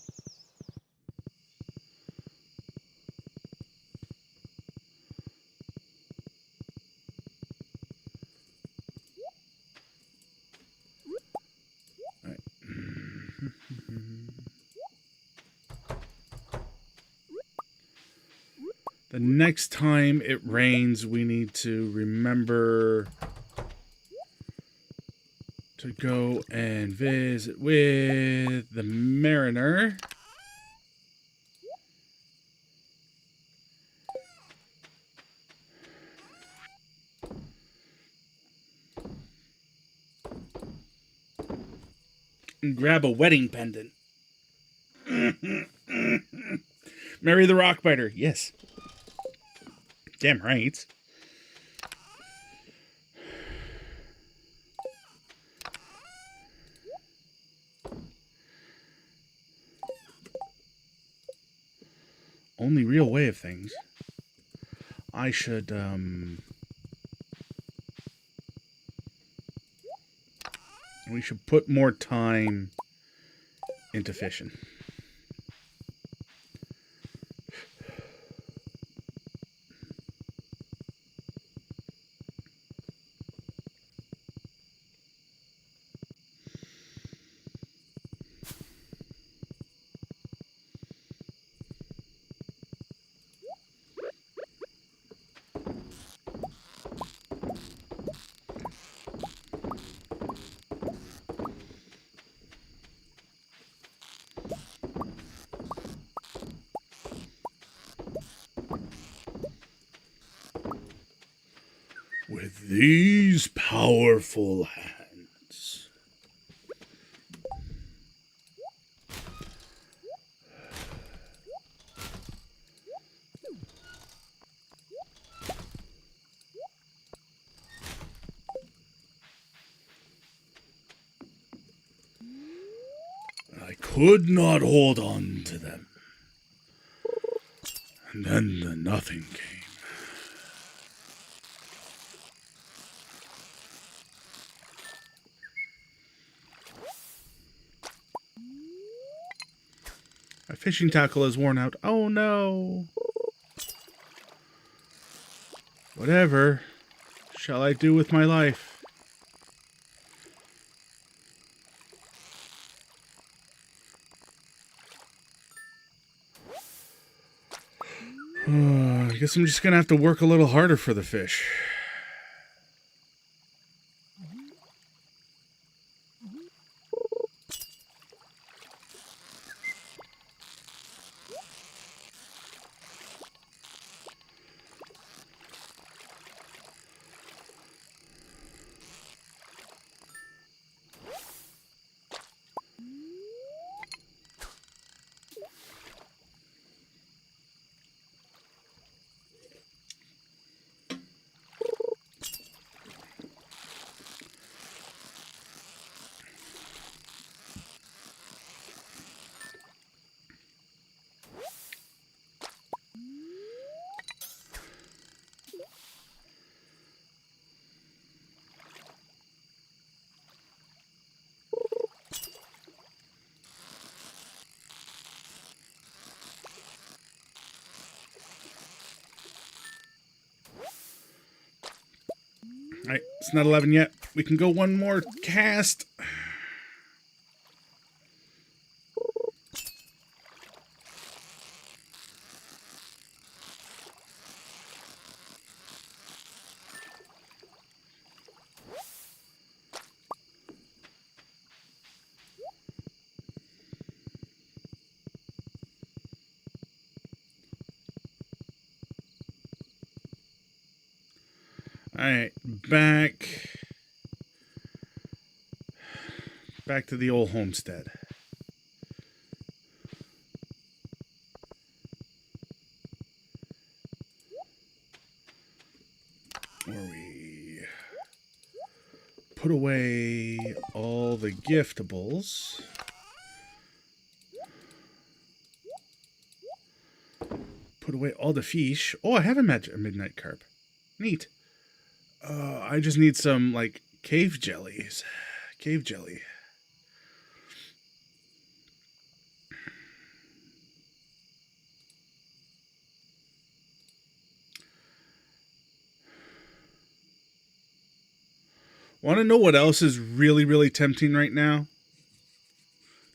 A: Right. The next time it rains, we need to remember to go and visit with the mariner. And grab a wedding pendant. Marry the rockbiter. Yes. Damn right. Only real way of things. I should, we should put more time into fishing. With these powerful hands. I could not hold on to them. And then the nothing came. My fishing tackle is worn out. Oh no. Whatever shall I do with my life? I guess I'm just gonna have to work a little harder for the fish. Alright, it's not 11 yet. We can go one more cast. Alright, back to the old homestead. Where we put away all the giftables. Put away all the fish. Oh, I have a midnight carp. Neat. I just need some, like, cave jellies. Cave jelly. Want to know what else is really, really tempting right now?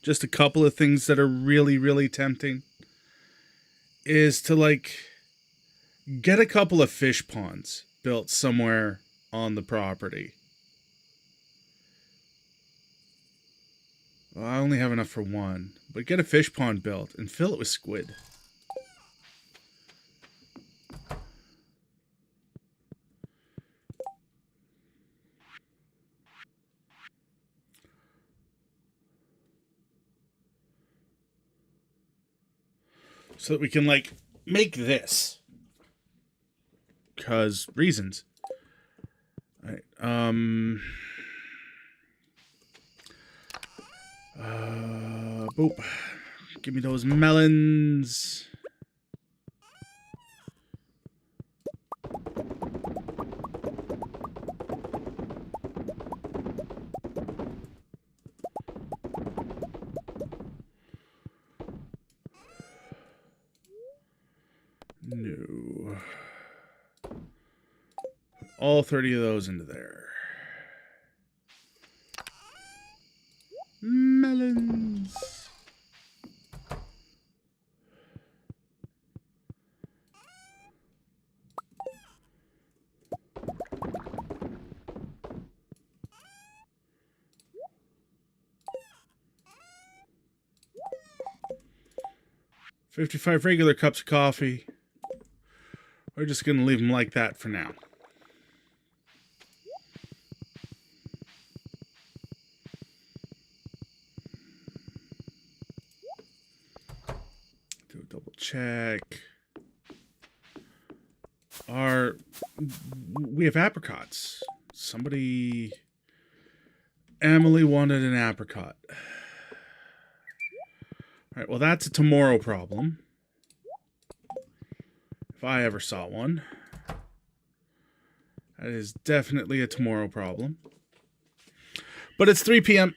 A: Just a couple of things that are really, really tempting. Is to, like, get a couple of fish ponds built somewhere on the property. Well, I only have enough for one. But get a fish pond built and fill it with squid. So that we can, like, make this. Because reasons. Alright, boop. Give me those melons. No. All 30 of those into there. Melons. $55 regular cups of coffee. We're just going to leave them like that for now. Do a double check. We have apricots. Emily wanted an apricot. Alright, well that's a tomorrow problem. If I ever saw one. That is definitely a tomorrow problem. But it's 3 p.m.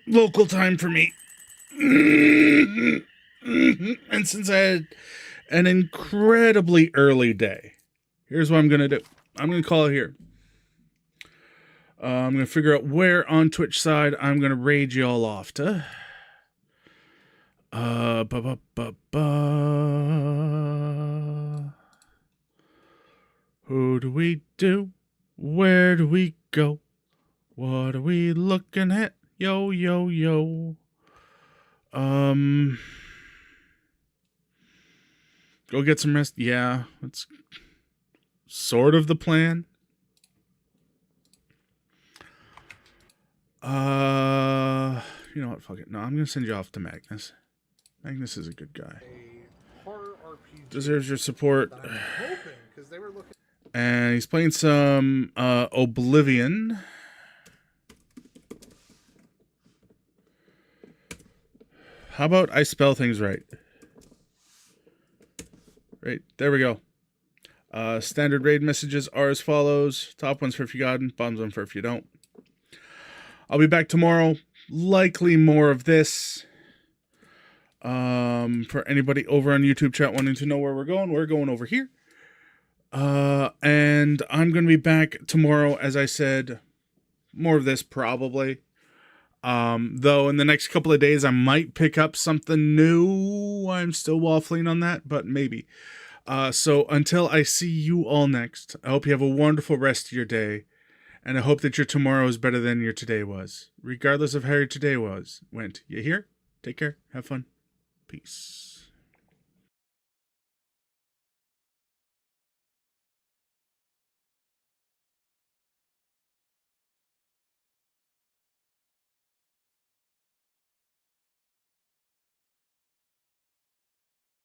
A: local time for me. And since I had an incredibly early day, Here's what I'm going to do. I'm going to call it here. I'm going to figure out where on Twitch side I'm going to raid you all off to. Who do we do? Where do we go? What are we looking at? Yo, yo, yo. Go get some rest. Yeah, that's sort of the plan. You know what? Fuck it. No, I'm gonna send you off to Magnus. Magnus is a good guy. Deserves your support. And he's playing some Oblivion. How about I spell things right? Right, there we go. Standard raid messages are as follows. Top one's for if you got them, bottom one for if you don't. I'll be back tomorrow. Likely more of this. For anybody over on YouTube chat wanting to know where we're going over here. And I'm going to be back tomorrow, as I said. More of this, probably. Though in the next couple of days, I might pick up something new. I'm still waffling on that, but maybe. So until I see you all next, I hope you have a wonderful rest of your day. And I hope that your tomorrow is better than your today was. Regardless of how your today went. You hear? Take care. Have fun. Peace.